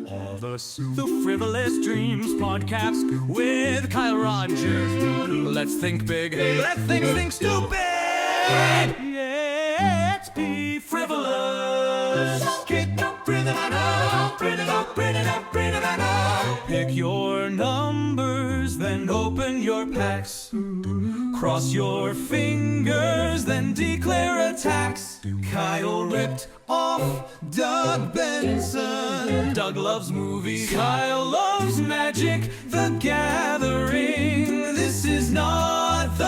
All the Frivolous Dreams podcast with Kyle Rogers. Let's think big. Let's think stupid. Yeah, let's be frivolous. Kick up, breathe it out, breathe it out, breathe it out, breathe it out. Pick your numbers, then open your packs. Cross your fingers, then declare a tax. Kyle ripped off Doug Benson. Doug loves movies. Kyle loves magic. The Gathering. This is not the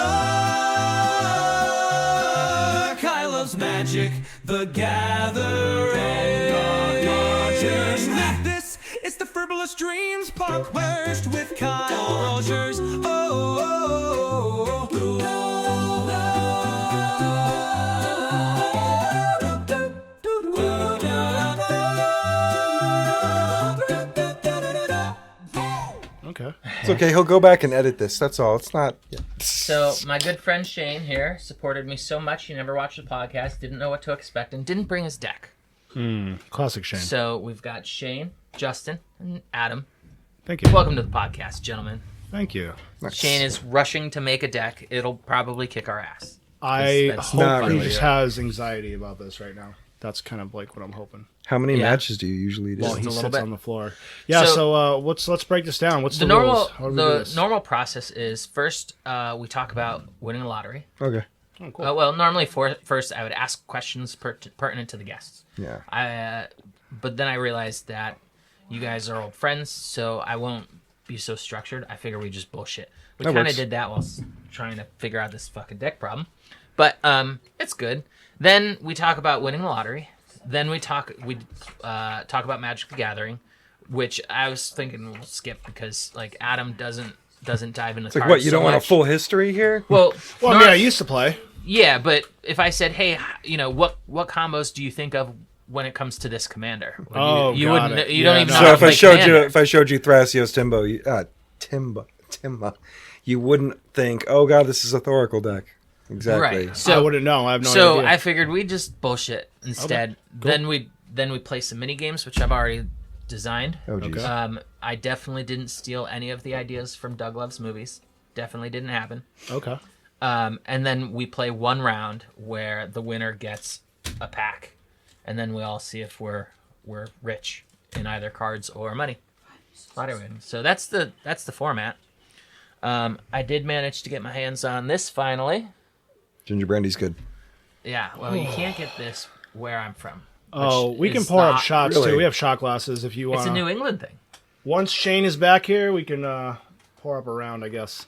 Kyle loves magic. The Gathering. This is the Frivolous Dreams podcast with Kyle Rogers. Okay. It's okay. He'll go back and edit this. That's all. It's not. Yeah. So my good friend Shane here supported me so much he never watched the podcast, didn't know what to expect, and didn't bring his deck. Classic Shane. So we've got Shane, Justin, and Adam. Thank you. Welcome to the podcast, gentlemen. Thank you. Shane is rushing to make a deck. It'll probably kick our ass. I That's hope not he really, just yeah. has anxiety about this right now. That's kind of like what I'm hoping. How many Yeah. matches do you usually do? Well, Just he a little sits bit. on the floor. Yeah. So, let's break this down. What's the normal rules? How do we do the this? normal process is first we talk about winning the lottery. Okay. Oh, cool. Well, normally first I would ask questions pertinent to the guests. Yeah. But then I realized that you guys are old friends, so I won't be so structured. I figure we just bullshit. We That kind of works. did that while trying to figure out this fucking deck problem. But it's good. Then we talk about winning the lottery. Then we talk about Magic the Gathering, which I was thinking we'll skip because like Adam doesn't dive into It's like, cards what, you so don't want a much. full history here? Well, Well, I mean, I used to play. yeah, but if I said, hey, what combos do you think of when it comes to this commander? Like, Oh, you got wouldn't. it. You Yeah, don't even no. know So how if to I play showed Commander. you Thrasios Timba, you wouldn't think, oh god, this is a Thoracle deck. Exactly. Right. I So wouldn't know. I have no so idea. I figured we'd just bullshit instead. cool. Then we play some mini games, which I've already designed. Oh geez. Okay. I definitely didn't steal any of the ideas from Doug Loves Movies. Definitely didn't happen. Okay. And then we play one round where the winner gets a pack, and then we all see if we're rich in either cards or money. Lottery win. So that's the format. I did manage to get my hands on this finally. Ginger brandy's good. Yeah, well, you can't get this where I'm from. Oh, which we can is pour up not- shots really. too. We have shot glasses if you want. It's a New England thing. Once Shane is back here, we can pour up a round, I guess.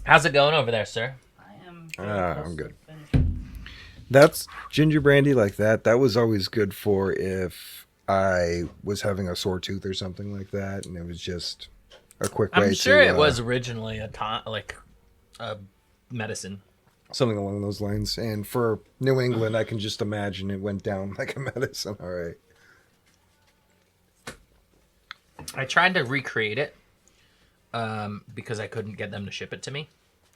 How's it going over there, sir? I'm good. That's ginger brandy like that. That was always good for if I was having a sore tooth or something like that, and it was just a quick way I'm sure to it was originally a medicine. something along those lines. And for New England, I can just imagine it went down like a medicine. All right. I tried to recreate it because I couldn't get them to ship it to me.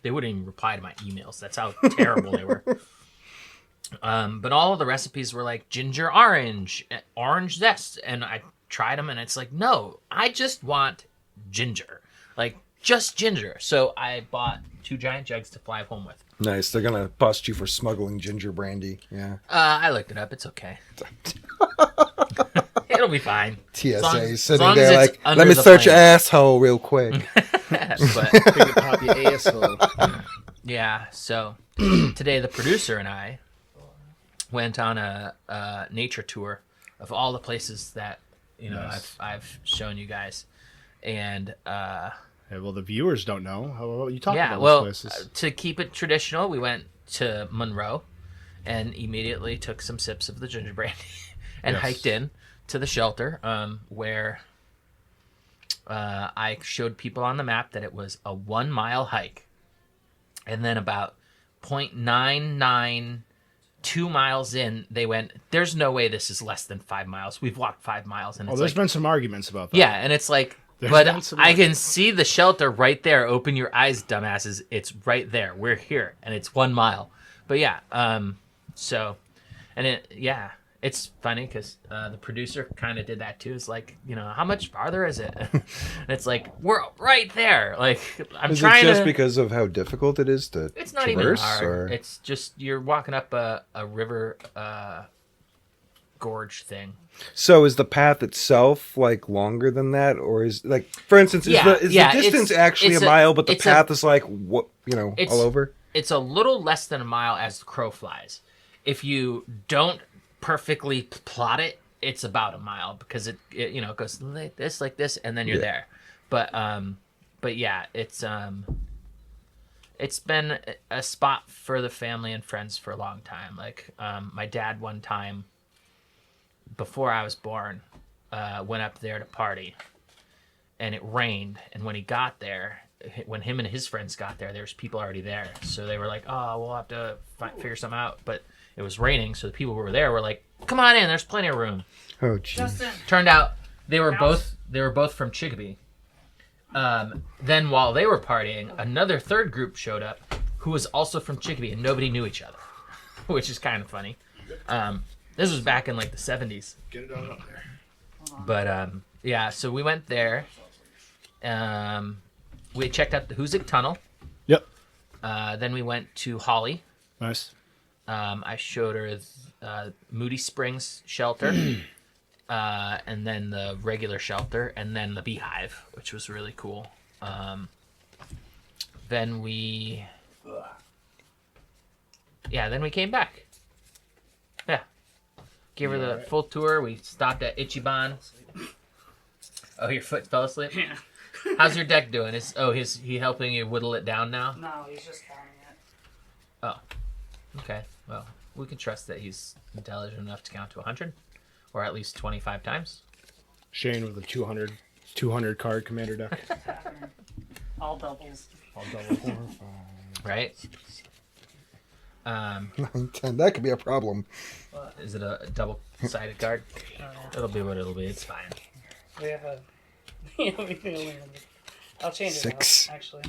They wouldn't even reply to my emails. That's how terrible they were. But all of the recipes were like ginger orange zest. And I tried them and it's like, no, I just want ginger. Like, just ginger. So I bought 2 giant jugs to fly home with. Nice. They're gonna bust you for smuggling ginger brandy. Yeah. I looked it up. It's okay. It'll be fine. TSA as sitting long as there it's like, under let me the search your plane." asshole real quick. But Pop your asshole. yeah, so today the producer and I went on a nature tour of all the places that Nice. I've shown you guys, and Hey, well, the viewers don't know. How about you talk yeah, about well, those places? to keep it traditional, we went to Monroe, and immediately took some sips of the ginger brandy, and Yes. hiked in to the shelter, where I showed people on the map that it was a 1 mile hike, and then about 0.992 miles in, they went, there's no way this is less than 5 miles. We've walked 5 miles, and Oh, it's there's like, been some arguments about that. yeah, and it's like, There's but been some I can see the shelter right there. Open your eyes, dumbasses. It's right there. We're here, and it's 1 mile. But yeah, so, and It's funny because the producer kind of did that too. It's like, how much farther is it? And it's like, we're right there. Like, I'm Is it trying just to. because of how difficult it is to It's not traverse, even hard. or It's just you're walking up a river gorge thing. so is the path itself like longer than that, or is like, for instance, is the distance actually a mile, but the path is like what all over? It's a little less than a mile as the crow flies. If you don't perfectly plot it, it's about a mile because it goes like this, and then you're there. But yeah, it's been a spot for the family and friends for a long time. Like my dad one time, before I was born, went up there to party, and it rained. And when he got there, when him and his friends got there, there was people already there. So they were like, "Oh, we'll have to figure something out." But it was raining, so the people who were there were like, "Come on in, there's plenty of room." Oh, jeez. Turned out they were both from Chicopee. Then while they were partying, another third group showed up who was also from Chicopee, and nobody knew each other, which is kind of funny. This was back in like the 70s. Get it on up there. But yeah, so we went there. We checked out the Hoosick Tunnel. Yep. Then we went to Holly. Nice. I showed her Moody Springs shelter, and then the regular shelter, and then the Beehive, which was really cool. Then we came back. Yeah. Gave her the full tour. We stopped at Ichiban. Oh, your foot fell asleep? Yeah. How's your deck doing? Is he helping you whittle it down now? No, he's just counting it. Oh. Okay. Well, we can trust that he's intelligent enough to count to 100, or at least 25 times. Shane with a 200 card commander deck. It's happening. All doubles. I'll double 4, 5. Right? 9, 10. That could be a problem. Is it a double-sided card? Oh, yeah. It'll be what it'll be. It's fine. We have a. Yeah, we feel only. I'll change it. 6. Actually.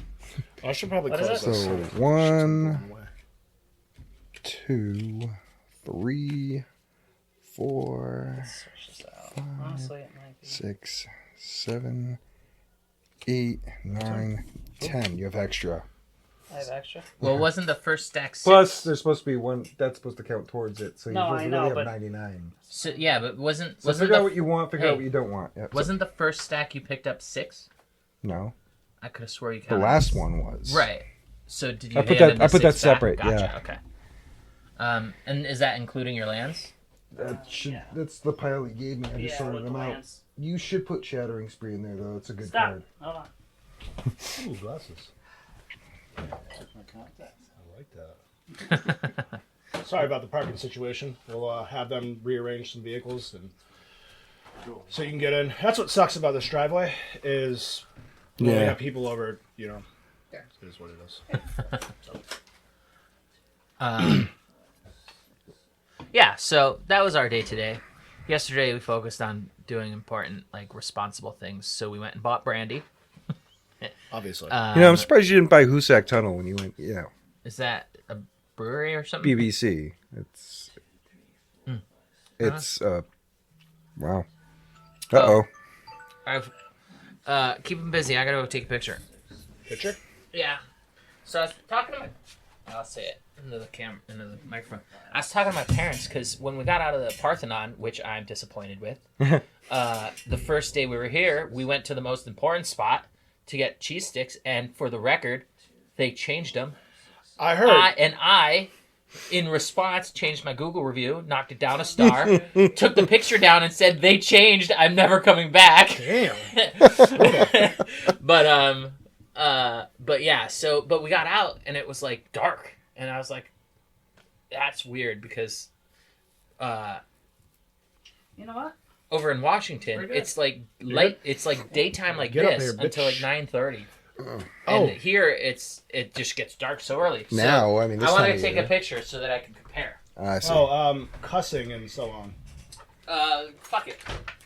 I should probably What is close it? this. So 1, 2, 3, 4, Let's switch this out. Honestly, it might be. 6, 7, 8, 9, 10. You have extra. I have extra. Well, wasn't the first stack 6? Plus, there's supposed to be one that's supposed to count towards it. So No, you're I supposed to know, really have but- 99. So, yeah, but wasn't So figure out what you want, figure Hey. out what you don't want. Yep. wasn't the first stack you picked up 6? No. I could have swore you The counted. last one was. Right. So did you? I put hand that- him I the put that 6 back? separate, Gotcha. yeah. Okay. And is that including your lands? Yeah. That's the pile he gave me. I just Yeah, sorted with them the out. lands. You should put Shattering Spree in there, though. It's a good Stop. card. Hold on. Ooh, glasses. I like that. Sorry about the parking situation. We'll have them rearrange some vehicles and so you can get in. That's what sucks about this driveway is when we Yeah. have people over, it is what it is. Yeah, so that was our day today. Yesterday we focused on doing important, responsible things. So we went and bought brandy. Obviously. I'm surprised you didn't buy Hoosac Tunnel when you went, Is that a brewery or something? BBC. It's wow. Uh-oh. I've keep them busy. I gotta go take a picture. Picture? Yeah. So I was talking to I'll say it into the microphone. I was talking to my parents because when we got out of the Parthenon, which I'm disappointed with, the first day we were here, we went to the most important spot to get cheese sticks, and for the record, they changed them. I heard. I, in response, changed my Google review, knocked it down a star, took the picture down, and said they changed. I'm never coming back. Damn. But yeah. But we got out, and it was dark, and I was like, "That's weird," because You know what? over in Washington, We're good. it's light. It's daytime Get up this here, bitch. until 9:30. Oh. And here it just gets dark so early. So Now, I mean, this I want time to of take year. a picture so that I can compare. I see. Cussing and so on. Fuck it.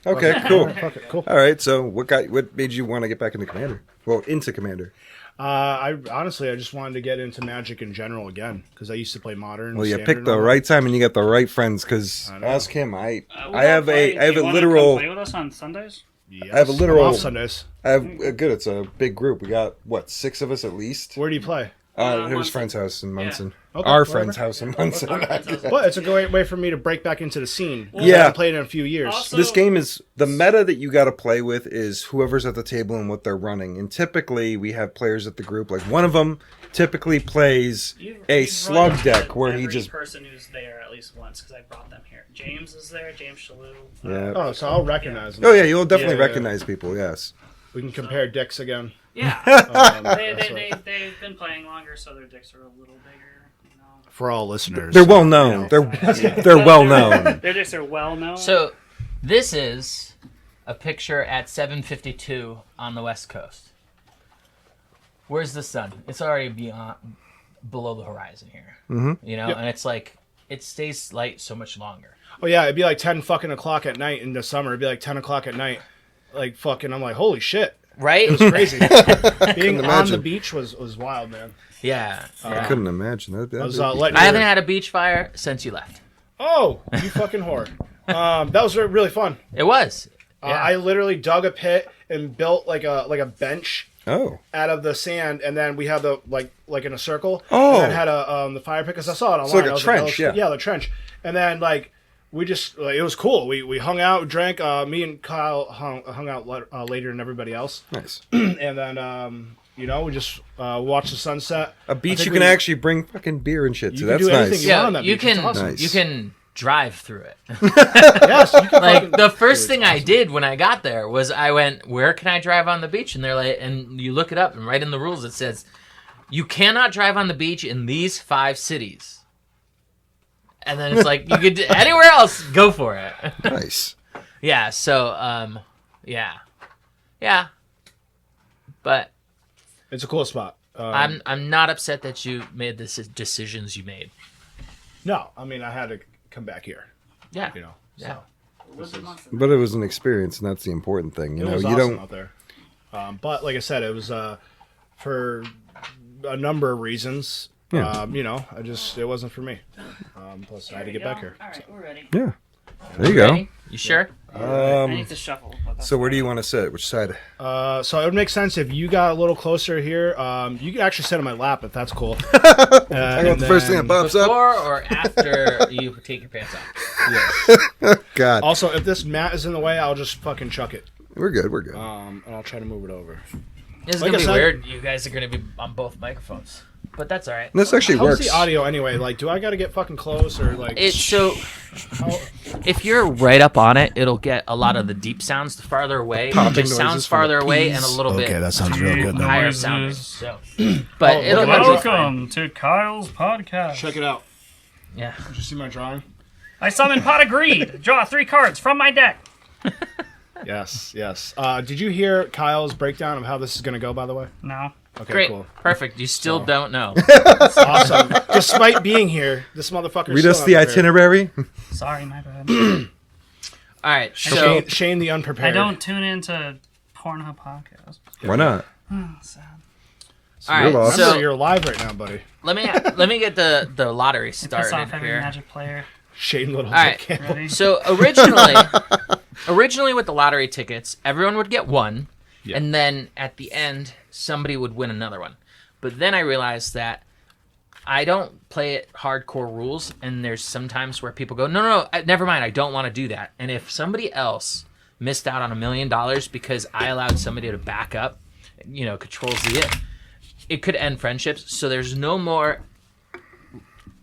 Okay, cool. Fuck it, cool. All right, so what made you want to get back into Commander? Well, into Commander. I honestly, I just wanted to get into Magic in general again because I used to play Modern. Well, you Standard, picked and the all that. right time and you got the right friends. Because I know. ask him. I We'll have play. a I have Do a you wanna literal. come play with us on Sundays? Yes. I have a literal- I'm off Sundays. I have good. It's a big group. We got what 6 of us at least. Where do you play? His Munson. friend's house in Munson. Okay, Our whatever. friend's house in Munson. But it's a great way for me to break back into the scene. Well, Yeah. I haven't played in a few years. Also- This game is the meta that you got to play with is whoever's at the table and what they're running. And typically we have players at the group. Like one of them typically plays a slug run deck where he every just person who's there at least once because I brought them here. James is there. James Shalou. Yeah. Oh, so I'll recognize them. Oh yeah, you'll definitely Yeah, yeah. recognize people. Yes. We can compare dicks again. Yeah. That's what- They've been playing longer, so their dicks are a little bigger. You know. For all listeners. They're well known. you know. They're well known. Their dicks are well known. So, this is a picture at 7:52 on the West Coast. Where's the sun? It's already below the horizon here. Mm-hmm. You know, Yep. and it's like it stays light so much longer. Oh yeah, it'd be like 10 fucking o'clock at night in the summer. It'd be like 10 o'clock at night. Like fucking, I'm like, holy shit. Right? It was crazy. Being on imagine. the beach was wild, man. Yeah. I couldn't imagine that. I was letting I haven't your- had a beach fire since you left. Oh, you fucking whore. That was really fun. It was. Yeah. I literally dug a pit and built like a bench Oh. out of the sand, and then we had the like in a circle. Oh. And then had a the fire pit because I saw it online. like a I was trench, yeah. Yeah, the trench. And then like we just it was cool. We hung out, drank. Me and Kyle hung out later than everybody else, Nice. and then we just watched the sunset. A beach I you think can we- actually bring fucking beer and shit to. You can That's do anything nice. you want on Yeah, that you beach. It's can awesome. Nice. you can drive through it. Yes, you can Like fucking- the first Dude, thing it's I awesome. did when I got there was I went, "Where can I drive on the beach?" And they're like, and you look it up, and right in the rules it says, "You cannot drive on the beach in these 5 cities." And then it's like you could anywhere else, go for it. Nice. Yeah. So yeah. But It's a cool spot. I'm not upset that you made the decisions you made. No, I mean I had to come back here. Yeah. You know. Yeah. But it was an experience, and that's the important thing. You It know, was you awesome don't. out there. But like I said, it was for a number of reasons. Yeah. It wasn't for me. Plus, I had to get back here. All right, we're ready. Yeah. There you go. Ready? You sure? I need to shuffle. but that's So where do you want to sit? Which side? So it would make sense if you got a little closer here. You could actually sit on my lap if that's cool. I got the first thing that pops up. Before or after you take your pants off? God, Also, if this mat is in the way, I'll just fucking chuck it. we're good. We're good. And I'll try to move it over. This is Like gonna I be said- weird. You guys are gonna be on both microphones, but that's all right. This actually How's works. the audio anyway? Like, do I got to get fucking close or like? It's so how- if you're right up on it, it'll get a lot of the deep sounds. The farther away, Popping it just noises sounds from the farther away and a peas. little bit that sounds real good. higher Noises. sounding. So, but Oh, it'll look at go that. fine. Welcome to Kyle's podcast. Check it out. Yeah. Did you see my drawing? I summon Pot of Greed. Draw 3 cards from my deck. Yes, yes. Did you hear Kyle's breakdown of how this is going to go? By the way. No. Okay, Great. cool. Perfect. You still don't know. Awesome. Despite being here, this motherfucker. Read us the itinerary. Sorry, my bad. All right. So Shane the unprepared. I don't tune into Pornhub podcasts. Why not? Sad. all you're right. lost. Remember, So you're live right now, buddy. let me get the lottery Piss started off every here. Magic player. Shane Little. All right. Campbell. Ready? So originally with the lottery tickets, everyone would get one, Yeah. and then at the end, somebody would win another one. But then I realized that I don't play it hardcore rules, and there's sometimes where people go, no, never mind, I don't want to do that. And if somebody else missed out on $1 million because I allowed somebody to back up, controls it could end friendships. So there's no more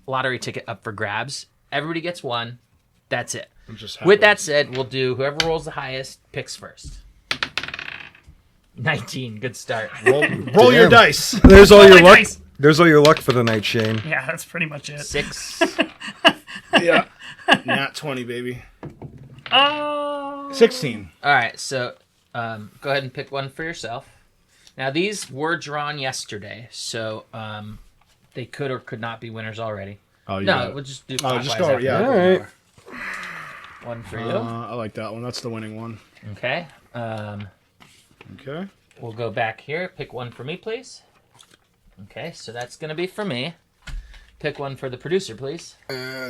lottery ticket up for grabs. Everybody gets one. That's it. I'm just With happy. that said, we'll do whoever rolls the highest picks first. 19. Good start. roll your Damn. dice. There's all your my luck. dice. There's all your luck for the night, Shane. Yeah, that's pretty much it. 6. Yeah. Nat 20, baby. Oh. 16. All right, so go ahead and pick one for yourself. Now, these were drawn yesterday, so they could or could not be winners already. Oh, you No, we'll just do Oh, just clockwise go. after Yeah. that. All right. One for you. I like that one. That's the winning one. Okay. Okay. We'll go back here. Pick one for me, please. Okay, so that's gonna be for me. Pick one for the producer, please.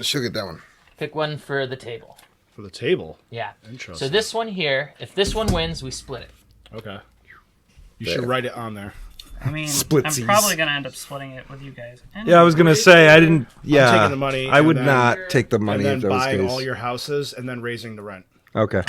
She'll get that one. Pick one for the table. For the table. Yeah. Interesting. So this one here, if this one wins, we split it. Okay. You should write it on there. I mean, Splitsies. I'm probably gonna end up splitting it with you guys. Yeah, I was gonna say I didn't. Yeah, taking the money I would and then- not take the money And if then that was buying case. all your houses and then raising the rent. Okay.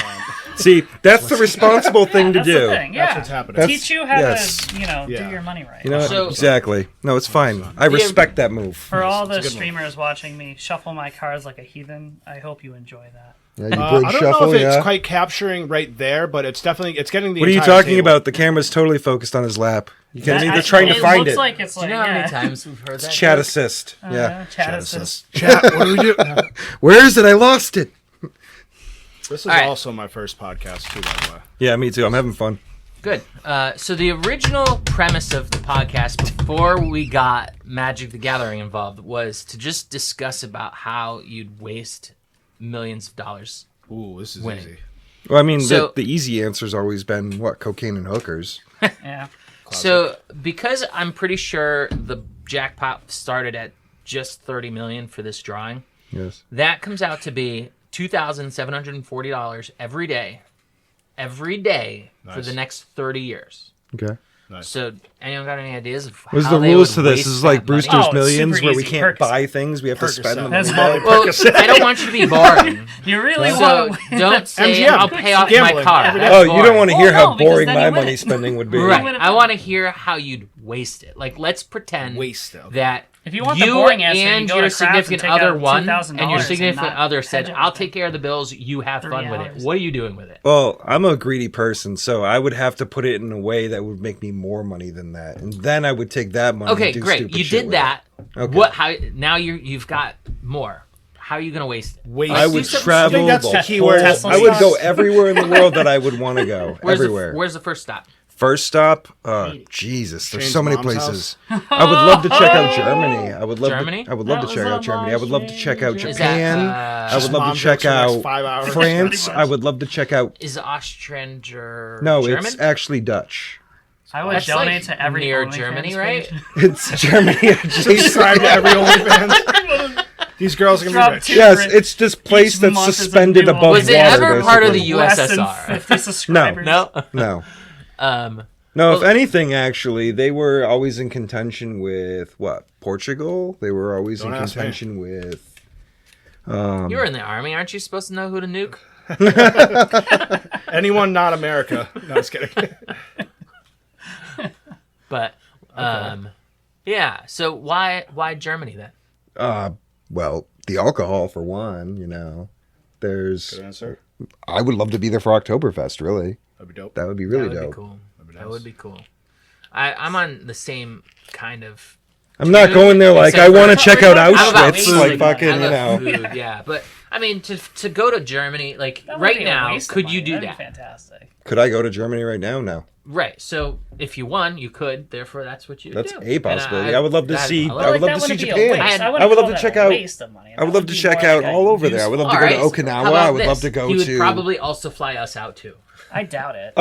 See, that's the responsible thing to That's do. the thing. Yeah. That's what's happening. That's- Teach you how yes. to, Yeah. do your money right. You know, So- exactly. No, it's fine. I respect that move. For all the good one. streamers watching me shuffle my cards like a heathen, I hope you enjoy that. Yeah, you I bring don't shuffle, know if it's yeah. quite capturing right there, but it's definitely getting the. What are you entire talking table. about? The camera's totally focused on his lap. You can That- either trying to find looks it. like it's Do like, you know how many yeah. times we've heard that? Chat joke? assist. Yeah. Chat assist. Chat. What do we do? Where is it? I lost it. This is All right. also my first podcast too, by the way. Yeah, me too. I'm having fun. Good. So the original premise of the podcast before we got Magic the Gathering involved was to just discuss about how you'd waste millions of dollars. Ooh, this is Winning. easy. Well, I mean, So- the easy answer's always been what? Cocaine and hookers. Yeah. So because I'm pretty sure the jackpot started at just 30 million for this drawing, Yes. that comes out to be $2,740 every day for Nice. the next 30 years. Okay. So anyone got any ideas of What's how the they rules would to this? waste This is like that money? Brewster's Oh, it's Millions, super where we easy. can't Percocet. buy things. We have to spend them. That's money. all. Well, I don't want you to be boring. You really So want to don't say MGM. I'll pay off my Gambling car. every day. That's Oh, you don't boring. want to Well, hear no, how because boring then my you win money it. spending would be. Right. would've I done want to hear how you'd waste it. Like, let's pretend Waste it. that If you want the you boring answer, you and go your to Crafts and significant take other out won, $2,000 and your and significant not other hedge said, it "I'll with take it. care of the bills. You have 3 fun with it." hours. What are you doing with it? Well, I'm a greedy person, so I would have to put it in a way that would make me more money than that, and then I would take that money. Okay, and do great. stupid You shit did with that. it. Okay. What? How? Now you've got more. How are you gonna waste it? Waste. I do would something travel. stupid. I think that's the the key whole- word. Tesla I would go stocks. everywhere in the world that I would want to go. Everywhere. Where's the first stop? First stop, Jesus, there's Shane's so many mom's places. I would love to check out Germany. I would love Germany? To, I would love That to check was out on Germany. my I would love to check out Is Japan. that, I would love Mom to check jokes for the next out 5 hours. France. Pretty I much. would love to check out. is Ostrander No, German? it's actually Dutch. I would That's donate like to every near OnlyFans Germany, page. right? It's Germany adjacent. Subscribe to every OnlyFans. These girls are gonna Drop be rich. two. Yes, it's this place Each that's month is a suspended new above Was it water. ever part of the basically. Less than USSR? 50 subscribers. No. No. Um. No, Well- if anything, actually, they were always in contention with what? Portugal? They were always Don't in ask me. contention with. You were in the army, aren't you supposed to know who to nuke? Anyone not America? No, just kidding. But yeah. So why Germany then? Well, the alcohol for one. You know, there's. Good answer. I would love to be there for Oktoberfest. Really, That'd be dope. that would be really that would dope. be cool. That'd be That nice. would be cool. I'm on the same kind of. I'm not going there like I Except want to for- check out I'm about Auschwitz, food. like fucking, I you love know. food, yeah. But I mean, to go to Germany, like That would right be a now, waste of could you money. do That'd that? Be fantastic. Could I go to Germany right now? No. Right. So if you won, you could. Therefore, that's what you That's do. a And possibility. I would love to see- love I would it. love that to see wouldn't be a Japan. waste. I would love call to that check a out- waste of money. I would That love to be check more out like a all over there. I would love to All go right. to Okinawa. How about I would this? love to go He would to. probably also fly us out too. I doubt it.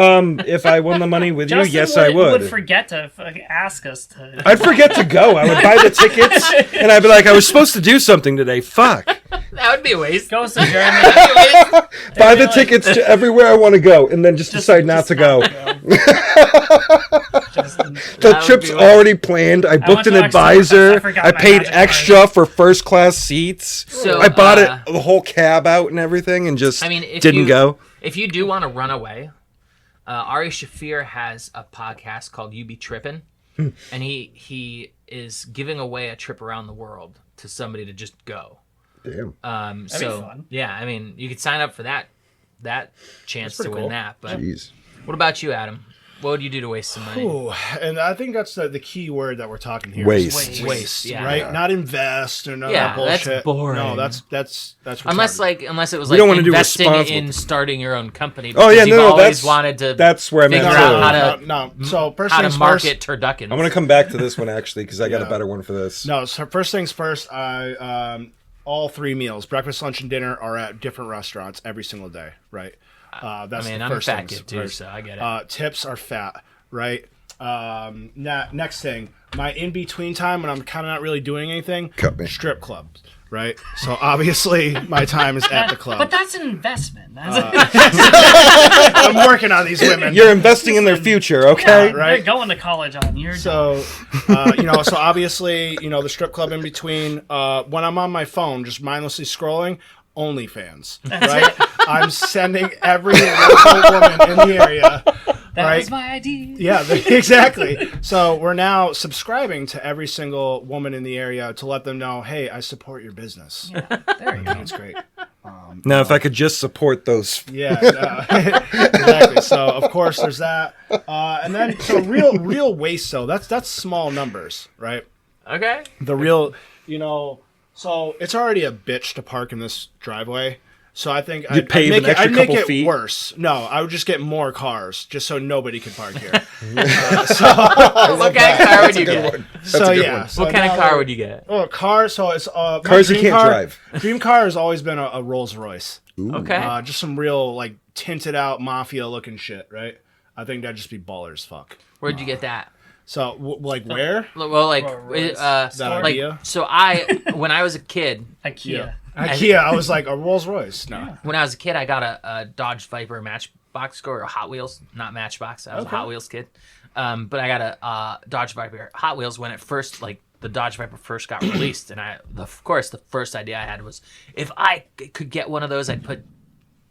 If I won the money with you, Justin yes, I would would. forget to ask us to. I'd forget to go. I would buy the tickets, and I'd be like, I was supposed to do something today. Fuck. That would be a waste. Goes to Germany. Buy the like- tickets to everywhere I want to go, and then just decide not to go. Justin. The That would trip's be already planned. I booked went an to Oktoberfest. I advisor. forgot I my paid magic extra for first class seats. So, I bought it the whole cab out and everything, and just I mean, if didn't you, go. If you do want to run away, Ari Shafir has a podcast called "You Be Trippin'," and he is giving away a trip around the world to somebody to just go. Damn. That'd be So fun. yeah, I mean, you could sign up for that chance to pretty win cool. that. But Jeez. what about you, Adam? What would you do to waste some money? Ooh, and I think that's the key word that we're talking here. Waste. Waste, yeah. Right? Not invest or none Yeah, of that that's bullshit. boring. No, that's Unless retarded. unless it was We like don't wanna do investing responsible- in starting your own company. Oh, yeah, because you've no, always that's- wanted to. That's where I'm figure at. out how too. to no. So first how to things market first. turduckens. I'm gonna come back to this one actually because I got a Yeah. better one for this. No, so first things first. I all 3 meals, breakfast, lunch, and dinner, are at different restaurants every single day. Right. That's I mean, the I'm a first fat things kid too, first. so I get it. Tips are fat. Right. Next thing, my in between time when I'm kind of not really doing anything. Cut me. Strip clubs, right? So obviously my time is at the club. But that's an investment. I'm working on these women. You're investing in their future, okay? right. They're going to college on your So, so obviously, the strip club in between. When I'm on my phone, just mindlessly scrolling, OnlyFans, right? I'm sending every local woman in the area. That right? was my idea. Yeah, exactly. So we're now subscribing to every single woman in the area to let them know, hey, I support your business. Yeah, there you go. It's great. Now, if I could just support those. Yeah, exactly. So of course there's that, and then so real waste. So that's small numbers, right? Okay. The real, so it's already a bitch to park in this driveway. So I think I'd pave make an extra I'd make couple it feet? worse. No, I would just get more cars just so nobody could park here. What kind of car would you get? So yeah. So What kind of now- car would you get? Oh, car. So it's my Cars you dream can't car- drive. Dream car has always been a Rolls Royce. Okay. Just some real like tinted out mafia looking shit, right? I think that'd just be baller as fuck. Where'd you get that? So like where? Well, like, That like, idea? so when I was a kid, IKEA. IKEA. I was like a Rolls Royce. No. when I was a kid, I got a Dodge Viper Matchbox or a Hot Wheels, not Matchbox. I was a Hot Wheels kid. But I got a Dodge Viper Hot Wheels when it first, like, the Dodge Viper first got released. And of course, the first idea I had was if I could get one of those, I'd put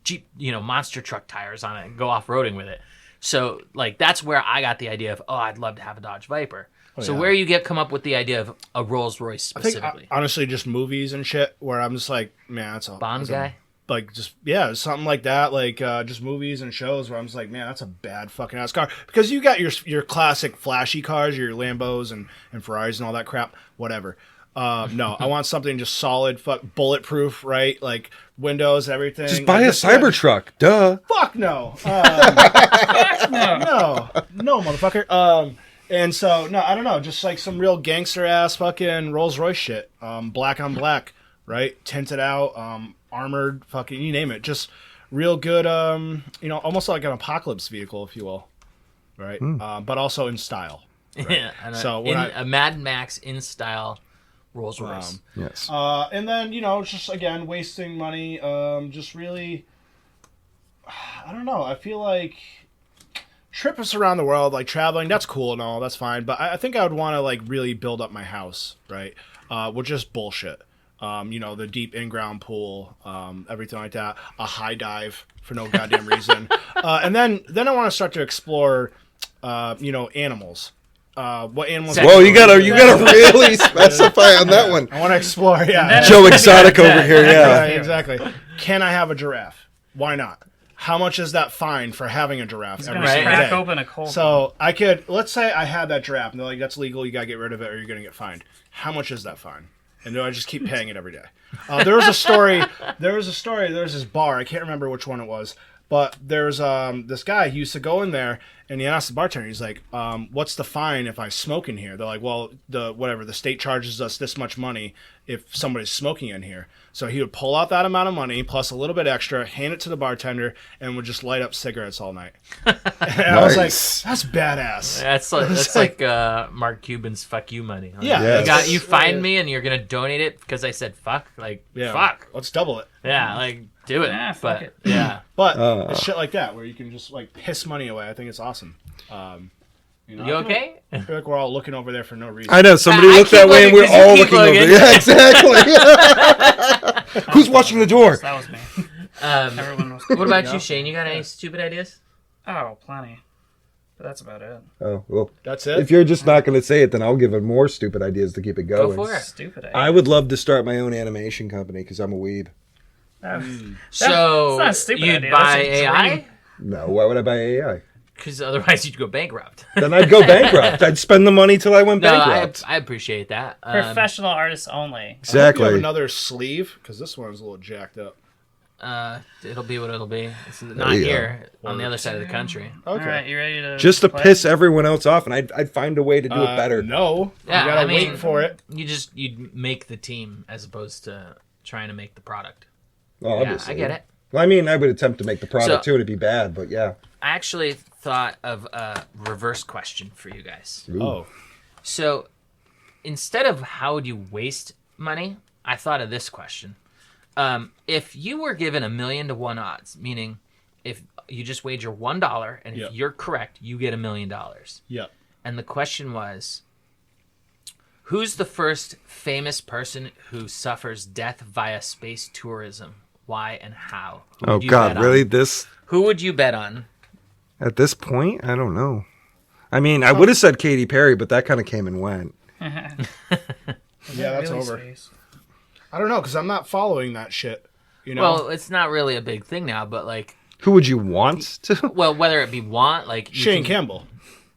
Jeep, monster truck tires on it and go off-roading with it. So, like, that's where I got the idea of, I'd love to have a Dodge Viper. So yeah. where you come up with the idea of a Rolls Royce I think specifically? honestly, just movies and shit where I'm just like, man, that's a Bond that's guy? Like just something like that. Like just movies and shows where I'm just like, man, that's a bad fucking ass car because you got your classic flashy cars, your Lambos and Ferraris and all that crap, whatever. No, I want something just solid, bulletproof, right? Like windows, everything. Just buy like, a Cybertruck. Duh. Fuck no. No, motherfucker. And so no, I don't know, just like some real gangster ass fucking Rolls Royce shit. Black on black, right? Tinted out, armored, fucking you name it. Just real good. Almost like an apocalypse vehicle, if you will, right? But also in style. Right? Yeah. And So a Mad Max in style Rolls Royce. Yes. And then just again wasting money. Just really, I don't know. I feel like trips around the world, like traveling, that's cool and all, that's fine. But I think I would want to like really build up my house, right? With just bullshit. The deep in-ground pool, everything like that. A high dive for no goddamn reason. And then I want to start to explore, animals. What animals? Whoa, you gotta really specify on that one. I want to explore. Yeah. Joe Exotic over here, Yeah, yeah. exactly. Can I have a giraffe? Why not? How much is that fine for having a giraffe every Gonna single crack day? open a cold. So I could, let's say I had that giraffe, and they're like, that's legal, you gotta get rid of it, or you're gonna get fined. How much is that fine? And do I just keep paying it every day? There was a story. There was this bar. I can't remember which one it was, but there's this guy. He used to go in there, and he asked the bartender. He's like, "What's the fine if I smoke in here?" They're like, "Well, the state charges us this much money if somebody's smoking in here." So he would pull out that amount of money plus a little bit extra, hand it to the bartender, and would just light up cigarettes all night. And I was like, Nice. "That's badass." That's like Mark Cuban's "fuck you" money. Yeah. Yes. You find me and you're gonna donate it because I said fuck. Like fuck. Let's double it. Yeah, like do it. Yeah, fuck but it. yeah, But it's shit like that where you can just like piss money away. I think it's awesome. you I feel okay? I feel like we're all looking over there for no reason. I know, somebody I looked keep that way and we're looking 'cause you all keep looking over. looking. Yeah, exactly. Who's watching the door? That was me. Everyone was. What about you, Shane? You got any stupid ideas? Oh, plenty. But that's about it. Oh, well, That's it. if you're just not going to say it, then I'll give it more stupid ideas to keep it going. Go for it. Stupid. I would love to start my own animation company because I'm a weeb. So that's not a stupid you'd idea, buy that's a AI dream. No, why would I buy AI? because otherwise you'd go bankrupt. Then I'd go bankrupt. I'd spend the money till I went No, bankrupt. I appreciate that. Professional artists only. I hope you have Exactly. another sleeve because this one's a little jacked up. It'll be what it'll be. It's not you go. here on the other side of the country. All Okay. right, you ready to Just to play? piss everyone else off, and I'd find a way to do it better. No. Yeah, you gotta I mean- wait for it. You'd make the team as opposed to trying to make the product. Well, Yeah, obviously. I get it. Well, I mean, I would attempt to make the product So- too, and it'd be bad, but yeah. I actually thought of a reverse question for you guys. Oh, So instead of how would you waste money, I thought of this question. If you were given 1,000,000 to 1 odds, meaning if you just wager $1 and Yep. if you're correct, you get $1 million. yep. And the question was, who's the first famous person who suffers death via space tourism? Why and how? Who Oh would you God, bet on? really? This Who would you bet on? at this point, I don't know. I mean, I would have said Katy Perry, but that kind of came and went. Yeah, that's Really over. space? I don't know because I'm not following that shit. You know. Well, it's not really a big thing now, but like, Who would you want to? well, whether it be like you Shane can- Campbell.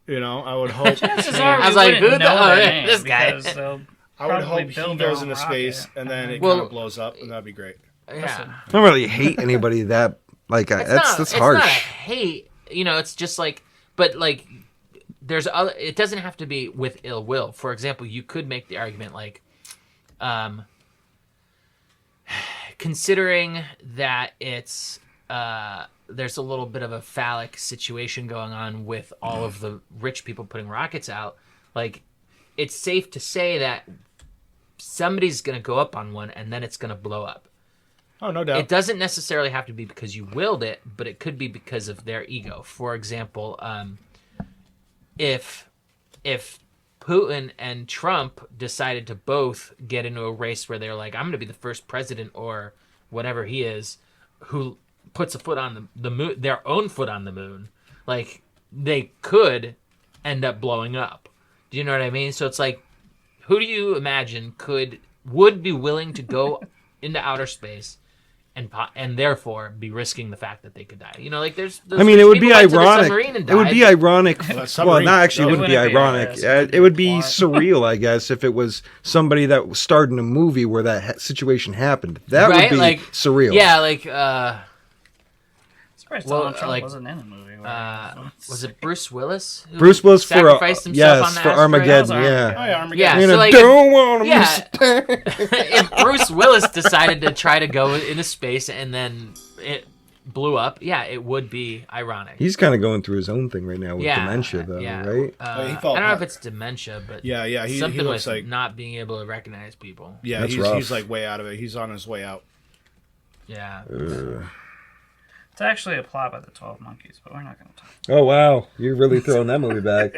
You know, I would hope. Chances I are I was we like, wouldn't who the- know oh, their yeah, name this guy. because they'll would probably hope he build goes their into own space rocket. and then it Well- kind of blows up, and that'd be great. Yeah. I don't really hate anybody that like It's that's it's harsh. not a hate, it's just like, but like, there's other. It doesn't have to be with ill will. For example, you could make the argument like, considering that it's there's a little bit of a phallic situation going on with all of the rich people putting rockets out. Like, it's safe to say that somebody's going to go up on one and then it's going to blow up. Oh, no doubt. It doesn't necessarily have to be because you willed it, but it could be because of their ego. For example, if Putin and Trump decided to both get into a race where they're like, I'm going to be the first president or whatever he is, who puts a foot on the moon, their own foot on the moon, like, they could end up blowing up. Do you know what I mean? So it's like, who do you imagine would be willing to go into outer space and therefore be risking the fact that they could die? Like there's I mean, it would be people went to the ironic. submarine and It would be died. ironic. that Well, submarine- not actually. It It wouldn't be wouldn't be ironic. ironic. It would It would be be plot. surreal, I guess, if it was somebody that starred in a movie where that situation happened. That Right? would be Like, surreal. Yeah, like Surprised Well, Donald Trump like, wasn't in the movie. was it Bruce Willis? Who Bruce Willis for sacrificed himself on yes the for asteroid? Armageddon. That was Yeah. Oh, yeah, Armageddon. Yeah, And so I like, don't want to yeah. miss a if Bruce Willis decided to try to go into space and then it blew up, yeah, it would be ironic. He's kind of going through his own thing right now with yeah, dementia, though, yeah. right? He I fell don't know if apart. it's dementia, but Yeah, he something looks with like not being able to recognize people. yeah, That's he's rough. like way out of it. He's on his way out. Yeah. It's actually a plot by the 12 Monkeys, but we're not going to talk. Oh wow, you're really throwing that movie back.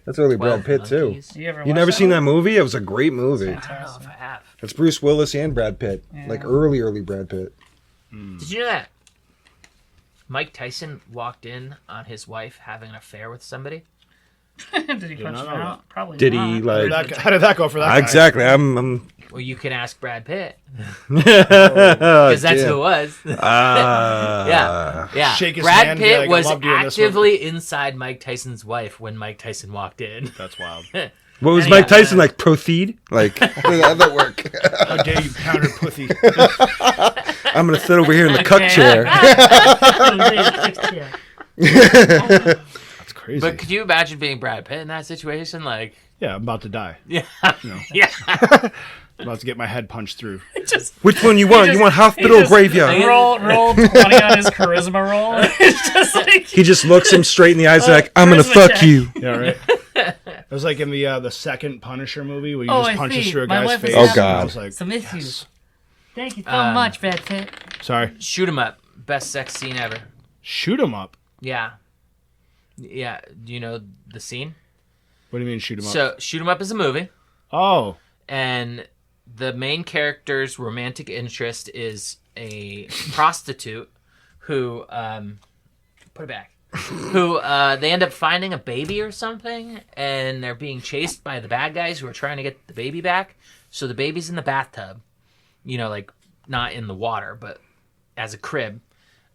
That's really 12 Brad Pitt too. Monkeys. You ever You watch never that seen one? that movie? It was a great movie. I don't know if I have. It's Bruce Willis and Brad Pitt, Yeah. like early Brad Pitt. Did you know that Mike Tyson walked in on his wife having an affair with somebody? Did he punch not her know out? Probably Did not. he like? How did that go for that guy? Exactly. I'm Well, you can ask Brad Pitt because because that's who it was. Ah. Yeah. Shake his Brad hand, be Pitt like, "I was love doing this one." actively inside Mike Tyson's wife when Mike Tyson walked in. That's wild. What was Anyhow, Mike Tyson like? Proceed? Like how did that work? How dare you counter pussy? I'm gonna sit over here in the cuck chair. That's crazy. But could you imagine being Brad Pitt in that situation? Like, Yeah, I'm about to die. yeah, No. yeah. I'm about to get my head punched through. Just Which one you want? You want hospital or graveyard? roll 20 on his charisma roll. It's just like, He just looks him straight in the eyes like, I'm gonna charisma fuck check. you. Yeah, right. It was like in the second Punisher movie where he Oh, just I punches see. through a My guy's wife is face. Oh, and God. I was like, submit you. Thank you so Um, much, Brad Pitt. sorry. Shoot him up. Best sex scene ever. Shoot him up. Yeah. Yeah. Do you know the scene? What do you mean shoot him up? So, Shoot 'Em Up is a movie, Oh, and the main character's romantic interest is a prostitute who, put it back, who they end up finding a baby or something, and they're being chased by the bad guys who are trying to get the baby back. So the baby's in the bathtub, like not in the water, but as a crib.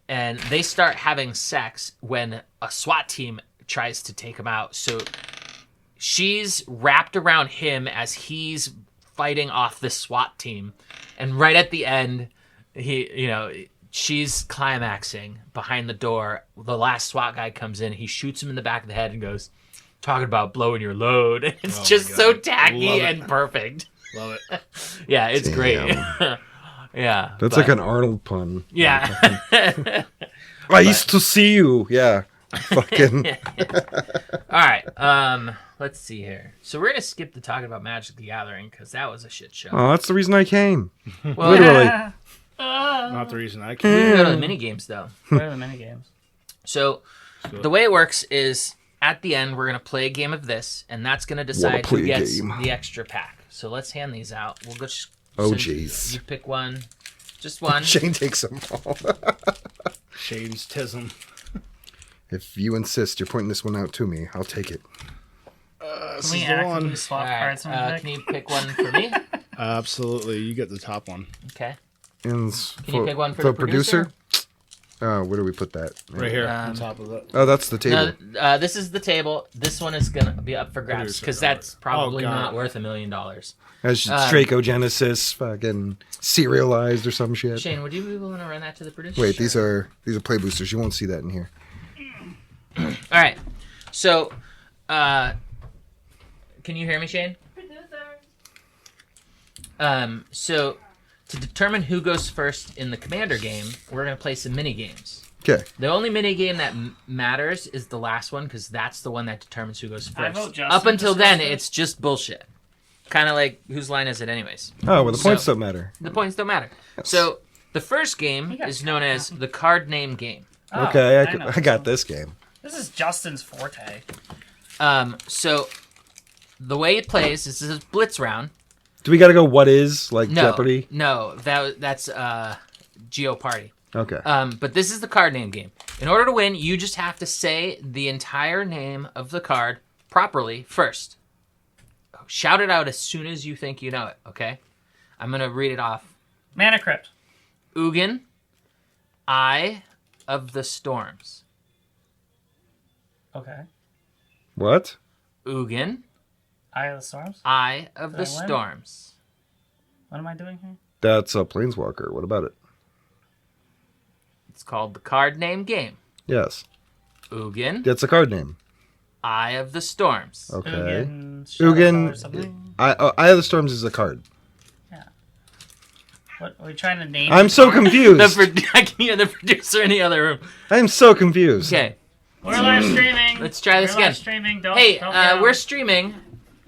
And they start having sex when a SWAT team tries to take him out. So she's wrapped around him as he's fighting off the SWAT team. And right at the end, she's climaxing behind the door. The last SWAT guy comes in. He shoots him in the back of the head and goes, talking about blowing your load. It's Oh just my so God. tacky Love it. and perfect. love it. Yeah, it's great. Damn. Yeah. That's but- like an Arnold pun. Yeah. I used to see you. Yeah. Fucking. All right. Let's see here. So we're gonna skip the talking about Magic the Gathering because that was a shit show. Oh, that's the reason I came. Well, Literally. Not the reason I we can. can go to the mini games though. What are the mini games? So the way it works is at the end we're gonna play a game of this, and that's gonna decide play who a gets game. the extra pack. So let's hand these out. We'll go. Oh, since jeez. You pick one. Just one. Shane takes them all. Shane's tism. If you insist, you're pointing this one out to me. I'll take it. This Can we is the actively one. swap All right. cards from the deck? Can you pick one for me? Absolutely. You get the top one. Okay. And Can you pick one for the producer? Oh, where do we put that? Right here Um, on top of it. Oh, that's the table. No, this is the table. This one is gonna be up for grabs Producer, because got that's it. probably Oh, God. not worth $1 million. As Stracogenesis, fucking serialized or some shit. Shane, would you be willing to run that to the producer? Wait, these are play boosters. You won't see that in here. All right. So, can you hear me, Shane? So to determine who goes first in the Commander game, we're gonna play some mini games. Okay. The only mini game that matters is the last one because that's the one that determines who goes I first. vote Justin Up until just goes then, first. it's just bullshit. Kind of like whose line is it, anyways? Oh, well, the points So- don't matter. The points don't matter. So the first game got is known as the card name game. Oh, Okay, know I got this game. This is Justin's forte. So the way it plays is this is blitz round. Do we got to go what is, like No, Jeopardy? no, that's Geo Party. Okay. But this is the card name game. In order to win, you just have to say the entire name of the card properly first. Shout it out as soon as you think you know it, okay? I'm going to read it off. Mana Crypt. Ugin, Eye of the Storms. Okay. What? Ugin, Eye of the Storms. Eye of the Did I win? Storms. What am I doing here? That's a Planeswalker. What about it? It's called the card name game. Yes. Ugin, That's a card name. Eye of the Storms. Okay. Ugin. Ugin. Or something? Eye of the Storms is a card. What are we trying to name? I'm so confused. I can hear the producer in the other room. I'm so confused. Okay. We're live streaming. Let's try this We're again. Live streaming. Don't. Hey, don't yell. we're streaming.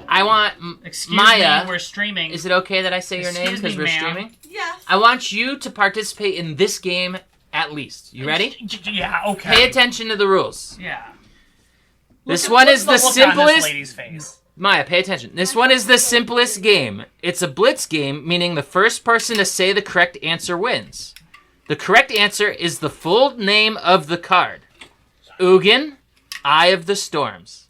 I want Excuse Maya. me. We're streaming. Is it okay that I say your name Excuse because me, we're ma'am. streaming? Yes. I want you to participate in this game at least. You ready? Yeah. Okay. Pay attention to the rules. Yeah. This Look one at- is look the at look on this simplest. lady's face. Maya, pay attention. This one is the simplest game. It's a blitz game, meaning the first person to say the correct answer wins. The correct answer is the full name of the card. Ugin, Eye of the Storms.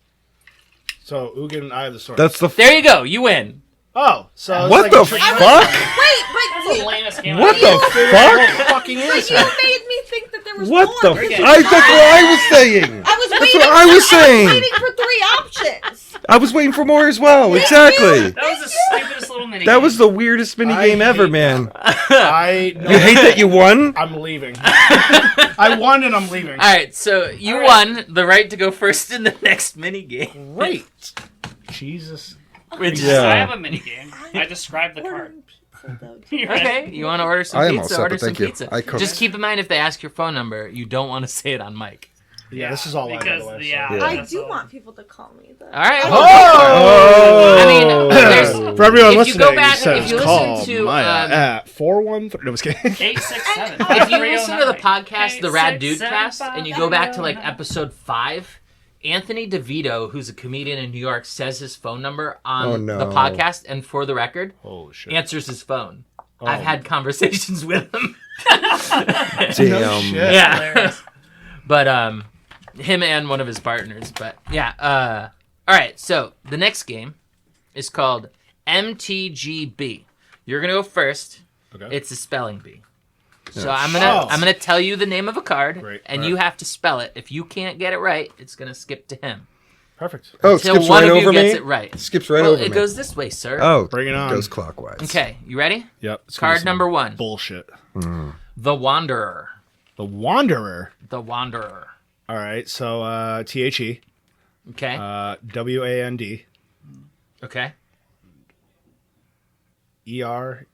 So Ugin, Eye of the Storm. That's the. There you go. You win. Oh, so it's What like the a trick- fuck? Wait, but That's the lamest game. What the fuck? What fucking is you that? made me think that there was What more. the? because That's what I was saying. I was That's waiting. what I was saying. waiting for 3 options. I was waiting for more as well. Exactly. That was the stupidest little mini. That was the weirdest mini I game ever, hate man. I You hate that you won? I'm leaving. I won and I'm leaving. All right, so you won the right to go first in the next mini game. Great. Jesus. Which Yeah. I have a mini game. I described the card. You ready? Okay, you want to order some I am pizza? all set, Order but some thank you. pizza. I cooked. Just keep in mind if they ask your phone number, you don't want to say it on mic. Yeah, this is all live, by Because the way. yeah, so. Yeah. I that's do all. want people to call me though. All right. Oh! I mean, there's, For everyone If you listening, go back- it says if you listen call to, Maya at 413. No, I'm just kidding. 867. if you listen to the podcast, the Rad Dude Cast, and you go back to like 867. episode 5, Anthony DeVito, who's a comedian in New York, says his phone number on Oh, no. the podcast, and for the record, Oh shit. answers his phone. Oh. I've had conversations with him. Damn. shit. Yeah. Hilarious. But him and one of his partners. But yeah. All right. So the next game is called MTGB. You're gonna go first. Okay. It's a spelling bee. So Yeah. I'm gonna tell you the name of a card, Great. and All you right. have to spell it. If you can't get it right, it's gonna skip to him Perfect. Oh, it until skips one right of you over gets me? it right. Skips right well, over it me. goes this way, sir. Oh, Bring it on. goes clockwise. Okay, you ready? Yep. it's gonna be Card some number 1. Bullshit. The Wanderer. The Wanderer. The Wanderer. All right. So THE. Okay. WAND. Okay. ER.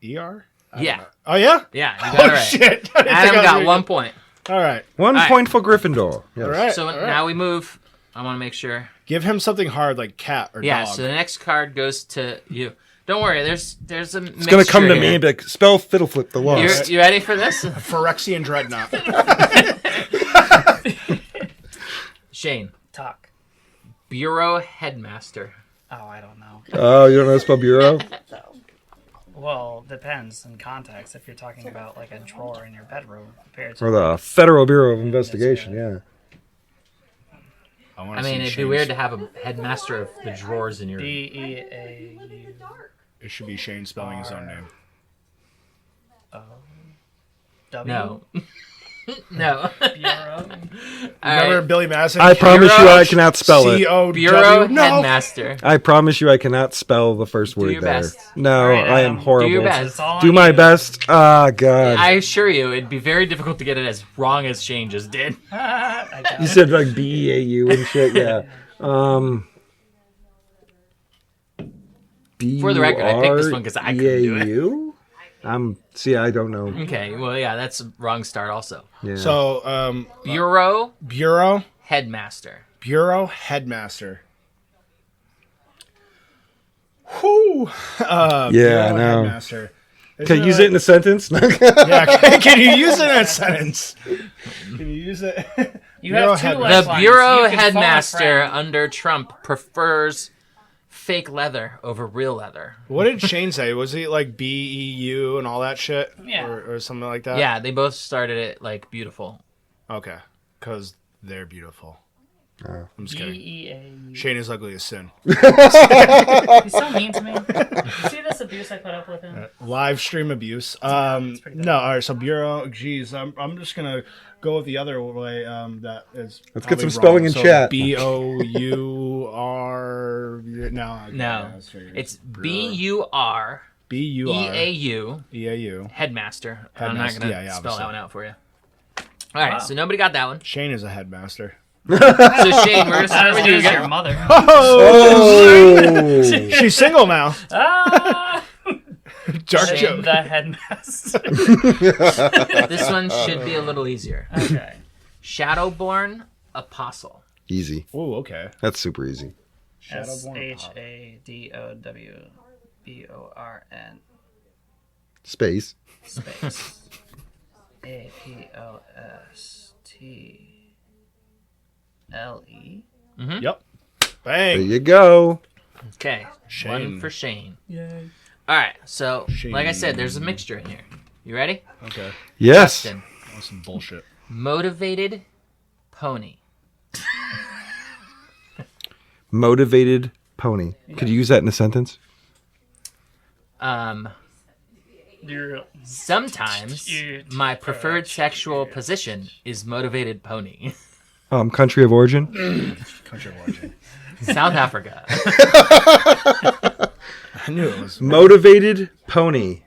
ER? Yeah. Oh yeah. Yeah. You got it right. Shit. I didn't think I Adam was got reading 1 it. point. All right. 1 right. point for Gryffindor. Yes. All right. So all right. now we move. I want to make sure. Give him something hard like cat or Yeah. dog. So the next card goes to you. Don't worry. There's a. It's gonna come to me and be like, spell Fiddleflip the Lost. You ready for this? Phyrexian Dreadnought. Shane, Talk. Bureau Headmaster. Oh, I don't know. Oh, you don't know how to spell bureau? So, Well, depends in context. If you're talking about like a drawer in your bedroom compared to Or the Federal Bureau of Investigation, yeah. I mean, it'd be weird to have a headmaster of the drawers in your. BEAU. It should be Shane spelling his own name. W. No. No. Bureau. Remember Billy Madison? I promise you Bureau- I cannot spell it. C-O-W? Bureau No. Headmaster. I promise you I cannot spell the first word your there. best. No, All right, I am Adam, horrible. Do your best. It's all Do on my you. best. Ah, God. I assure you, it'd be very difficult to get it as wrong as Shane just did. I got You it. said like B-E-A-U and shit, yeah. For the record, I picked this one 'cause I couldn't do it. B-U-R-E-A-U? See, I don't know. Okay, well, yeah, that's a wrong start also. Yeah. So, Bureau Bureau Headmaster. Headmaster. Whew. yeah, I Bureau know. Headmaster. Can you use it in a sentence? Yeah, can you use it in a sentence? Can you use it? You Bureau have two Headmaster. The lifelines. Bureau You can phone a Headmaster friend. under Trump prefers fake leather over real leather. What did Shane say? Was he like BEU and all that shit? Yeah. Or something like that? Yeah, they both started it like beautiful. Okay. Because they're beautiful. I'm just kidding. BEAU. Shane is ugly as sin. He's so mean to me. You see this abuse I put up with him? Live stream abuse. pretty bad. No, all right. So Bureau. Geez, I'm just gonna go with the other way. That is. Let's get probably some spelling wrong. in So chat. BOUR. No. No, I was figuring. it's BUR BUR. EAU EAU. Headmaster. I'm not Headmaster, gonna yeah, spell obviously. that one out for you. All right, so nobody got that one. Shane is a headmaster. So Shane, we're gonna Not start as with good you as again. your mother. Oh! She's single now. Ah! Dark Shane joke. The headmaster. This one should be a little easier. Okay. Shadowborn Apostle. Easy. Ooh, okay. That's super easy. SHADOWBORN Space. space APOSTLE. Yep. There Bang. you go. Okay, Shane. one for Shane. Yay. All right, so like I said, there's a mixture in here. You ready? Okay. Yes. Justin, That's some bullshit. motivated pony. Motivated pony. Could you use that in a sentence? You're Sometimes my preferred sexual position is motivated pony. Country of origin. Country of origin. South Africa. I knew it was. Motivated pony.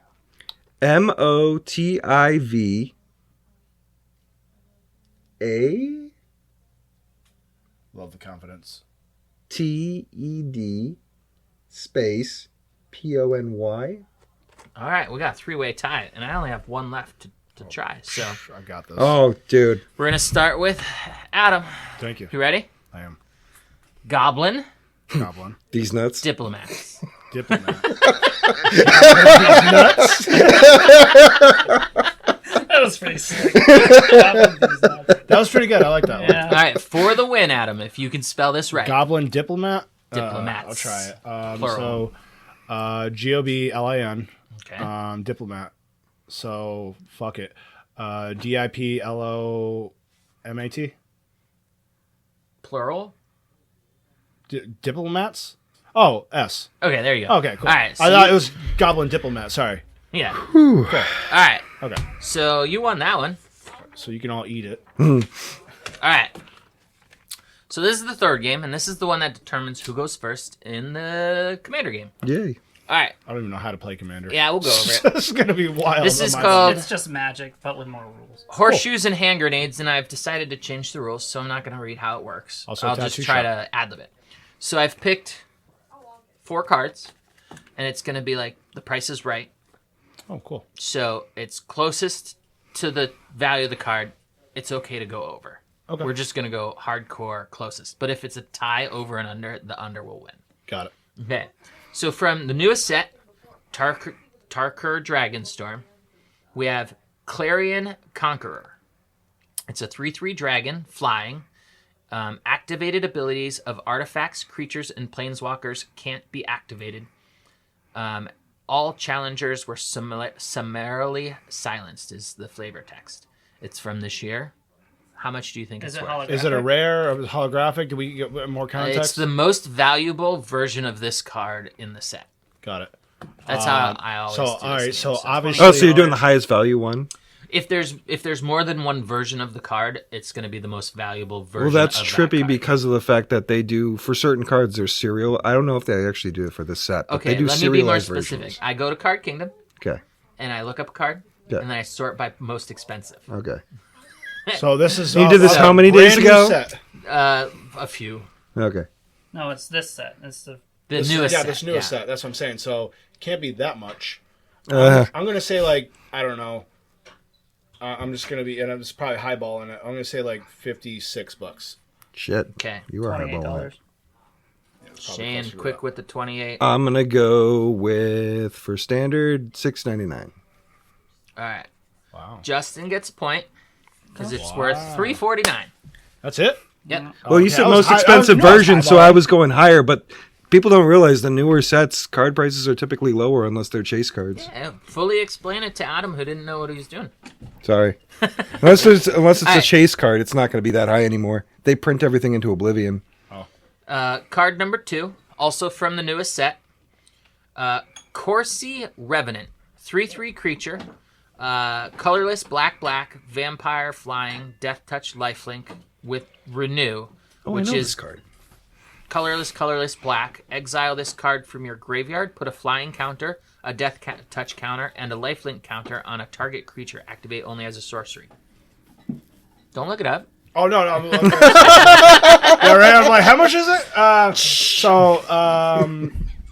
MOTIVA Love the confidence. TED space PONY. All right, we got a three-way tie, and I only have one left to try. So I got this. Oh, dude. we're gonna start with Adam. Thank you. You ready? I am. Goblin Goblin. These nuts. diplomats. Diplomat. that was pretty sick. That was pretty good. I like that one. All Yeah. right, for the win, Adam. If you can spell this right. Goblin diplomat. Diplomats. I'll try it. Plural. So, GOBLIN. Okay. Diplomat. So fuck it. DIPLOMAT. Plural. Diplomats. Oh, S. Okay, there you go. Okay, cool. All right. So I thought you- it was Goblin diplomat. Sorry. Yeah. All right. Okay. So you won that one. So you can all eat it. All right. So this is the third game, and this is the one that determines who goes first in the Commander game. Yay. All right. I don't even know how to play Commander. Yeah, we'll go over it. This is gonna be wild. This on is my called- It's just magic, but with more rules. Horseshoes and hand grenades, and I've decided to change the rules, so I'm not going to read how it works. Also I'll just tattoo try shop. to ad lib it. So I've picked 4 cards, and it's going to be like the price is right. Oh, cool. So it's closest to the value of the card it's okay to go over. Okay. We're just gonna go hardcore closest. But if it's a tie over and under, the under will win. Got it. Okay. So from the newest set, Tarker Dragonstorm, we have Clarion Conqueror. It's a 3/3 dragon, flying. Activated abilities of artifacts, creatures, and planeswalkers can't be activated. All challengers were summarily silenced, is the flavor text. It's from this year. How much do you think Is it's it worth? Is it a rare or holographic? Do we get more context? It's the most valuable version of this card in the set. Got it. That's how I always do So, this all right. game, So, obviously. Oh, so you're doing the highest value one? If there's more than one version of the card, it's going to be the most valuable version. Well, that's of trippy that card. because of the fact that they do, for certain cards, there's serial. I don't know if they actually do it for this set, but Okay, they do let me be more serialized specific. versions. I go to Card Kingdom Okay. and I look up a card, Yeah. and then I sort by most expensive. Okay. So this is. You did this a how many days brand new ago? set. A few. Okay. No, it's this set. It's the The newest set. This newest set. That's what I'm saying. So can't be that much. Uh, I'm gonna say like I don't know. I'm just gonna be, and I'm just probably highballing it. I'm gonna say like $56. shit. Okay. You are $28. highballing it. Probably Shane, closer to quick that. with the 28. I'm gonna go with, for standard, $6.99. All right. Wow. Justin gets a point because it's worth $3.49. That's it. Yep. Well, you yeah, said I was most high- I was- expensive you know I was version, so highballing. I was going higher, but people don't realize the newer sets, card prices are typically lower unless they're chase cards. Yeah, fully explain it to Adam, who didn't know what he was doing. Sorry. Unless it's a Alright. chase card, it's not going to be that high anymore. They print everything into oblivion. Card number 2, also from the newest set. Corsi Revenant, 3/3 creature, colorless, black, vampire, flying, death touch, lifelink with renew, which is card. colorless, black. Exile this card from your graveyard. Put a flying counter, a death touch counter, and a lifelink counter on a target creature. Activate only as a sorcery. Don't look it up. Oh no! I'm yeah, right. I'm like, how much is it?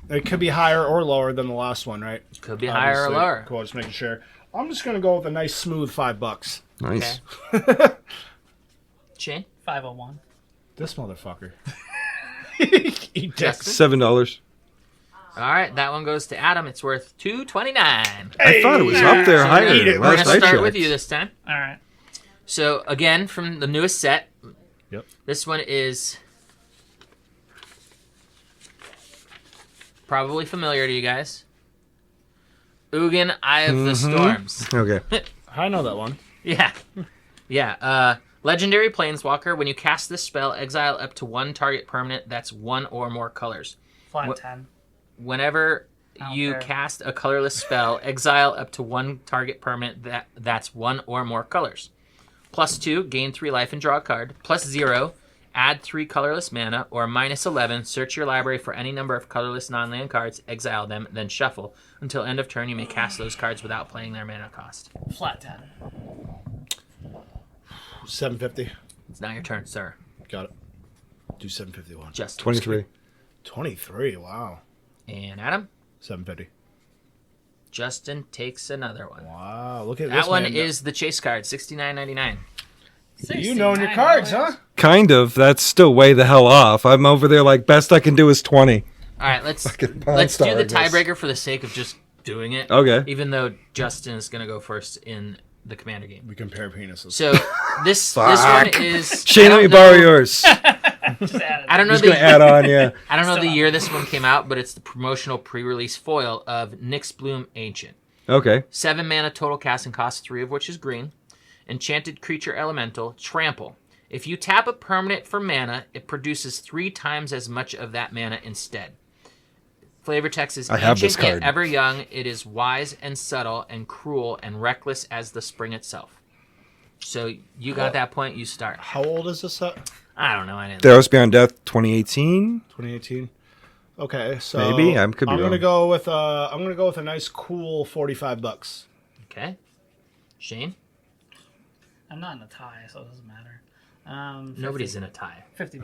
It could be higher or lower than the last one, right? Could be higher or Obviously. lower. Cool. Just making sure. I'm just gonna go with a nice smooth $5. Nice. Shane? 501. This motherfucker. Eat dicks. $7. All right, that one goes to Adam. It's worth $2.29. I thought it was up there So higher. eat it. We're Last gonna I start with checked. you this time. All right. So again, from the newest set. Yep. This one is probably familiar to you guys. Ugin, Eye of the Storms. Okay. I know that one. Yeah. Yeah. Legendary Planeswalker. When you cast this spell, exile up to one target permanent that's one or more colors. Flat What- 10. Whenever I don't you care. cast a colorless spell, exile up to one target permanent that's one or more colors. +2, gain 3 life and draw a card. +0, add 3 colorless mana. Or -11, search your library for any number of colorless non-land cards, exile them, then shuffle. Until end of turn, you may cast those cards without playing their mana cost. Flat 10. $7.50. It's now your turn, sir. Got it. Do $7.51. Justin. 23. 23. Wow. And Adam. $7.50. Justin takes another one. Wow. Look at That this one man. is the chase card, $69.99. You knowing your cards, huh? Kind of. That's still way the hell off. I'm over there like best I can do is 20. All right, let's Fucking Pawn do Star, the I guess. tiebreaker for the sake of just doing it. Okay. Even though Justin is going to go first in the Commander game. We compare penises. So this one is Shane, I let me don't borrow know- yours. Just add it. I don't know Just gonna the add on, yeah. I don't know the Still year this one came out, but it's the promotional pre-release foil of Nyx Bloom Ancient. Okay. 7 mana total casting cost, 3 of which is green. Enchanted creature elemental, trample. If you tap a permanent for mana, it produces 3 times as much of that mana instead. Flavor text is I have this ancient yet card. ever young. It is wise and subtle and cruel and reckless as the spring itself. So you got that point. You start. How old is this set? I don't know. I didn't. Theros Beyond Death 2018. 2018. Okay, so Maybe. I could be I'm gonna wrong. go with a nice cool $45. Okay. Shane. I'm not in a tie, so it doesn't matter. 50, Nobody's in a tie. $50.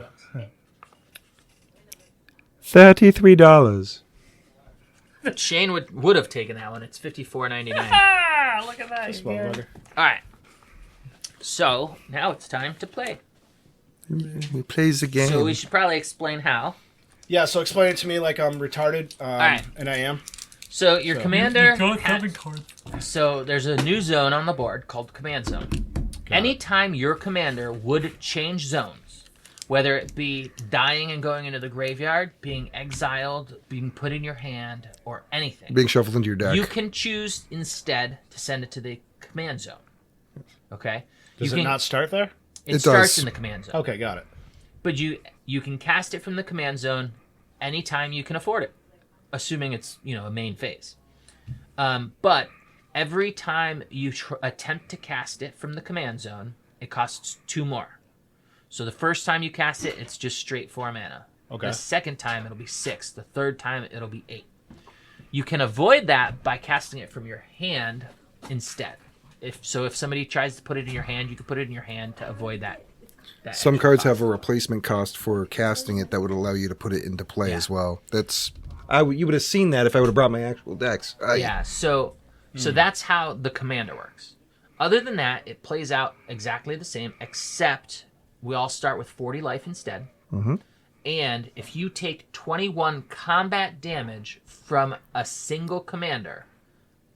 $33. Shane would have taken that one. It's $54.99. Ah, look at that. This you get- motherfucker. All right. So now it's time to play. He plays the game. So we should probably explain how. Yeah, so explain it to me like I'm retarded, right. and I am. So your commander. Go with having cards. So there's a new zone on the board called Command Zone. Anytime your commander would change zones, whether it be dying and going into the graveyard, being exiled, being put in your hand, or anything, Being shuffled into your deck. you can choose instead to send it to the Command Zone. Okay? Does You it can- not start there? It It starts does. in the Command Zone. Okay, got it. But you can cast it from the Command Zone anytime you can afford it, assuming it's a main phase. But every time you attempt to cast it from the Command Zone, it costs 2 more. So the first time you cast it, it's just straight 4 mana. Okay. The second time it'll be 6. The third time it'll be 8. You can avoid that by casting it from your hand instead. If somebody tries to put it in your hand, you can put it in your hand to avoid that. Some extra cards cost. have a replacement cost for casting it that would allow you to put it into play Yeah. as well. You would have seen that if I would have brought my actual decks. Yeah, so that's how the commander works. Other than that, it plays out exactly the same, except we all start with 40 life instead. Mhm. And if you take 21 combat damage from a single commander,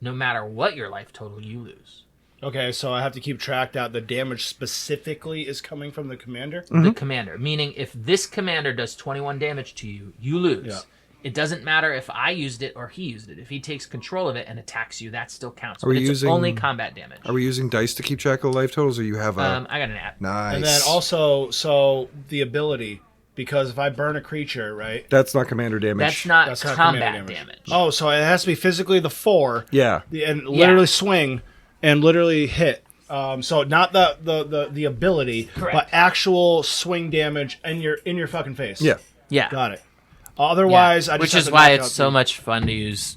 no matter what your life total, you lose. Okay, so I have to keep track that the damage specifically is coming from the commander? The commander, meaning if this commander does 21 damage to you, you lose. Yeah. It doesn't matter if I used it or he used it. If he takes control of it and attacks you, that still counts. Are we But it's using- only combat damage. Are we using dice to keep track of life totals, or you have a I got an app. nice? And then also, so the ability, because if I burn a creature, right? That's not commander damage. That's not That's not combat commander damage. Oh, so it has to be physically the 4 Yeah. and literally swing and literally hit. So not the ability, Correct. but actual swing damage in your fucking face. Yeah. Yeah. Got it. Otherwise, I just Which have is to why knock it's out so the- much fun to use.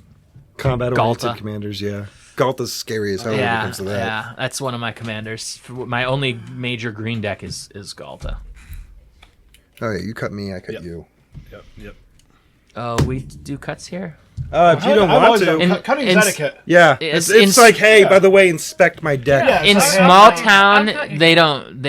Combat oriented Galta. commanders, yeah. Galta's scary as hell when it Yeah, comes to that. yeah, that's one of my commanders. My only major green deck is Galta. Oh yeah, you cut me, I cut Yep. you. Yep. Oh, we do cuts here. If you don't I've want always to, done In- cutting in- etiquette. yeah, It's- it's in- like, hey, yeah. by the way, inspect my deck. Yeah, In it's like- small I've town, got you. they don't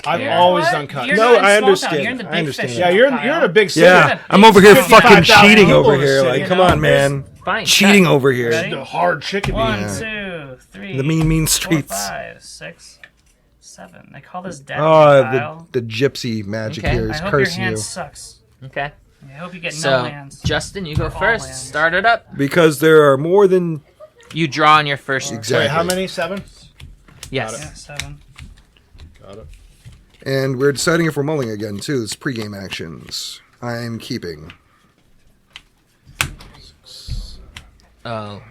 I've care. always What? done cuts. You're No, not in I small understand. town. You're in the I big understand. fish Yeah, Yeah, pile. you're in a big city. Yeah, I'm over here fucking 55,000 cheating over people here. in Like, the come city, on, man. Fine. Cheating cut. over here. Ready? The hard chicken. 1, Yeah. 2, 3. The mean 4, streets. 5, 6, 7. They call this deck. Oh, pile. the gypsy magic Okay. here I is hope your cursing hand you. sucks. Okay. I hope you get no So, lands. Justin, you go All first. lands. Start it up. Because there are more than You draw on your first. exactly. Wait, how many? 7? Yes. Yeah, 7. Got it. And we're deciding if we're mulling again too. It's pregame actions. I'm keeping. Oh,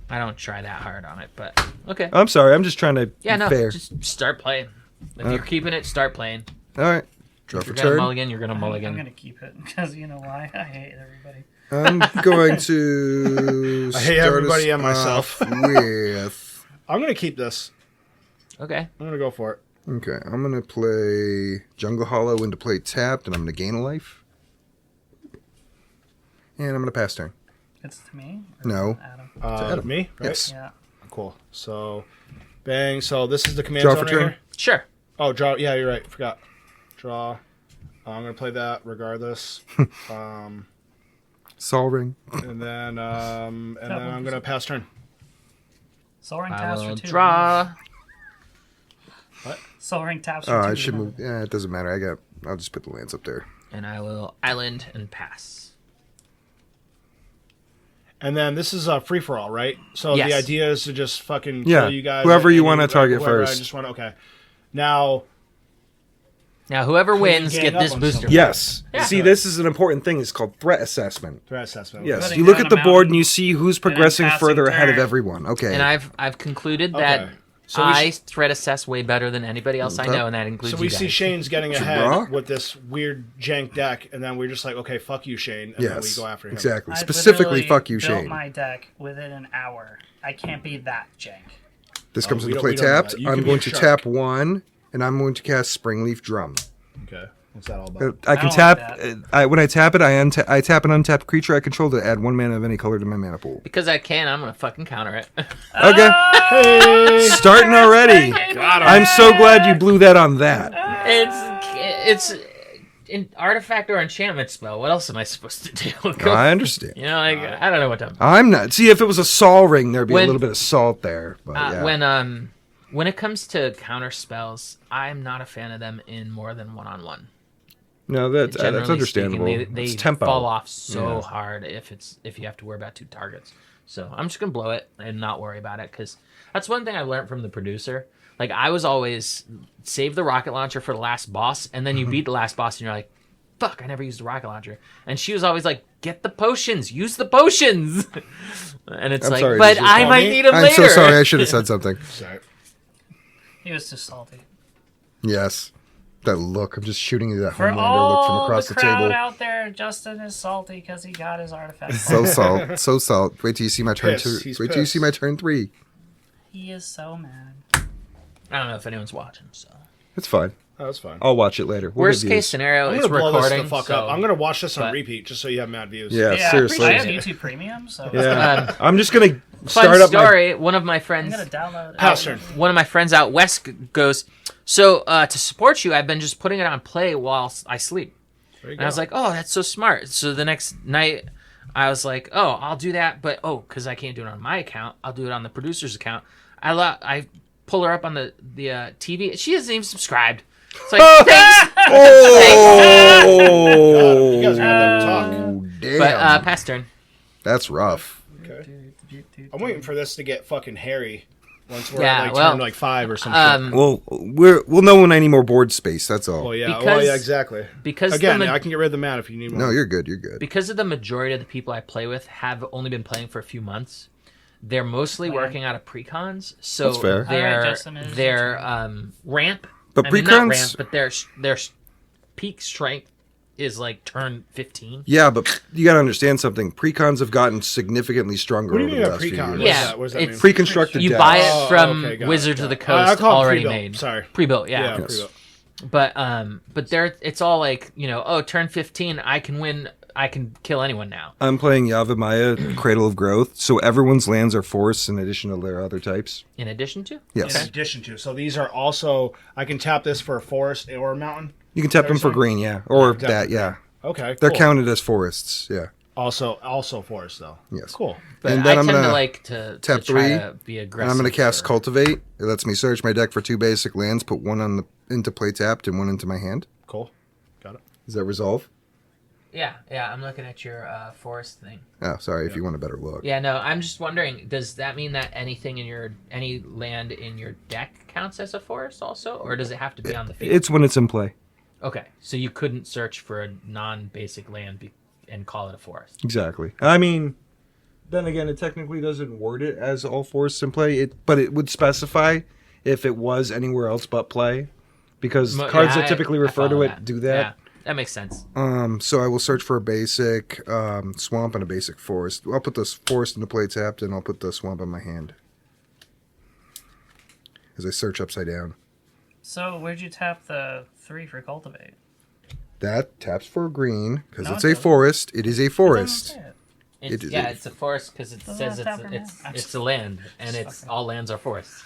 I don't try that hard on it, but okay. I'm sorry. I'm just trying to Yeah, be no. fair. Just start playing. If you're keeping it, start playing. All right. Draw If for you're gonna turn. mulligan, you're gonna I'm mulligan. going to keep it because you know why? I hate everybody. I'm going to. I hate start everybody us and myself. off with. I'm gonna keep this. Okay. I'm gonna go for it. Okay, I'm gonna play Jungle Hollow into play tapped, and I'm gonna gain a life. And I'm gonna pass turn. It's to me? Or No. Adam? Adam. Me? Right? Yes. Yeah. Cool. So, bang. So this is the command Draw zone for right turn? here. Sure. Oh, draw. Yeah, you're right. Forgot. Draw. I'm gonna play that regardless. Sol Ring. And then I'm gonna pass turn. Soul Ring I taps will for 2. draw. Soul Ring taps for Oh, 2. I should move. Yeah, it doesn't matter. I'll just put the lands up there. And I will island and pass. And then this is a free for all, right? So Yes. the idea is to just fucking Yeah, kill you guys. whoever you and wanna target whoever, first. I just want to. Okay. Now, Now, whoever we wins, gang get up this on booster. somebody? Yes. Yeah. See, this is an important thing. It's called threat assessment. threat assessment. Yes. Putting You look down at the a board mountain, and you see who's then progressing passing further ahead of turn. everyone. Okay. And I've concluded that Okay. So we I threat assess way better than anybody else I Okay. know, and that includes So we you see guys. Shane's getting Should ahead draw? with this weird jank deck, and then we're just like, okay, fuck you, Shane, and then we Yes. go after him. Exactly. I Specifically, literally fuck you, built Shane. my deck within an hour. I can't be that jank. This comes we into don't- play we don't know tapped. that. You I'm could be going a to shark. tap 1, and I'm going to cast Springleaf Drum. Okay. What's that all about? I can don't tap. like When I tap it, I tap an untapped creature I control to add 1 mana of any color to my mana pool. Because I can, I'm gonna fucking counter it. Okay. Hey, Starting already. got him. I'm so glad you blew that on that. it's an artifact or enchantment spell. What else am I supposed to do? I understand. You know, like, I don't know what to. I'm not. See, if it was a Sol ring, there'd be a When- little bit of salt there. But yeah. When it comes to counter spells, I'm not a fan of them in more than one-on-one. No, that's Generally understandable. speaking, they It's tempo. fall off so Yeah. hard if you have to worry about 2 targets. So I'm just gonna blow it and not worry about it, because that's one thing I learned from the producer. Like, I was always save the rocket launcher for the last boss, and then you beat the last boss and you're like, fuck, I never used the rocket launcher. And she was always like, get the potions, use the potions. And it's I'm like, sorry, but did you I call might me? need them I'm later. so sorry. I should have said something. Sorry. He was too salty. Yes. That look. I'm just shooting you that For Homelander look from all across the the crowd table. out there, Justin is salty because he got his artifact. So salt. So salt. Wait till you see my turn Pissed. 2. He's Wait till you pissed. see my turn 3. He is so mad. I don't know if anyone's watching, so. It's fine. That was fun. I'll watch it later. We'll Worst get case views. scenario, I'm it's gonna blow this recording. the fuck so, up. I'm gonna watch this on but- repeat just so you have mad views. Yeah, Yeah, seriously. I have YouTube Premium, so Yeah. I'm just gonna Fun start up my. story. One of my I'm friends, gonna download it. Pass turn. one of my friends out west goes, so to support you, I've been just putting it on play while I sleep. There you And I was like, oh, that's so smart. So the next night, I was like, oh, I'll do that, but because I can't do it on my account, I'll do it on the producer's account. I pull her up on the TV. She hasn't even subscribed. It's like, thanks. Oh, you guys are gonna talk. damn. But pass turn. That's rough. Okay. I'm waiting for this to get fucking hairy once we're Yeah, at like well, turn like 5 or something. Well, we'll know when I need more board space. That's all. Well, yeah. because- yeah, exactly. Because Again, the I can get rid of the mana if you need more. No, you're good. You're good. because of the majority of the people I play with have only been playing for a few months, they're mostly working out of precons. So That's fair. their Alright, Justin, it is their your ramp, But I mean, not precons- ramp, but their peak strength is like turn 15. Yeah, but you got to understand something. Precons have gotten significantly stronger What do you over mean the a last few precon? years. Yeah, What does that it's mean? Pre-constructed You decks. buy Oh, it from okay, got it, Wizards of the got it. I Coast call it already pre-built. made. Sorry. Pre-built, yeah. Yeah, pre-built. But they're it's all like, turn 15, I can win, I can kill anyone now. I'm playing Yavimaya, Cradle of Growth, so everyone's lands are forests in addition to their other types. In addition to? Yes. In addition to. So these are also, I can tap this for a forest or a mountain. You can tap them for There's green, yeah. Or Yeah, that, yeah. Okay. They're cool. counted as forests, yeah. Also forest though. Yes. Cool. But And then I I'm tend to gonna like to tap try 3, to be And aggressive. I'm going to cast for- Cultivate. It lets me search my deck for 2 basic lands, put 1 into play tapped and 1 into my hand. Cool. Got it. Does that resolve? Yeah, I'm looking at your forest thing. Oh, sorry, if you want a better look. Yeah, no, I'm just wondering, does that mean that any land in your deck counts as a forest also? Or does it have to be on the field? It's when it's in play. Okay, so you couldn't search for a non-basic land and call it a forest. Exactly. I mean, then again, it technically doesn't word it as all forests in play, but it would specify if it was anywhere else but play, because cards that typically refer to follow it do that. Yeah, that makes sense. So I will search for a basic swamp and a basic forest. I'll put this forest into play tapped, and I'll put the swamp in my hand as I search upside down. So where'd you tap the 3 for cultivate? That taps for green because No, it's it a doesn't. forest. It is a forest. It's, It is yeah, a- it's a forest because it Doesn't says it have to it's have- a land, and it's all lands are forests.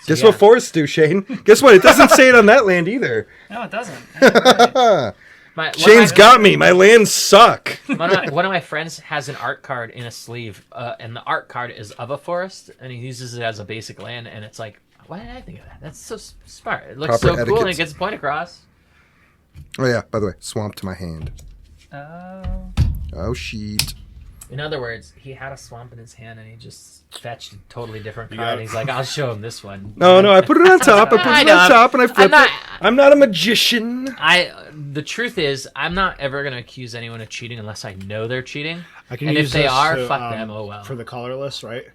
Guess yeah. what forests do, Shane? Guess what? It doesn't say it on that land either. No, it doesn't. Yeah, right. Shane's got me. My lands suck. One of my friends has an art card in a sleeve, and the art card is of a forest, and he uses it as a basic land, and it's like, why did I think of that? That's so smart. It looks Proper so cool, and it etiquette. gets a point across. Oh yeah. By the way, swamp to my hand. Oh. Oh shit. In other words, he had a swamp in his hand, and he just fetched a totally different You card. got And it. he's like, I'll show him this one. No, I put it on top. I put I it know. on top, and I flip not- it. I'm not a magician. The truth is, I'm not ever going to accuse anyone of cheating unless I know they're cheating. I can And use if they this are, to, fuck them. Oh well. For the colorless, right?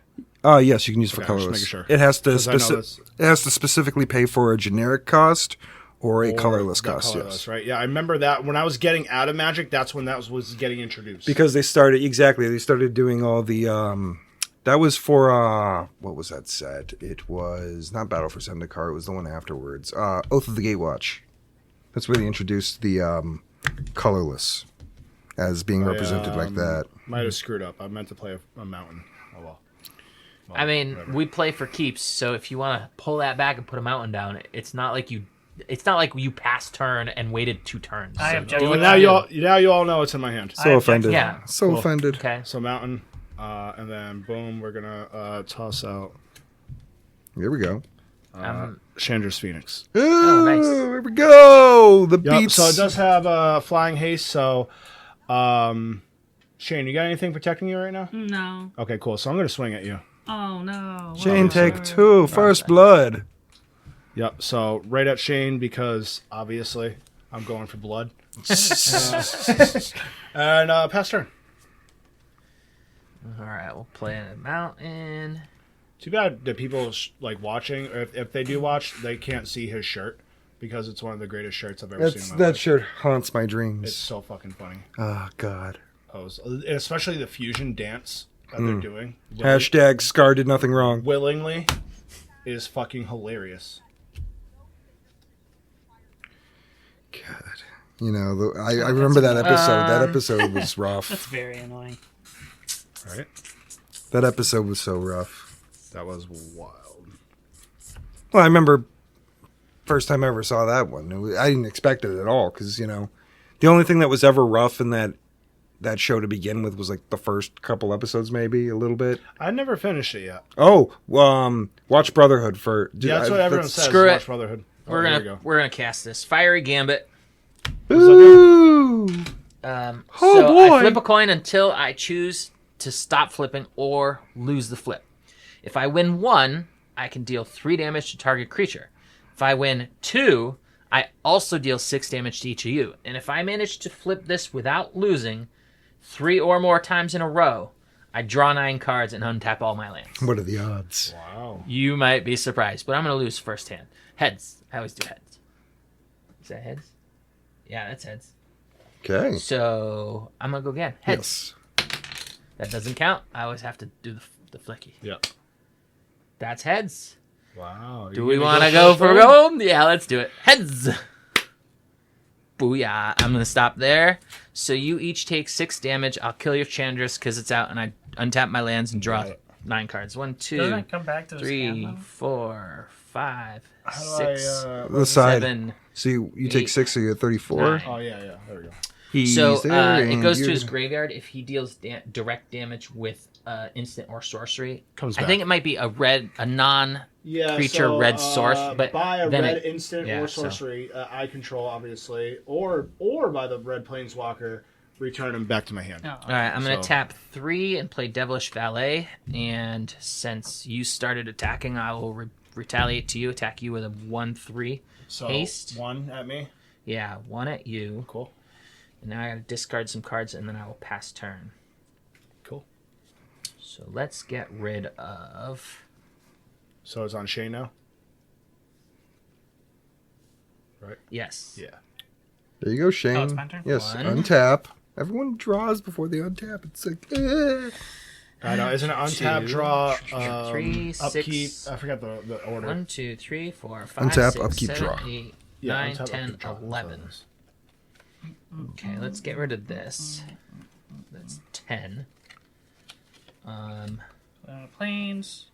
Oh yes, you can use it for Okay, just colorless. making sure. It has to 'Cause I know this- it has to specifically pay for a generic cost or a colorless Not cost. colorless, Yes. right? Yeah, I remember that when I was getting out of Magic. That's when that was getting introduced. Because they started They started doing all the. That was for what was that set? It was not Battle for Zendikar. It was the one afterwards. Oath of the Gatewatch. That's where they introduced the colorless as being represented like that. Might have screwed up. I meant to play a mountain. Oh well. I mean, whatever. we play for keeps, so if you want to pull that back and put a mountain down, it's not like you passed turn and waited 2 turns. I So object do to what Well, that. now you all know it's in my hand. So offended. Yeah. So Cool. offended. Okay. So mountain, and then boom, we're gonna toss out Here we go. Chandra's Phoenix. Ooh, nice. Here we go. The Yep. beeps. So it does have flying haste. So, Shane, you got anything protecting you right now? No. Okay, cool. So I'm gonna swing at you. Oh no. Shane, What? take 2. First blood. Yep. So right at Shane because obviously I'm going for blood. And pass turn. All right, we'll play a mountain. Too bad that people like watching, or if they do watch, they can't see his shirt because it's one of the greatest shirts I've ever seen. In my That life. shirt haunts my It's dreams. so fucking funny. Oh God. And especially the fusion dance that they're doing. Hashtag Scar did nothing wrong. Willingly is fucking hilarious. God. You know, I remember that episode. That episode was rough. That's very annoying. All right. That episode was so rough. That was wild. Well, I remember first time I ever saw that one. I didn't expect it at all because, you know, the only thing that was ever rough in that show to begin with was like the first couple episodes, maybe a little bit. I never finished it yet. Oh, watch Brotherhood for. Yeah, that's what everyone says. Screw Watch it. Brotherhood. We're there you gonna cast this Fiery Gambit. Ooh. So boy. I flip a coin until I choose to stop flipping or lose the flip. If I win 1, I can deal 3 damage to target creature. If I win 2, I also deal 6 damage to each of you. And if I manage to flip this without losing 3 or more times in a row, I draw 9 cards and untap all my lands. What are the odds? Wow. You might be surprised, but I'm going to lose first hand. Heads. I always do heads. Is that heads? Yeah, that's heads. Okay. So I'm going to go again. Heads. Yes. That doesn't count. I always have to do the flicky. Yeah. That's heads. Wow. Do we want to go for gold? Yeah, let's do it. Heads. Booyah. I'm going to stop there. So you each take 6 damage. I'll kill your Chandras because it's out, and I untap my lands and draw 9 cards. 1, 2, Doesn't it come back to the 3, scan, 4, 5, How do 6, The side. 7. So you take 6, so you're at 34. 9. Oh, yeah. There we go. He's So there it and goes to you're- his graveyard if he deals direct damage with instant or sorcery. Comes I back. think it might be a non Yeah, creature red source, but by a then red it- instant yeah, or so- sorcery I control, obviously, or by the red planeswalker, return him back to my hand. No. All right, I'm going to So- tap 3 and play Devilish Valet. And since you started attacking, I will retaliate to you, attack you with a 1/3 So haste. 1 at me. Yeah, 1 at you. Cool. And now I got to discard some cards, and then I will pass turn. Cool. So let's get rid of. So it's on Shane now. Right. Yes. Yeah. There you go, Shane. Oh, it's my turn? Yes, 1. untap. Everyone draws before they untap. It's like, I know. Isn't it untap, 2, draw, 3, upkeep? 6. I forgot the order. 1, 2, 3, 4, 5, Untap, 6, upkeep, 7, draw. 8, Yeah, 9, untap, 10, upkeep, draw. 11. Okay, let's get rid of this. That's 10. Planes.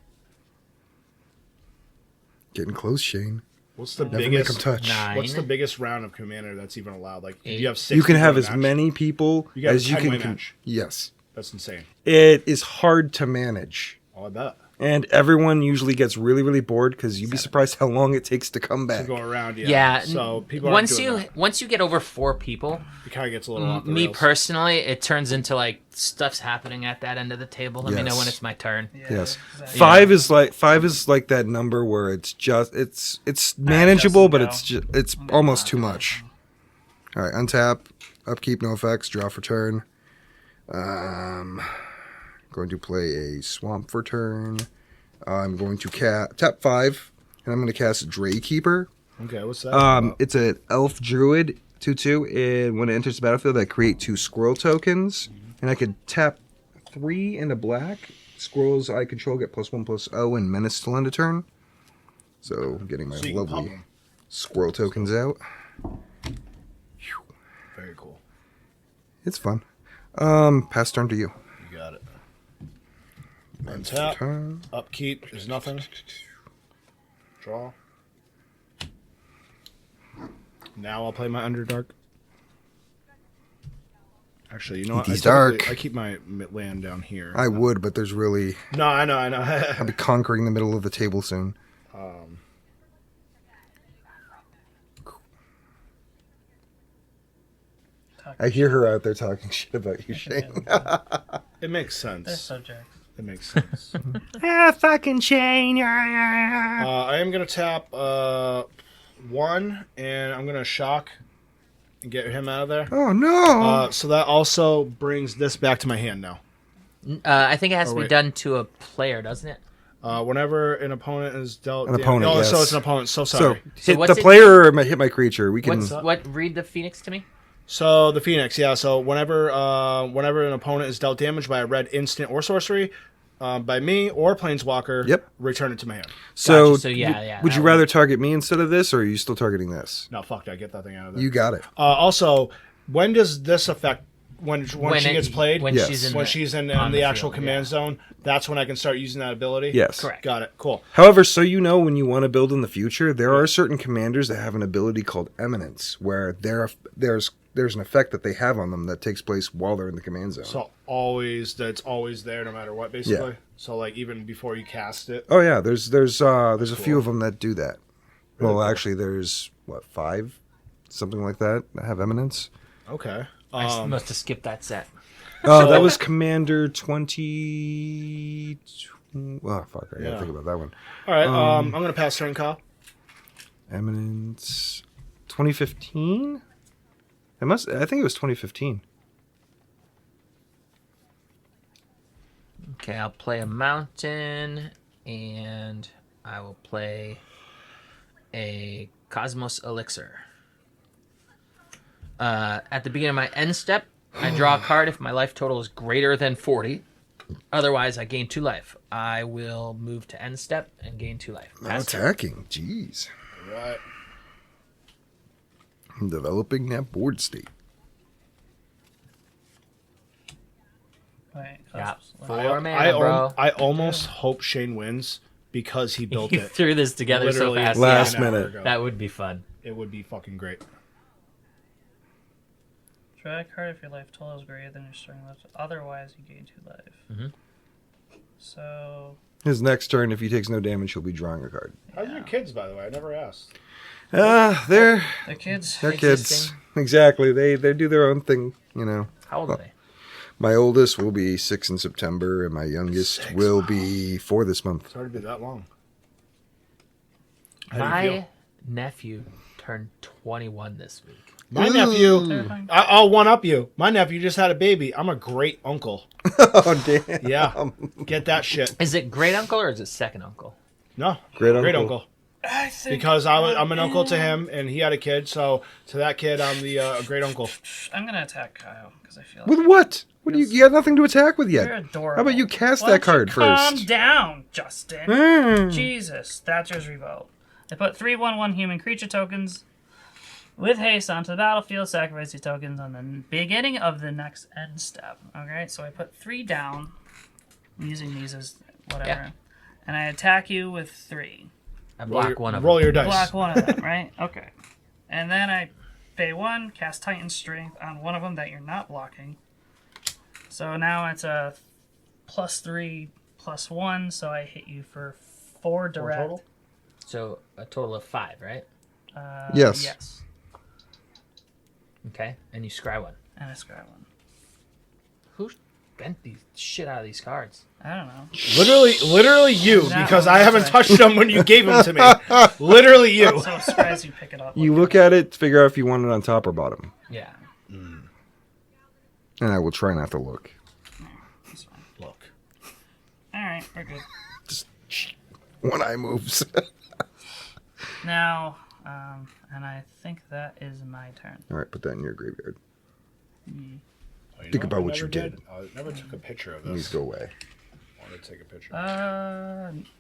getting close, Shane. What's the Never make biggest? them touch. 9. What's the biggest round of Commander that's even allowed? Like, if 8. you have 6. You can people have in a as match, many people You got as a you 10-way can. match. Yes. That's insane. It is hard to manage. Oh, I bet. And everyone usually gets really, really bored because you'd be surprised how long it takes to come To back. go around, yeah. Yeah. So people once aren't doing once you get over 4 people, that. It kind of gets a little off the me rails. personally, it turns into like stuff's happening at that end of the table. Let me know Yes. when it's my turn. Yeah, Yes. exactly. Five is like that number where it's manageable, but it's almost too much. All right, untap, upkeep, no effects, draw for turn. Going to play a swamp for turn. I'm going to tap 5, and I'm going to cast Draykeeper. Okay, what's that? It's an elf druid 2/2, and when it enters the battlefield, I create 2 squirrel tokens, and I could tap 3 into black. Squirrels I control get +1/+0 and menace till end of turn. So getting my So you can pop lovely 'em. squirrel tokens out. It's fun. Pass turn to you. You got it. Untap. Turn. Upkeep is nothing. Draw. Now I'll play my Underdark. Actually, you know what? He's dark. I keep my land down here. I would, but there's really... No, I know. I'll be conquering the middle of the table soon. I hear her out there talking shit about you, Shane. It makes They're sense. subject. It makes sense. Fucking Shane. I am going to tap 1, and I'm going to shock and get him out of there. Oh, no. So that also brings this back to my hand now. I think it has to be wait. done to a player, doesn't it? Whenever an opponent is dealt... An opponent, Oh, so yes. it's an opponent. So So, sorry. hit what's the it- player or hit my creature. We can... Read the Phoenix to me. So the Phoenix, yeah. So whenever an opponent is dealt damage by a red instant or sorcery, by me or Planeswalker, Yep. return it to my hand. So, Gotcha. So, yeah, would that you one. rather target me instead of this, or are you still targeting this? No, fuck that. Get that thing out of there. You got it. Also, when does this affect when she it- gets played? When Yes. she's in When the, she's in on the actual field, command yeah. zone, that's when I can start using that ability? Yes. Correct. Got it. Cool. However, so you know, when you want to build in the future, there are certain commanders that have an ability called Eminence, where there's an effect that they have on them that takes place while they're in the command zone. So that's always there no matter what, basically. Yeah. So like even before you cast it. Oh yeah, there's a few of them that do that. Well, cool. Actually, there's 5, something like that have Eminence. Okay. I must have skipped that set. Oh, that was Commander 20. Oh fuck, I gotta think about that one. All right, I'm gonna pass turn, Kyle. Eminence 2015. I think it was 2015. Okay, I'll play a mountain, and I will play a Cosmos Elixir. At the beginning of my end step, I draw a card if my life total is greater than 40. Otherwise, I gain 2 life. I will move to end step and gain 2 life. Now attacking. Jeez. All right. I'm developing that board state. Wait, Yeah, Cosmos. 4 mana, bro. I almost hope Shane wins because he built You it. threw this together so Literally fast. last an hour minute. ago. That would be fun. It would be fucking great. Draw a card if your life total is greater than your starting life. Otherwise, you gain 2 life. Mhm. So, His next turn, if he takes no damage, he'll be drawing a card. How's your kids, by the way? I never asked. They're the kids. kids. Exactly. They do their own thing, you know. How old are they? My oldest will be 6 in September, and my youngest will be 4 this month. It's already been that long. How do you feel? My nephew turned 21 this week. My nephew, I'll one up you. My nephew just had a baby. I'm a great uncle. Oh, damn. Yeah, get that shit. Is it great uncle or is it second uncle? No, Great great uncle. uncle. I think Because I'm an uncle to him, and he had a kid. So to that kid, I'm the great uncle. I'm gonna attack Kyle because I feel like With what? What do you got nothing to attack with you're yet? adorable. How about you cast Why that don't you card Calm first? down, Justin. Mm. Jesus, Thatcher's Revolt. I put 3/1/1 human creature tokens with haste onto the battlefield. Sacrifice these tokens on the beginning of the next end step. Okay, so I put 3 down. I'm using these as whatever, Yeah. and I attack you with 3. I block one of Roll them. your dice. Block one of them, right? Okay. And then I pay 1, cast Titan Strength on one of them that you're not blocking. So now it's a +3 +1, so I hit you for 4 direct. total? So a total of 5, right? Yes. Yes. Okay, and you scry one. And I scry 1. Who bent the shit out of these cards? I don't know. Literally you, That because one, I haven't right. touched them when you gave them to me. Literally you. So scries you pick it up. You look at it, figure out if you want it on top or bottom. Yeah. And I will try not to look. That's fine. Look. Alright, we're good. One eye moves. Now, and I think that is my turn. All right, put that in your graveyard. Oh, you Think know about I what you never did. I never took a picture of Please this. go away. I wanted to take a picture.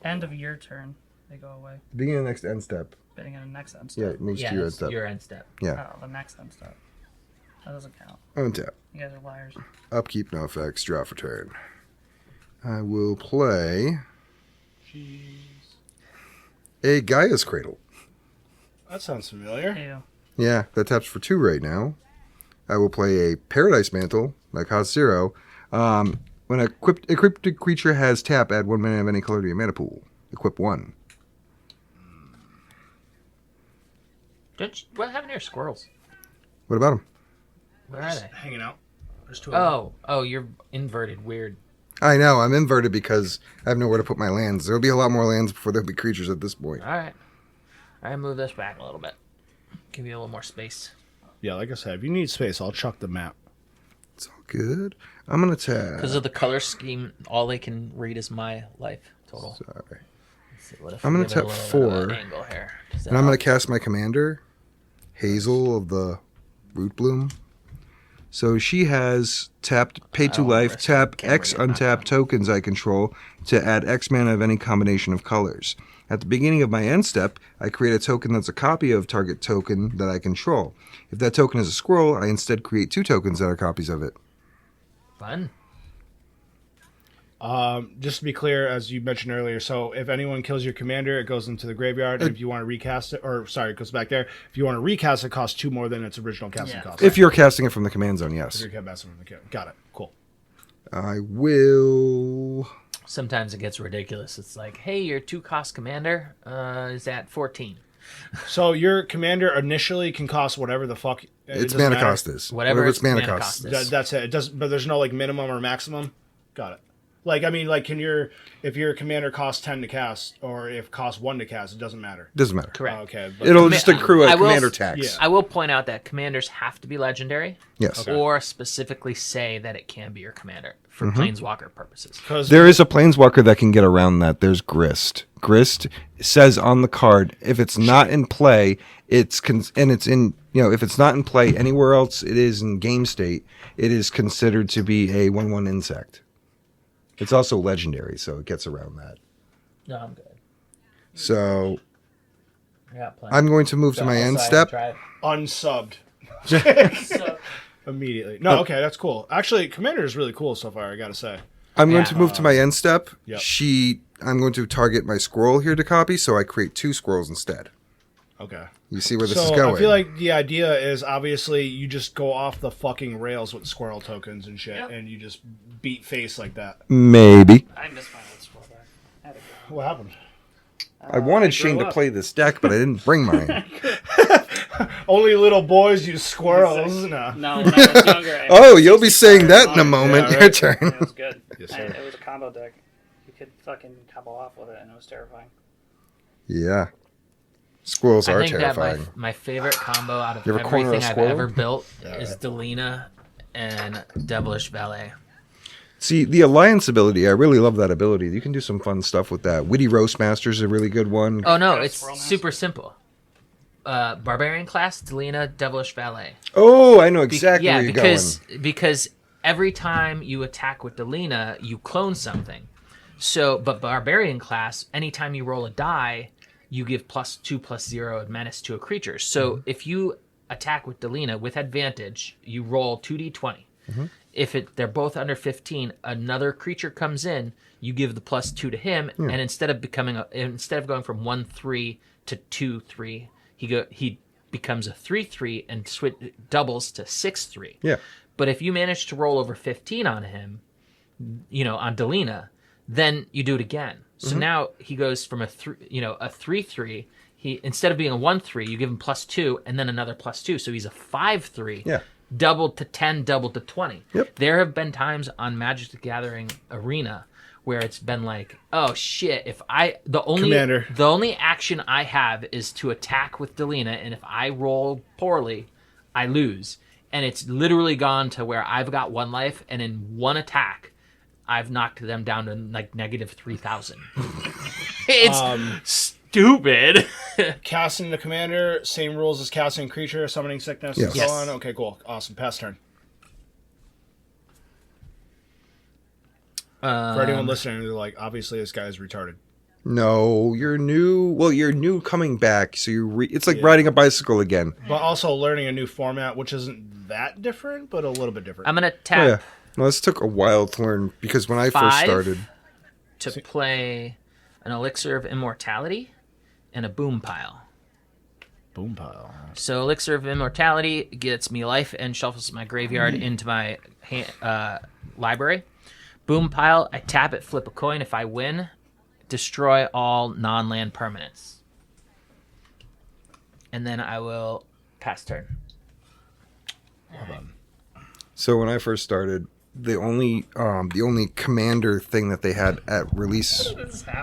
End of your turn. They go away. Beginning of the next end step. Beginning of the next end Yeah, step. it makes Yeah, you end that's step. your end step. Yeah. Oh, the next end step. That doesn't count. Untap. You guys are liars. Upkeep, no effects. Draw for turn. I will play a Gaia's Cradle. That sounds familiar. Ew. Yeah, that taps for 2 right now. I will play a Paradise Mantle, that costs 0. When a equipped creature has tap, add 1 mana of any color to your mana pool. Equip 1. What happened to your squirrels? What about them? Where are they? Hanging out. There's 2 of them. Oh, you're inverted. Weird. I know, I'm inverted because I have nowhere to put my lands. There'll be a lot more lands before there'll be creatures at this point. All right. I move this back a little bit. Give you a little more space. Yeah, like I said, if you need space, I'll chuck the map. It's all good. I'm going to tap. Because of the color scheme, all they can read is my life total. Sorry. Let's see, what if I'm we gonna give it a tap little bit of 4, an angle here? Does that And I'm going help? to cast my commander, Hazel of the Root Bloom. So she has tapped, pay 2 Oh, life, risk. tap Can't X bring it back. untapped tokens I control to add X mana of any combination of colors. At the beginning of my end step, I create a token that's a copy of target token that I control. If that token is a squirrel, I instead create 2 tokens that are copies of it. Fun. Just to be clear, as you mentioned earlier, so if anyone kills your commander, it goes into the graveyard. And if you want to recast it, it goes back there. If you want to recast it, it costs 2 more than its original casting cost. If you're casting it from the command zone, yes. If you're casting from the kit. Got it. Cool. I will... Sometimes it gets ridiculous. It's like, hey, your 2-cost commander is at 14. So your commander initially can cost whatever the fuck Its doesn't mana matter. cost is. Whatever its mana cost. cost is. That's it. It does, but there's no like minimum or maximum. Got it. Like I mean, like if your commander costs 10 to cast, or if it costs 1 to cast, it doesn't matter. Doesn't matter. Correct. Oh, okay. But It'll just accrue a I will- commander tax. Yeah. I will point out that commanders have to be legendary. Yes. Or specifically say that it can be your commander for Mm-hmm. planeswalker purposes. 'Cause There is a planeswalker that can get around that. There's Grist. Grist says on the card, if it's not in play, if it's not in play anywhere else, it is in game state, it is considered to be a 1/1 insect. It's also legendary, so it gets around that. No, I'm good. So I got plenty. I'm going to move to my end step. unsubbed So, immediately. No, okay, that's cool. Actually, commander is really cool so far. I gotta say. I'm going to move to my end step. Yep. I'm going to target my squirrel here to copy, so I create 2 squirrels instead. Okay. You see where this So is going. I feel like the idea is obviously you just go off the fucking rails with squirrel tokens and shit, Yep. and you just beat face like that. Maybe. I missed my old squirrel back. I had to go. What happened? I wanted I Shane grew to up. play this deck, but I didn't bring mine. Only little boys use squirrels. No. No, when I was younger. I Oh, had you'll be 60 saying that in a cards. moment. Yeah, Your right. turn. It was good. Yes, And sir. it was a combo deck. You could fucking combo off with it, and it was terrifying. Yeah. Squirrels I are think terrifying. that my favorite combo out of You ever corner a everything I've squirrel? ever built is Delina and Devilish Valet. See, the Alliance ability, I really love that ability. You can do some fun stuff with that. Witty Roastmaster's a really good one. Oh no, Yeah, it's Squirrel Master. super simple. Barbarian class, Delina, Devilish Valet. Oh, I know exactly Yeah, where you're because every time you attack with Delina, you clone something. So, but Barbarian class, anytime you roll a die, you give +2/+0 of menace to a creature. So if you attack with Delina with advantage, you roll 2d20. If they're both under 15, another creature comes in, you give the +2 to him, and instead of going from 1/3 to 2/3, he becomes a 3/3 and doubles to 6/3. Yeah. But if you manage to roll over 15 on him, on Delina, then you do it again. So now he goes from a 3/3. He, instead of being a 1/3, you give him +2 and then another +2. So he's a 5/3. Yeah. Doubled to 10, doubled to 20. Yep. There have been times on Magic the Gathering Arena where it's been like, oh shit, the only action I have is to attack with Delina, and if I roll poorly, I lose. And it's literally gone to where I've got 1 life, and in one attack, I've knocked them down to like -3,000. It's stupid. Casting the commander, same rules as casting creature, summoning sickness, and Yes. so on. Okay, cool. Awesome. Pass turn. For anyone listening, they're like, obviously this guy is retarded. No, you're new. Well, you're new coming back, so it's like riding a bicycle again. But also learning a new format, which isn't that different, but a little bit different. I'm gonna Oh, tap yeah. No, this took a while to learn because when I first 5 started, to play an Elixir of Immortality and a Boom Pile. Boom pile. So Elixir of Immortality gets me life and shuffles my graveyard into my library. Boom Pile, I tap it, flip a coin. If I win, destroy all non-land permanents. And then I will pass turn. so when I first started, the only Commander thing that they had at release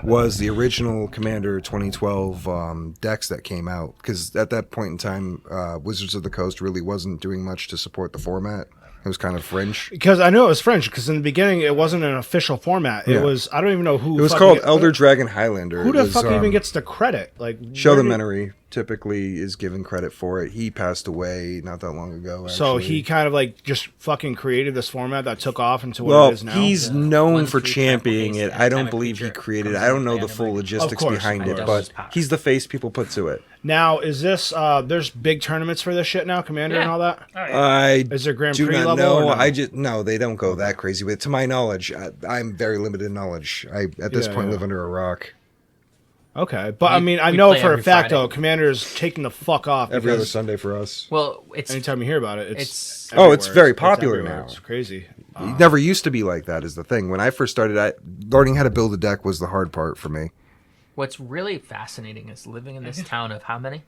was the original Commander 2012 decks that came out. Because at that point in time, Wizards of the Coast really wasn't doing much to support the format. It was kind of fringe. Because I know it was French, because in the beginning it wasn't an official format. It Yeah. was, I don't even know who. It was called Elder Dragon Highlander. Who It the was, fuck even gets the credit? Like Sheldon where did- Menery typically is given credit for it. He passed away not that long ago. So actually. he kind of like just fucking created this format that took off into what Well, it is now. he's known 1, for 3 championing trample it. face, I don't anytime a believe he creature created it. comes I don't into know play the on full the logistics Of course, behind of it, course. but Doubles power. he's the face people put to it. Now, is this there's big tournaments for this shit now, Commander and Yeah. all that? Oh, yeah. I Is there Grand do Prix not level? know. Or no? No, they don't go that crazy with it. To my knowledge, I'm very limited knowledge. I at this Yeah, point yeah. live under a rock. Okay, but I We- mean, I we know play for a every fact Friday. though, Commander's taking the fuck off Every other because Sunday for us. Well, it's anytime you hear about it, It's- Oh, it's everywhere. very popular everywhere. now. It's crazy. It never used to be like that. Is the thing. When I first started, learning how to build a deck was the hard part for me. what's really fascinating is living in this town of how many?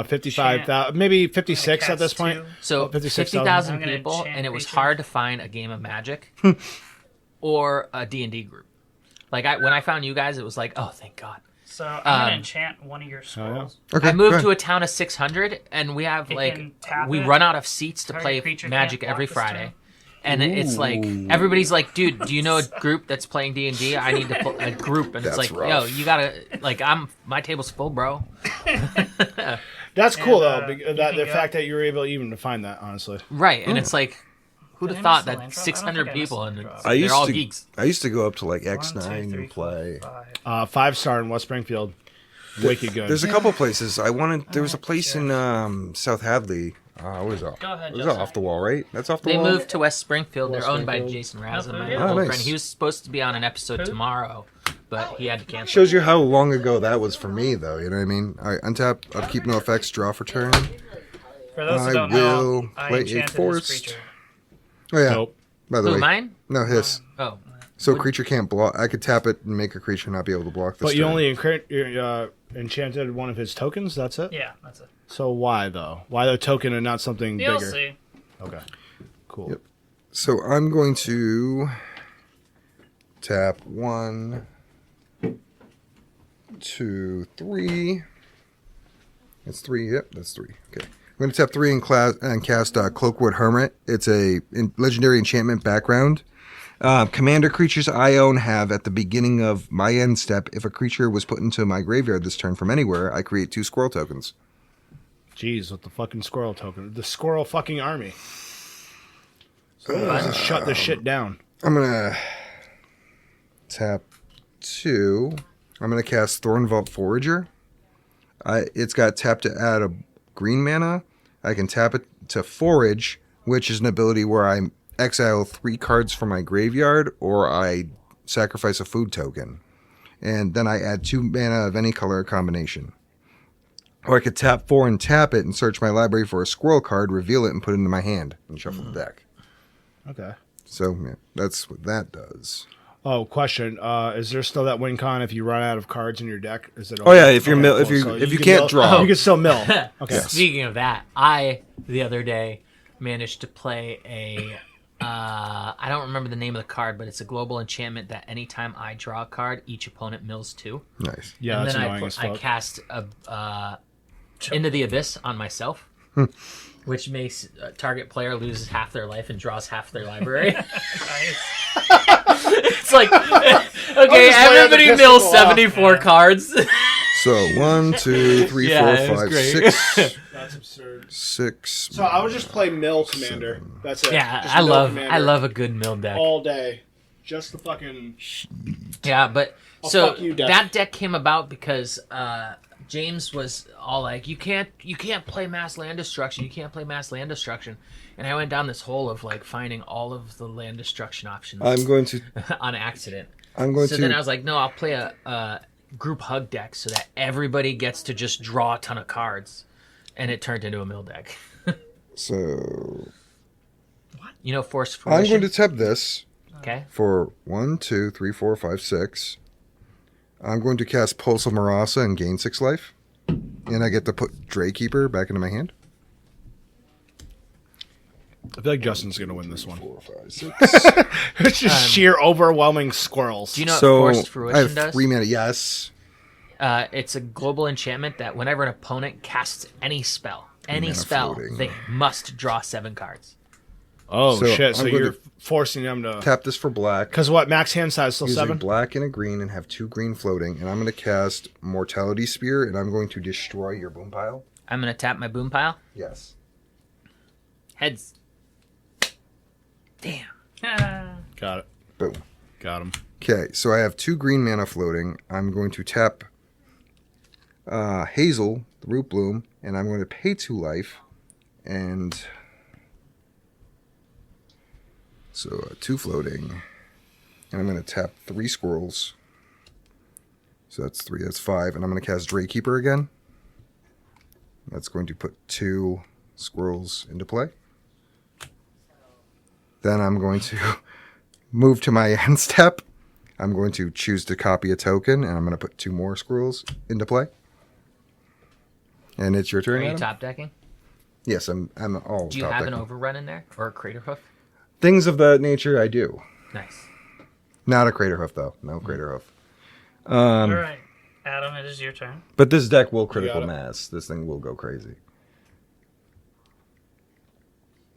55,000, maybe 56 at this Cast point. two. So 56,000. 50,000 I'm gonna people, chant and it was creature. hard to find a game of Magic or a D&D group. Like when I found you guys, it was like, oh, thank God. So I'm gonna Um, enchant one of your scrolls. Okay, I moved go to a ahead. town of 600, and we have You like can tap we it. run out of seats to Target play creature Magic can't every block this Friday. turn. And it's like everybody's like, dude, do you know a group that's playing D&D? I need to pull a group, and it's That's like, rough. yo, you gotta like, my table's full, bro. That's cool And, though. you The can go- fact that you were able even to find that, honestly. Right, and it's like, who'd Did have I thought miss the that intro? I don't 600 think I missed people the and intro. they're all geeks. I used to go up to like 1, X9 2, 3, and play. 4, 5. 5-star in West Springfield. Wicked good. There's a couple places. There was a place in South Hadley. What was that? Go ahead, Was Justin. that off the wall, right? That's off the They wall. moved to West Springfield. West They're owned by Springfield. Jason Raza, my Oh, old nice. friend. He was supposed to be on an episode tomorrow, but he had to cancel. Shows you how long ago that was for me, though. You know what I mean? All right, untap, upkeep, no effects, draw for turn. For those I who don't will know, I play a enchanted this forest. creature. Oh yeah. Nope. By the Who, way, mine? no his. Oh, So creature can't block. I could tap it and make a creature not be able to block this. But you turn. only enchanted one of his tokens. That's it. Yeah, that's it. So why though? Why the token and not something bigger? DLC. Okay. Cool. Yep. So I'm going to tap 1, 2, 3. That's 3. Yep, that's 3. Okay. I'm going to tap 3 and cast Cloakwood Hermit. It's a legendary enchantment background. Commander creatures I own have at the beginning of my end step. If a creature was put into my graveyard this turn from anywhere, I create 2 squirrel tokens. Jeez, with the fucking squirrel token, the squirrel fucking army. So shut this shit down. I'm gonna tap 2. I'm gonna cast Thornvault Forager. It's got tap to add a green mana. I can tap it to forage, which is an ability where I exile 3 cards from my graveyard, or I sacrifice a food token, and then I add 2 mana of any color combination. Or I could tap 4 and tap it and search my library for a squirrel card, reveal it, and put it into my hand and shuffle the deck. Okay. So yeah, that's what that does. Oh, question. Is there still that win con if you run out of cards in your deck? Is it? Oh yeah, if you're Okay, mill, cool. if you So if you can can't mill- draw, you can still mill. Okay. Speaking of that, I the other day managed to play a I don't remember the name of the card, but it's a global enchantment that anytime I draw a card, each opponent mills 2. nice. Yeah, And that's then annoying as I fuck. cast a Into the Abyss on myself, which makes target player loses half their life and draws half their library. Nice. It's like, okay, just lay on the everybody pistol mills off. 74 cards. So 1, 2, 3, Yeah, 4, it was 5, great. 6, That's absurd. 6. So I would just play mill commander. That's it. Yeah, Just I mill love commander I love a good mill deck. all day. just the fucking. Yeah, but Oh, so fuck you, Death. that deck came about because James was all like, "You can't play mass land destruction. You can't play mass land destruction." And I went down this hole of like finding all of the land destruction options I'm going to. on accident. I'm going So to. then I was like, "No, I'll play a group hug deck so that everybody gets to just draw a ton of cards," and it turned into a mill deck. So You know, force I'm fruition. going to tap this Okay. for 1, 2, 3, 4, 5, 6. I'm going to cast Pulse of Marasa and gain 6 life, and I get to put Draykeeper back into my hand. I feel like Justin's gonna win this one. 4, 5, 6. It's just sheer overwhelming squirrels. Do you know what So forced I fruition have does? 3 mana. Yes. It's a global enchantment that whenever an opponent casts any spell, Mana floating. they must draw 7 cards. Oh So shit! So I'm going you're to forcing them to. Tap this for black. Because what? Max hand size still Use a 7. black and a green and have 2 green floating. And I'm going to cast Mortality Spear, and I'm going to destroy your boom pile. I'm going to tap my boom pile. Yes. Heads. Damn. Got it. Boom. Got him. Okay, so I have 2 green mana floating. I'm going to tap Hazel, the Root Bloom, and I'm going to pay 2 life. And so 2 floating. And I'm going to tap 3 squirrels. So that's 3, that's 5. And I'm going to cast Draykeeper again. That's going to put 2 squirrels into play. Then I'm going to move to my end step. I'm going to choose to copy a token, and I'm going to put 2 more squirrels into play. And it's your Are turn, you Adam? top decking? Yes, I'm all Do you top have an decking. overrun in there? Or a crater hoof? Things of that nature, I do. Nice. Not a Crater Hoof, though. No Crater Hoof. All right, Adam, it is your turn. But this deck will critical it. mass. This thing will go crazy.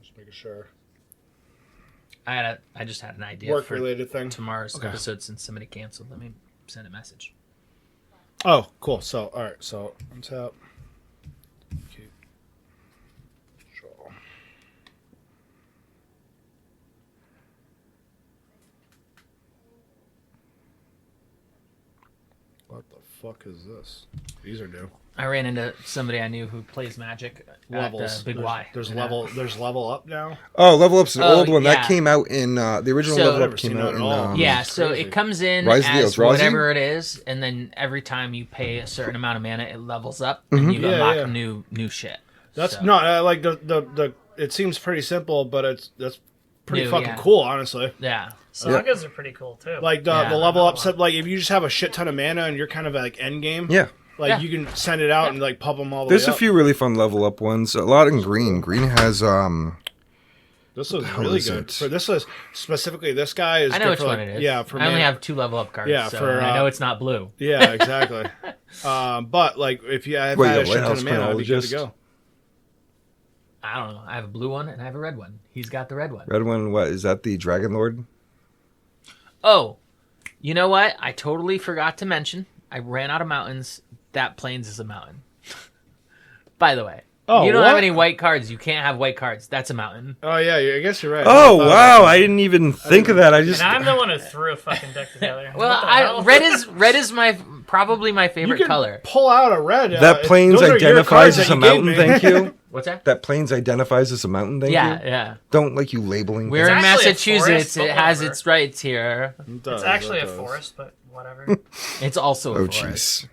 Just making sure. I just had an idea Work for related thing. tomorrow's Okay. episode since somebody canceled. Let me send a message. Oh, cool. So, all right. So, untap. Keep. Draw. What the fuck is this? These are new. I ran into somebody I knew who plays Magic Levels. at Big there's, Y. There's And, level. There's level up now. Oh, Level Up's an Oh, old one. yeah. That came out in... the original So- Level Never Up seen came that out at in... all. Yeah, It's so crazy. it comes in Rise of the as Eldrazi? whatever it is, and then every time you pay a certain amount of mana, it levels up, and you Yeah, unlock yeah. new shit. That's So- not like the. It seems pretty simple, but that's pretty New, fucking yeah. cool, honestly. Yeah. Sagas are pretty cool too. Like the Yeah. level up set. Like if you just have a shit ton of mana and you're kind of like end game. Yeah. Like Yeah. you can send it out and like pump them all the There's way a up. few really fun Level Up ones. A lot in green. Green has... This was hell really is good. it? For this is specifically this guy is. I know good which for, one like, it is. Yeah, for I only mana. have 2 level up cards. Yeah, so, for, and I know it's not blue. Yeah, exactly. But like if you have Wait, had a a shit ton Lighthouse of mana, I'd be good to Chronologist? go. I don't know. I have a blue one and I have a red one. He's got the red one. Red one, what? Is that the Dragon Lord? Oh, you know what? I totally forgot to mention. I ran out of mountains. That plains is a mountain. By the way. Oh, you don't have what? any white cards. You can't have white cards. That's a mountain. Oh yeah, I guess you're right. Oh, I thought wow. about I didn't even think of that. I just... and I'm the one who threw a fucking deck together. Well, What the hell? red is my probably my that. favorite You can color. pull out a red. That plains those are your identifies cards as that a you gave mountain, me. thank you. What's that? That plains identifies as a mountain, thank you. Yeah. Don't like you labeling We're things. in actually a Massachusetts. forest, but It has whatever. its rights here. It does, It's actually it a does. forest, but whatever. It's also a Oh, forest.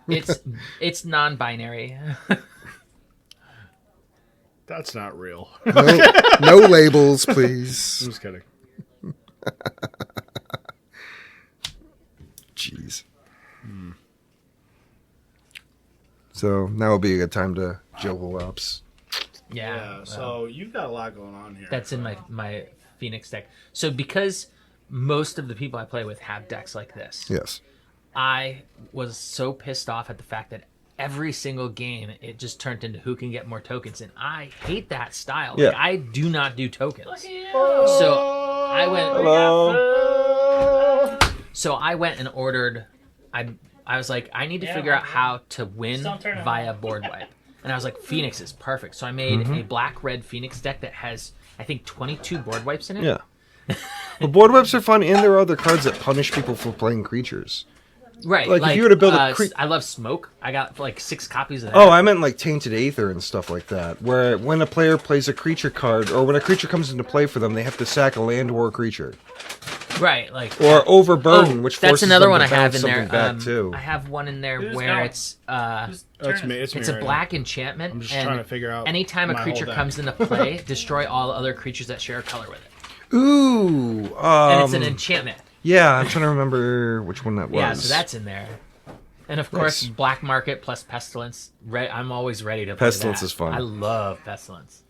jeez. It's non-binary. That's not real. No labels, I'm please. just kidding. Jeez. So now would be a good time to juggle ups. Yeah. Yeah. So you've got a lot going on here. That's in my Phoenix deck. So because most of the people I play with have decks like this, Yes. I was so pissed off at the fact that every single game it just turned into who can get more tokens, and I hate that style. Like, Yeah. I do not do tokens. Look at you. So I went. Hello. So I went and ordered. I was like, I need to Yeah, figure out yeah. how to win Just don't turn it via on. board wipe. And I was like, Phoenix is perfect. So I made a black-red Phoenix deck that has, I think, 22 board wipes in it. Yeah. But board wipes are fun, and there are other cards that punish people for playing creatures. Right. Like, if you were to build a I love Smoke. I got like 6 copies of that. Oh, I meant like Tainted Aether and stuff like that, where when a player plays a creature card, or when a creature comes into play for them, they have to sack a land or a creature. Right, like Or Overburden, which that's forces another them one to I have bounce in there. something back too. I have one in there Who's where going? it's Whose turn That's is me. it? It's me. it's a right now. black enchantment. I'm just and trying to figure out anytime a my creature whole deck. comes into play, destroy all other creatures that share a color with it. Ooh, And it's an enchantment. yeah, I'm trying to remember which one that was. Yeah, so that's in there. And of course, Nice. Black Market plus Pestilence. I'm always ready to play Pestilence that. is fun. I love Pestilence.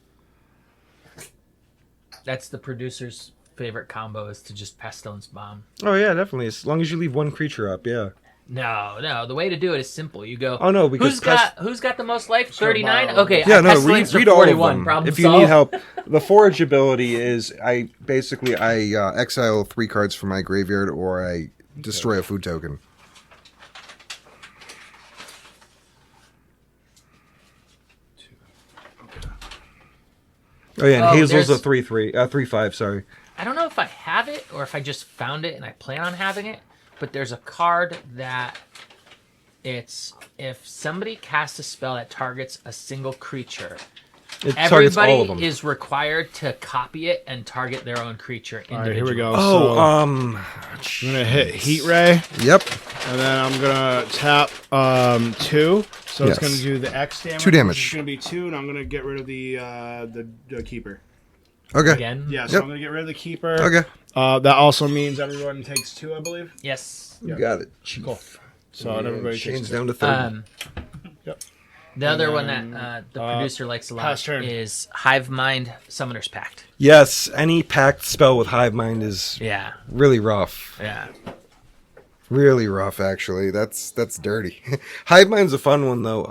That's the producer's favorite combo, is to just Pestilence bomb. Oh yeah, definitely. As long as you leave one creature up, yeah. No. The way to do it is simple. You go. Oh, no, because who's got the most life? 39. borrow. Okay. Yeah, I no, Pestilence read for all of 41. them. Problem If you solved. need help, the forage ability is I exile 3 cards from my graveyard, or I destroy a food token. Oh yeah, and Oh, Hazel's a there's- 3/5. Sorry. I don't know if I have it or if I just found it and I plan on having it, but there's a card that it's if somebody casts a spell that targets a single creature, It targets all of everybody them. is required to copy it and target their own creature All individually. right, here we go. Oh, So, I'm gonna hit Heat Ray, Yep. and then I'm gonna tap 2. So Yes. it's gonna do the X damage. 2 damage. It's gonna be 2, and I'm gonna get rid of the keeper. Okay. Again? Yeah, so Yep. I'm gonna get rid of the keeper. Okay. That also means everyone takes 2, I believe. Yes. You got it. Chief. Cool. So everybody takes Chains 2. down to 30. Yep. The other And one then, that the producer likes a lot pass turn. is Hive Mind Summoner's Pact. Yes, any packed spell with Hive Mind is Yeah. really rough. Yeah. Really rough, actually. That's dirty. Hive Mind's a fun one, though.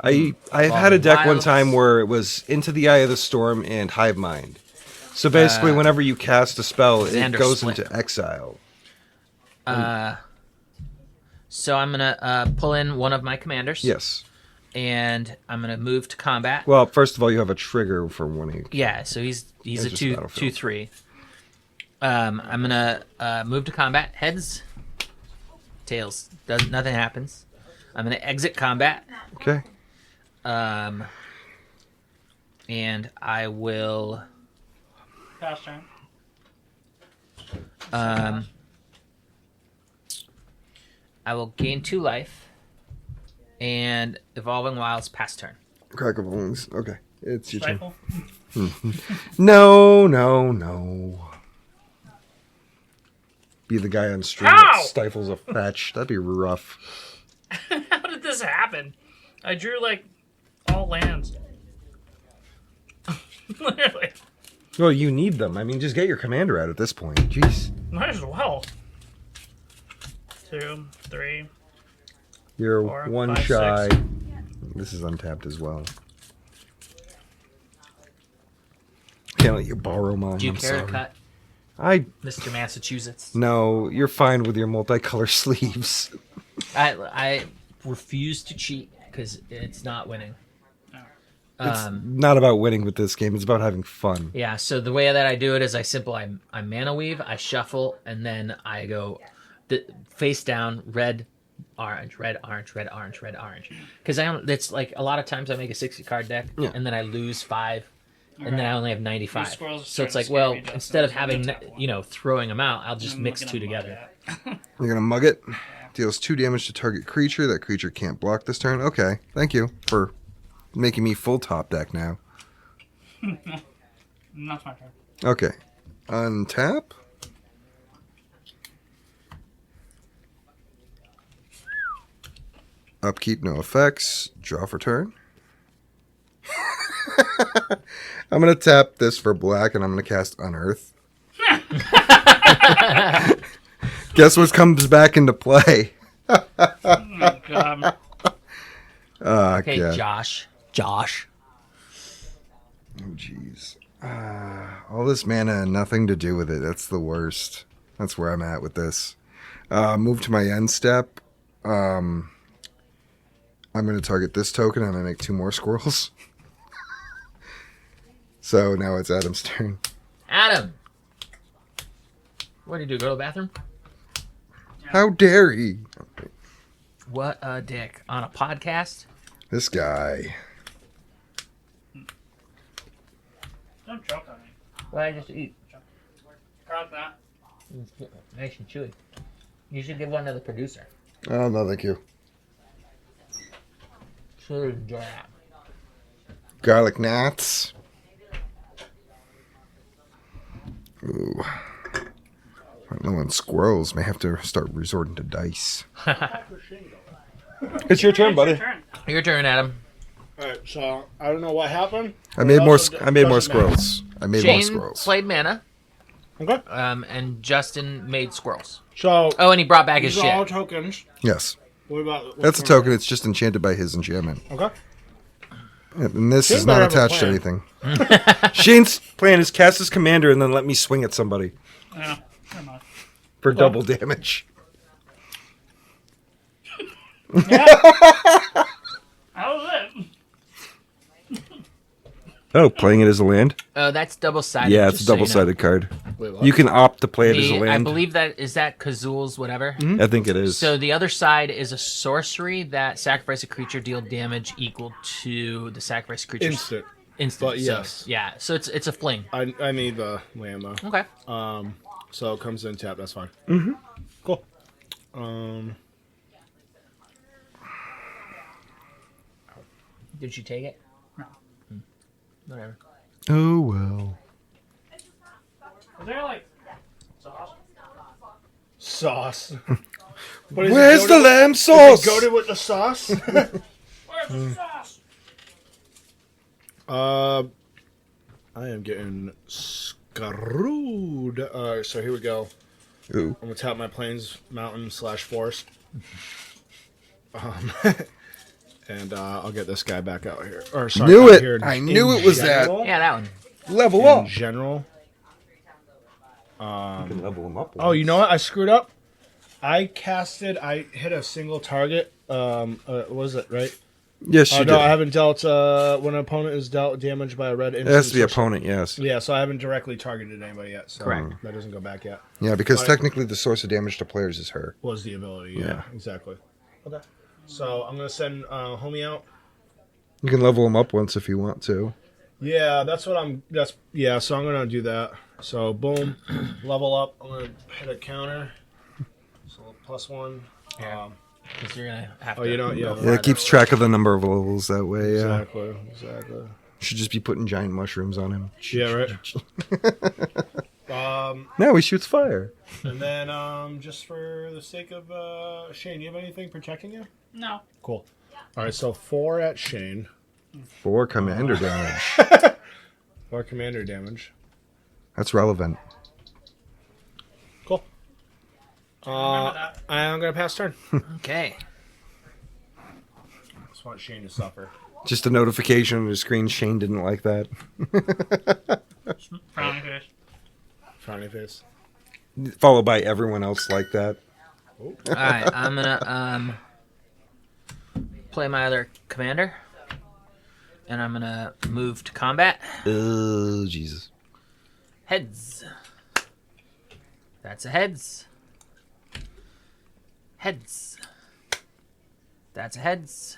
I had a deck one Wilds. time where it was Into the Eye of the Storm and Hive Mind. So basically, whenever you cast a spell, it Xander goes Split. into exile. So I'm gonna pull in one of my commanders. Yes. And I'm gonna move to combat. Well, first of all, you have a trigger for winning. Yeah, so he's It's a just 2 Battlefield. 2/3. I'm gonna move to combat. Heads, tails. Nothing happens. I'm gonna exit combat. Okay. And I will Pass turn. I will gain 2 life. And Evolving Wilds pass turn. Crack of Bones. Okay. It's your turn. Stifle. No. Be the guy on stream Ow! that stifles a fetch. That'd be rough. How did this happen? I drew like all lands. Literally. Well, you need them. I mean, just get your commander out at this point. Jeez. Might as well. 2, 3. You're 4, 1 5, shy. 6. This is untapped as well. Can't let you borrow mine. Do you I'm care sorry. to cut, I Mr. Massachusetts? no. You're fine with your multicolor sleeves. I refuse to cheat because it's not winning. It's not about winning with this game. It's about having fun. Yeah, so the way that I do it is I mana weave, I shuffle, and then I go face down, red, orange, red, orange, red, orange, red, orange. Because it's like a lot of times I make a 60 card deck, Yeah. and then I lose 5, and then I only have 95. These squirrels are So it's starting like, to scare well, me, Justin. instead of I'm having gonna tap one. throwing them out, I'll just I'm mix looking 2 at together. that. You're gonna mug it. Deals 2 damage to target creature. That creature can't block this turn. Okay. Thank you for making me full top deck now. That's my turn. Okay. Untap. Upkeep, no effects. Draw for turn. I'm going to tap this for black, and I'm going to cast Unearth. Guess what comes back into play? Oh my god. Okay, God. Josh. Oh, jeez. All this mana and nothing to do with it. That's the worst. That's where I'm at with this. Move to my end step. I'm going to target this token. I'm going to make 2 more squirrels. So now it's Adam's turn. Adam. What do you do? Go to the bathroom? How dare he? What a dick. On a podcast? This guy. Don't choke on me. Why just eat? Cross that. Nice and chewy. You should give one to the producer. Oh, no, thank you. Should enjoy that. Garlic knots. Ooh. I don't know, and squirrels may have to start resorting to dice. It's your turn, buddy. Turn. Your turn, Adam. All right, so I don't know what happened. I made more. Also, I made more doesn't matter. squirrels. I made more Shane squirrels. played mana, Okay. and Justin made squirrels. So Oh, and he brought back his these are all shit. tokens. Yes, What about? that's a token. It's just enchanted by his enchantment, Okay. and this Shane is not better have a attached to plan. anything. Shane's plan is cast his commander and then let me swing at somebody Yeah. Never mind. for double damage. How was it? Oh, playing it as a land? Oh, that's double-sided. Yeah, it's a just so you know. double-sided card. Wait, what? You can opt to play it as a I land. believe that is that Kazul's whatever. I think it is. So the other side is a sorcery that sacrifice a creature, deal damage equal to the sacrifice creature's Instant. instant. But So, yes. yeah. So it's a fling. I need the land though. Okay. So it comes in tap. That's fine. Mm-hmm. Cool. Did you take it? No. Whatever. Oh, well. Was there like sauce? Sauce. What is it, Where's the goated- lamb Is sauce? it goated with the sauce? Where's the sauce? I am getting screwed. So here we go. Ooh. I'm gonna tap my plains mountain / forest. And I'll get this guy back out here. Or sorry, Knew out it. here in- I knew in it was that. general- Yeah, that one. Level In up. general. You can level him up. Oh, you know what? I screwed up. I hit a single target. What was it, right? Yes, you Oh, did. no, I haven't dealt, when an opponent is dealt damage by a red instant. It has to be sorcery. opponent, yes. Yeah, so I haven't directly targeted anybody yet. So Correct. That doesn't go back yet. Yeah, because Right. technically the source of damage to players is her. Was the ability, yeah, Yeah. exactly. Okay. So I'm going to send Homie out. You can level him up once if you want to. Yeah, so I'm going to do that. So, boom, level up. I'm going to hit a counter. So, +1. Yeah. Because you're gonna have Oh, to. you know, yeah. Yeah, it keeps track of the number of levels that way. Yeah. Exactly. Should just be putting giant mushrooms on him. Yeah, right. Now he shoots fire. And then, just for the sake of Shane, you have anything protecting you? No. Cool. All right, so 4 at Shane. 4 commander damage. 4 commander damage. That's relevant. Cool. Remember that. I'm gonna pass turn. Okay. Just want Shane to suffer. Just a notification on your screen. Shane didn't like that. Frowny face. Frowny face. Followed by everyone else like that. All right. I'm gonna play my other commander, and I'm gonna move to combat. Oh, Jesus. Heads. That's a heads. Heads. That's a heads.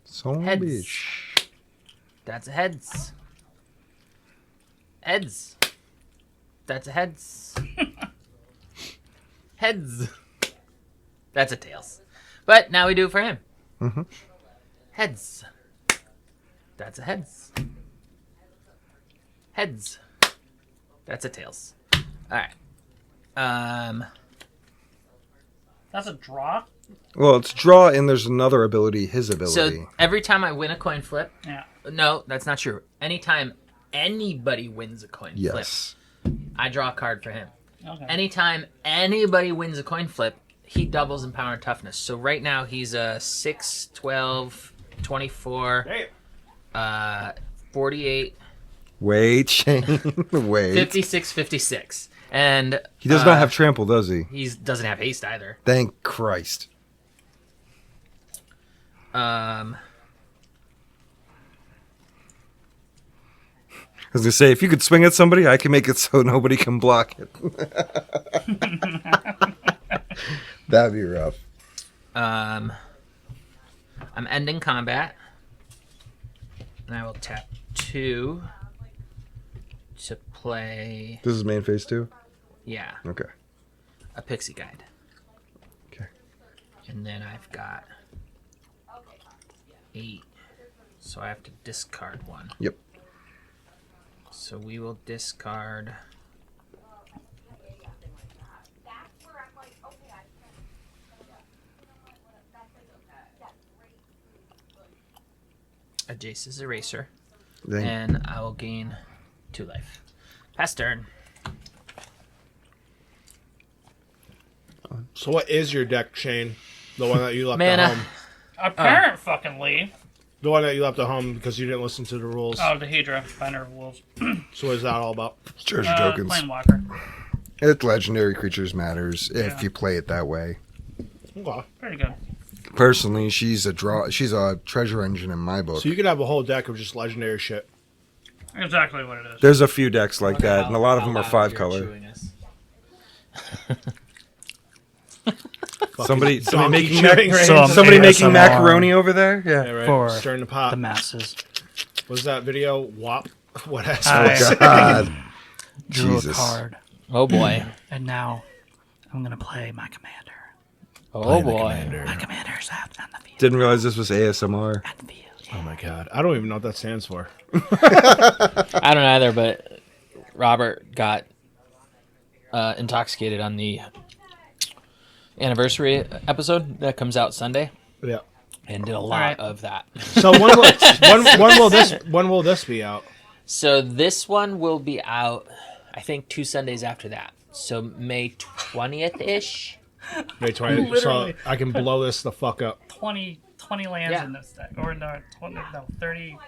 Son of a Heads. bitch. That's a heads. Heads. That's a heads. Heads. That's a tails. But now we do it for him. Mhm. Heads. That's a heads. Heads. That's a tails. All right. That's a draw? Well, it's draw, and there's another ability, his ability. So every time I win a coin flip, Yeah. no, that's not true. Anytime anybody wins a coin yes. flip, I draw a card for him. Okay. Anytime anybody wins a coin flip, he doubles in power and toughness. So right now he's a 6, 12, 24, Hey. 48, Wait, Shane. Wait. 56, 56. And He does not have trample, does he? he doesn't have haste either. Thank Christ. was gonna say, if you could swing at somebody, I can make it so nobody can block it. That'd be rough. I'm ending combat. And I will tap 2 to play. This is main phase 2? Yeah, Okay. a pixie guide. Okay. And then I've got 8. So I have to discard 1. Yep. So we will discard. A Jace's Eraser. Dang. And I will gain 2 life. Pass turn. So what is your deck, Shane? The one that you left Mana. at home. Apparent fucking Lee. The one that you left at home because you didn't listen to the rules. Oh, the Hedra, Binder of Wolves. So what is that all about? Treasure tokens. Planewalker. It's legendary creatures matters if Yeah. you play it that way. Okay. Pretty good. Personally, she's a treasure engine in my book. So you could have a whole deck of just legendary shit. Exactly what it is. There's a few decks like that, and a lot of them are 5-color. Somebody donkey making chewing range. Some somebody making ASMR. macaroni over there. Yeah, Yeah. right. For Stirring the pot. the masses. Was that video WAP? What has God. Drew Jesus. a card. Oh boy. And now I'm going to play my commander. Oh boy. My commander's out on the field. Didn't realize this was ASMR. On the field. Oh my god. I don't even know what that stands for. I don't either, but Robert got intoxicated on the anniversary episode that comes out Sunday Yeah. and did a lot right. of that. So when will this be out? So this one will be out, I think, 2 Sundays after that. So May 20th-ish. May 20th. So Literally. I can blow this the fuck up. 20 lands Yeah. in this deck. Or no, 30,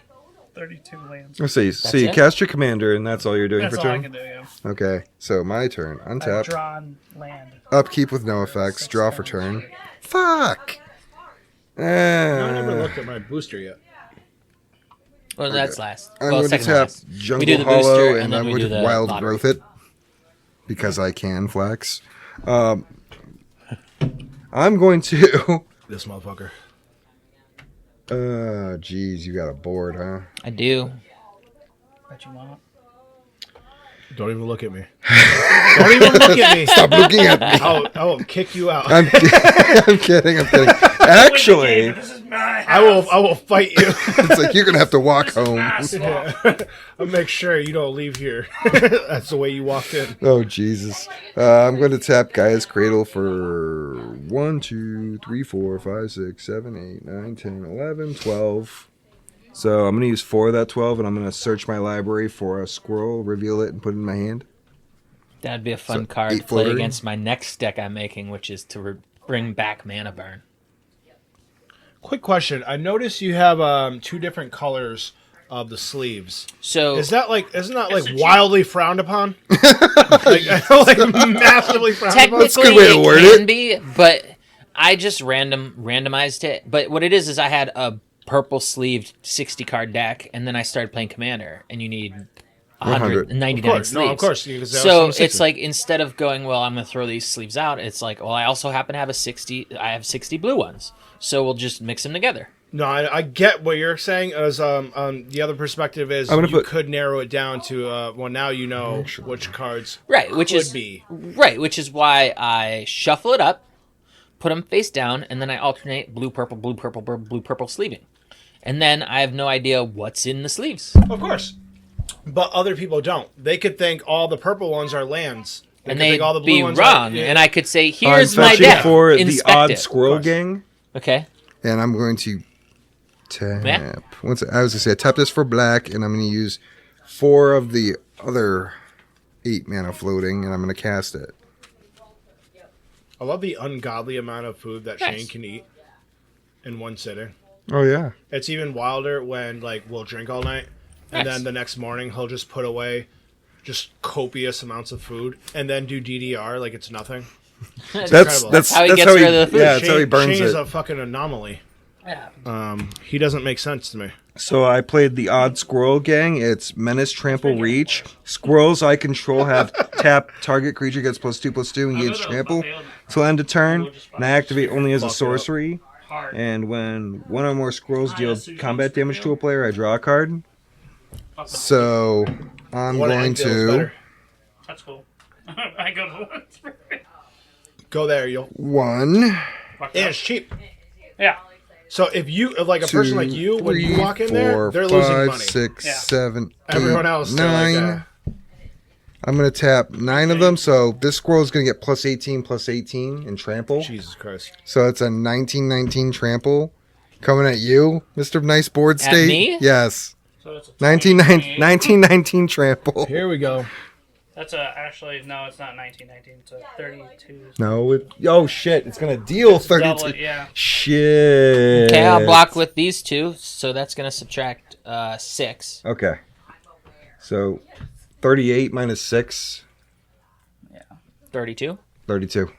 32 lands. Let's see. So you it? cast your commander, and that's all you're doing That's for all I turn? can do, yeah. Okay. So my turn. I've Untap. drawn land. Upkeep with no effects. Draw for turn. Fuck! I never Uh, looked at my booster yet. Well, that's last. I'm well, going to second tap last. Jungle We do the Hollow, booster, and and then I'm we going do to the Wild lottery. Growth it. Because I can flex. I'm going to... This motherfucker. Geez, you got a board, huh? I do. That you want. Don't even look at me. Don't even look at me. Stop looking at me. I will kick you out. I'm kidding. Actually, This is my I will fight you. it's like you're going to have to walk home. I'll make sure you don't leave here. That's the way you walked in. Oh, Jesus. I'm going to tap Gaia's Cradle for 1, 2, 3, 4, 5, 6, 7, 8, 9, 10, 11, 12. So I'm going to use 4 of that 12, and I'm going to search my library for a squirrel, reveal it, and put it in my hand. That'd be a fun So, card 8 to play floater. against my next deck I'm making, which is to bring back Mana Burn. Quick question. I noticed you have 2 different colors of the sleeves. So Isn't that like a cheat. wildly frowned upon? like massively frowned upon? technically good way to word can it. be, but I just randomized it. But what it is I had a purple sleeved 60 card deck, and then I started playing Commander, and you need 199 Of course. sleeves. No, of course. Because that was So from 60. it's like instead of going, well, I'm going to throw these sleeves out, it's like, well, I also happen to have I have 60 blue ones. So we'll just mix them together. No, I get what you're saying. As the other perspective is, I'm gonna you put- could narrow it down to well, now you know which cards Right, which could is be. right, which is why I shuffle it up, put them face down, and then I alternate blue, purple, blue, purple, blue, purple sleeving. And then I have no idea what's in the sleeves. Of course, but other people don't. They could think all the purple ones are lands, And could they'd think all the blue be ones wrong. Are, And I could say, I'm here's my fetching deck. for the Inspect odd it. squirrel course. gang, Okay. and I'm going to tap. Yeah. I was going to say, I tap this for black, and I'm going to use 4 of the other 8 mana floating, and I'm going to cast it. I love the ungodly amount of food that Nice. Shane can eat in one sitting. Oh, yeah. It's even wilder when we'll drink all night, and Nice. then the next morning he'll just put away just copious amounts of food, and then do DDR like it's nothing. That's incredible. that's how he that's gets rid of the food. Yeah, that's how he burns Shane is it. a fucking anomaly. Yeah. He doesnn't make sense to me. So I played the odd squirrel gang. It's menace, trample, reach. Squirrels I control have tap target creature gets +2/+2 and gains trample till end of turn. And I activate only as a sorcery. And when one or more squirrels deal combat damage to a player, I draw a card. So I'm One going egg feels to better. That's cool. I go to one. Go there, you'll. 1, And it's cheap. Yeah. So if like a 2, person like you, when you 3, walk in there, 4, they're losing 5, money. 6, Yeah. 7, 8, Everyone else, they're like 9. that. I'm going to tap 9 of them. So this squirrel is going to get +18/+18 in trample. Jesus Christ. So it's a 19/19 trample coming at you, Mr. Nice Board At State. me? Yes. So it's a 1919 trample. Here we go. That's actually no, it's not 1919. It's a 32. No, oh shit, it's going to deal 32. Double it, yeah. Shit. Okay, I'll block with these two, so that's gonna subtract 6. Okay. So 38 minus 6, 32. 32.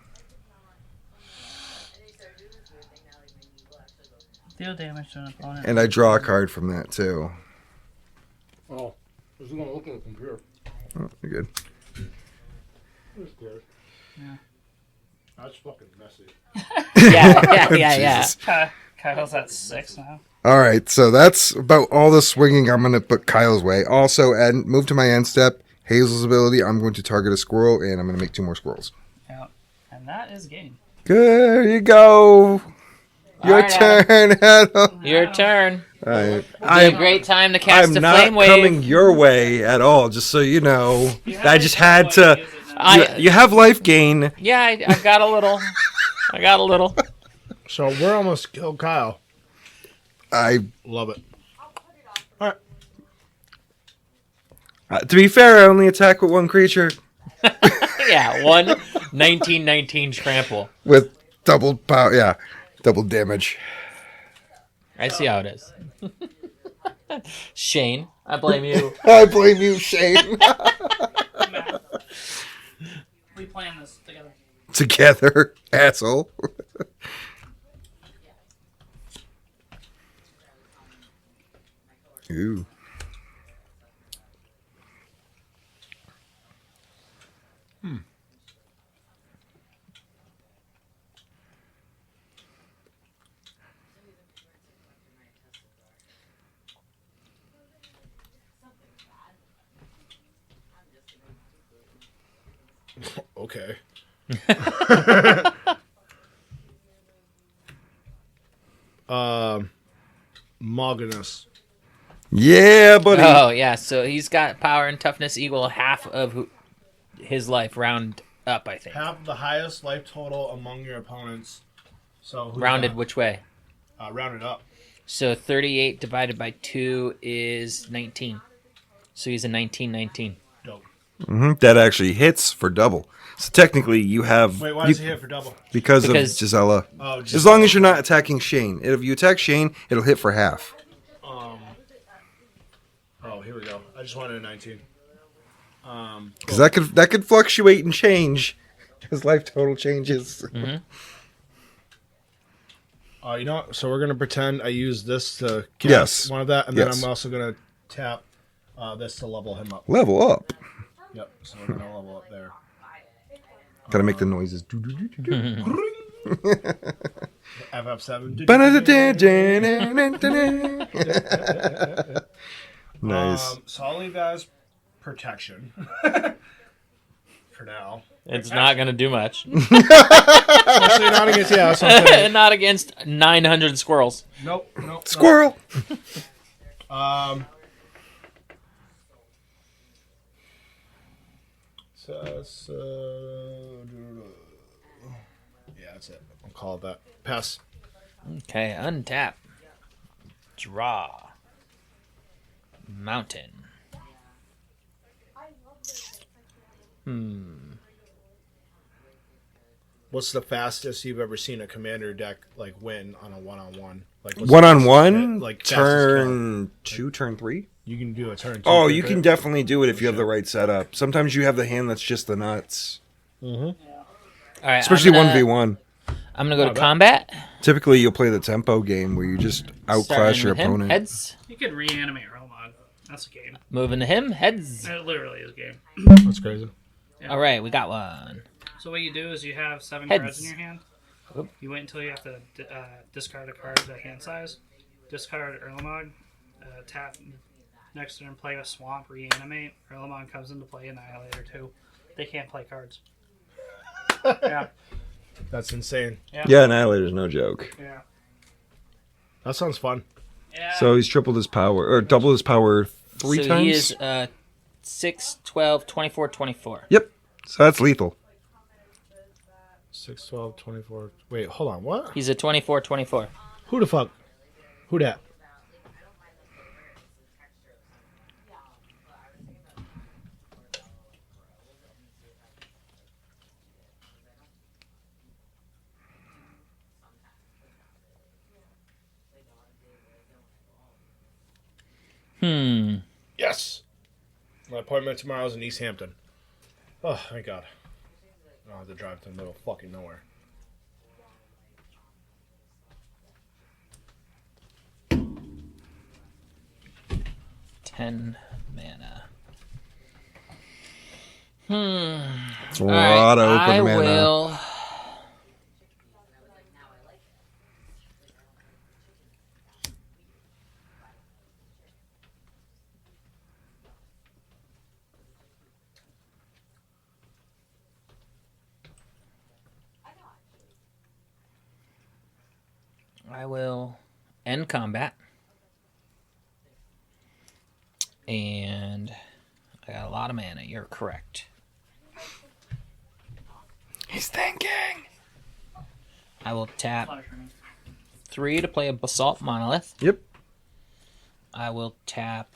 Deal damage to an opponent. And I draw a card from that too. Oh, this is going to look at the computer. Oh, you're good. That's good. Yeah. That's fucking messy. Yeah. Jesus. Kyle's at 6 now. All right, so that's about all the swinging I'm going to put Kyle's way. Also, move to my end step. Hazel's ability, I'm going to target a squirrel, and I'm going to make 2 more squirrels. Yeah. And that is game. There you go. Your right, turn, Adam. Your turn. All right. It's a great time to cast I'm a not flame wave. coming your way at all, just so you know. I just had to. You have life gain. Yeah, I got a little. I got a little. So we're almost killed Kyle. I Love it. All right. to be fair, I only attack with 1 creature Yeah, 1919 trample. with double power. Yeah, double damage. Oh. I see how it is. Shane, I blame you. I blame you, Shane. We plan this together. Together, asshole. Ooh. Okay. Magnus. Yeah, buddy. Oh yeah, so he's got power and toughness equal half of his life round up, I think. Have the highest life total among your opponents. So who's Rounded got- which way? rounded up. So 38 divided by 2 is 19. So he's a 1919. Dope. That actually hits for double. So technically, you have Wait, why does he hit for double? because of Because- Gisela. Oh, As long as you're not attacking Shane. If you attack Shane, it'll hit for half. Oh, here we go. I just wanted a 19. Because that could fluctuate and change as life total changes. You know what? So we're going to pretend I use this to cast Yes. one of that, and then Yes. I'm also going to tap this to level him up. Level up. Yep, so we're going to level up there. Gotta make the noises. FF7. Nice. So I'll leave that as protection. For now. It's not going to do much. Especially not against, yeah, that's what I'm saying. Not against 900 squirrels. Nope. Squirrel. Yeah, that's it. I'll call it that. Pass. Okay, untap. Draw. Mountain. What's the fastest you've ever seen a commander deck like win on a one-on-one? Like what's the One-on-one? fastest- like fastest Turn 2, turn 3? count? You can do a turn. Oh, turn you three. can definitely do it if you have the right setup. Sometimes you have the hand that's just the nuts. All right, Especially I'm gonna- 1v1. I'm gonna go Not to bad. combat. Typically, you'll play the tempo game where you just outclass Starting your with him. opponent. Heads. You could reanimate Relmog. That's a game. Moving to him. Heads. It literally is a game. That's crazy. All right, we got one. So what you do is you have 7 Heads. cards in your hand. Oop. You wait until you have to discard a card of that hand size. Discard Erlemog. Tap next turn, play a Swamp, reanimate. Erlemog comes into play, Annihilator 2. They can't play cards. Yeah, That's insane. Yeah, Annihilator's no joke. yeah. That sounds fun. Yeah. So he's tripled his power, or doubled his power 3 so times? he is 6, 12, 24, 24. Yep. So that's lethal. 6, 12, 24. Wait, hold on. What? He's a 24, 24. Who the fuck? Who that? Yes. My appointment tomorrow is in East Hampton. Oh, thank God. I don't have to drive to the middle of fucking nowhere. Ten mana. It's a lot of open I mana. will. I will end combat. And I got a lot of mana. You're correct. He's thinking. I will tap 3 to play a Basalt Monolith. Yep. I will tap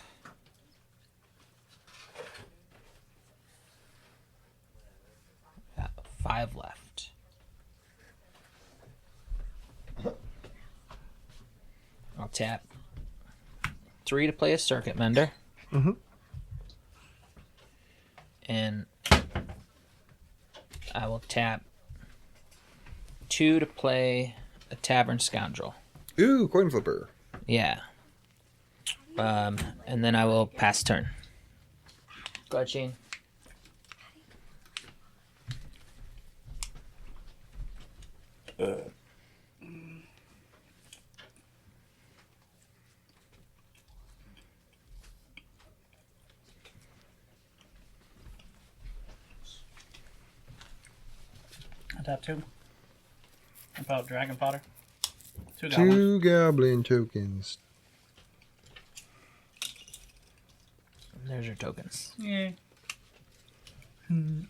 5 left. I'll tap 3 to play a Circuit Mender. Mhm. And I will tap 2 to play a Tavern Scoundrel. Ooh, coin flipper. Yeah. And then I will pass turn. Go ahead, Shane. I tap 2. About Dragon Fodder. 2 goblins. 2 goblin tokens. There's your tokens. Yeah. And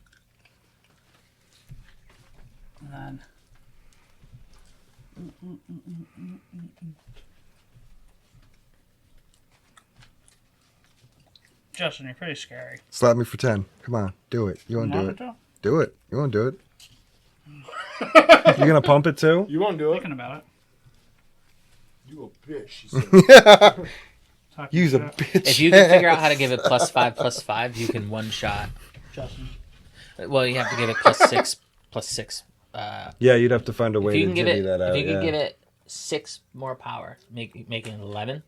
then. Justin, you're pretty scary. Slap me for 10. Come on, do it. You want to do it? Thinking Do it. You want to do it? You gonna pump it too? You won't do it? about it. You a bitch. She said. Talk Use a to bitch. If you can figure out how to give it +5/+5, you can one shot. Justin. Well, you have to give it +6/+6. Yeah, you'd have to find a If way you to can give divvy it, that out. if you can yeah. give it 6 more power, making it 11.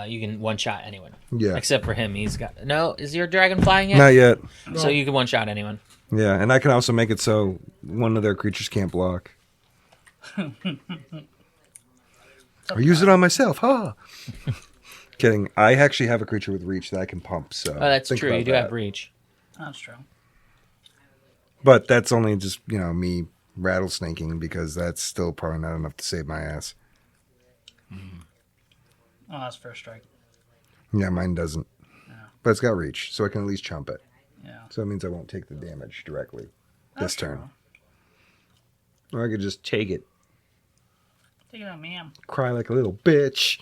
You can one shot anyone. Yeah. Except for him, he's got no. Is your dragon flying yet? Not yet. So you can one shot anyone. Yeah, and I can also make it so one of their creatures can't block. Or use it on myself, huh? Kidding. I actually have a creature with reach that I can pump, so Oh, that's think true. about You do that. have reach. That's true. But that's only just, me rattlesnaking because that's still probably not enough to save my ass. Oh, that's first strike. Yeah, mine doesn't. Yeah. But it's got reach, so I can at least chump it. Yeah. So it means I won't take the damage directly this turn. true. Or I could just take it, Take it out, ma'am. cry like a little bitch.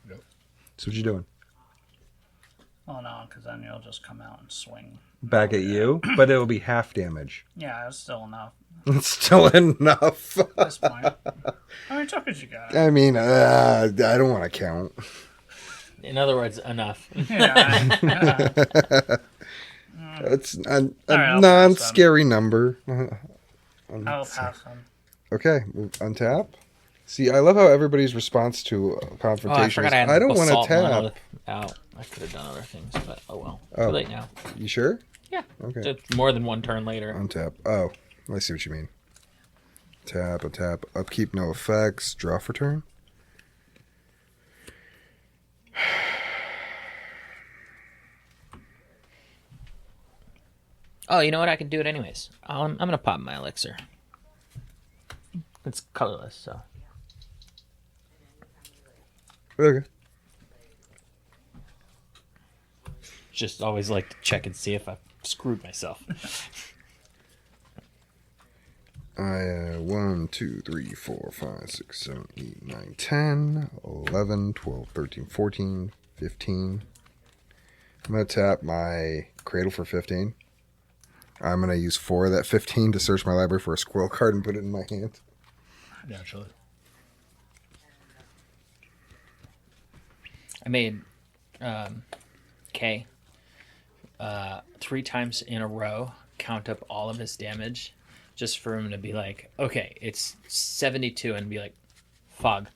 Nope. So what you doing? Oh, no, because then you'll just come out and swing. Back at you? But it'll be half damage. Yeah, it's still enough It's still enough. at this point. How many tokens you got? I mean, I don't want to count. In other words, enough. Yeah. It's a I'll non-scary number. I'll pass on. Okay, untap. See, I love how everybody's response to Oh, I confrontation forgot is, I had I don't want to basalt tap. monolith out. I could have done other things, but oh well. Oh. Too late now. You sure? Yeah. Okay. It's more than one turn later. Untap. Oh, I see what you mean. Tap, untap, upkeep, no effects, draw for turn. Oh, you know what? I can do it anyways. I'm gonna pop my elixir. It's colorless, so. Okay. Just always like to check and see if I've screwed myself. 1, 2, 3, 4, 5, 6, 7, 8, 9, 10, 11, 12, 13, 14, 15. I'm going to tap my Cradle for 15. I'm going to use 4 of that 15 to search my library for a squirrel card and put it in my hand. Naturally. I made K 3 times in a row count up all of his damage just for him to be like, okay, it's 72, and be like, fog.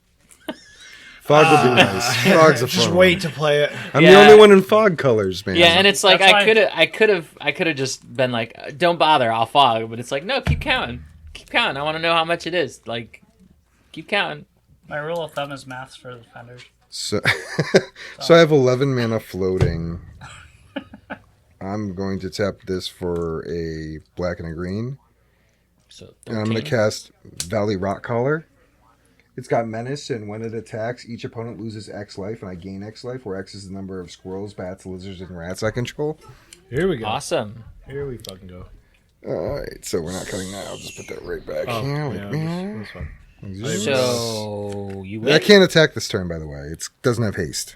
Fog would be nice. Fog's a fun Just one. wait to play it. I'm Yeah. the only one in fog colors, man. Yeah, and it's like That's I could have just been like, don't bother, I'll fog, but it's like, no, keep counting. Keep counting. I want to know how much it is. Like, keep counting. My rule of thumb is maths for the defenders. So, so I have 11 mana floating. I'm going to tap this for a black and a green. So And I'm going to 13. cast Valley Rock Caller. It's got Menace, and when it attacks, each opponent loses X life, and I gain X life, where X is the number of squirrels, bats, lizards, and rats I control. Here we go. Awesome. Here we fucking go. Alright, so we're not cutting that. I'll just put that right back Oh, here. yeah, Like, that's fine. So you I win. can't attack this turn, by the way. It doesn't have haste.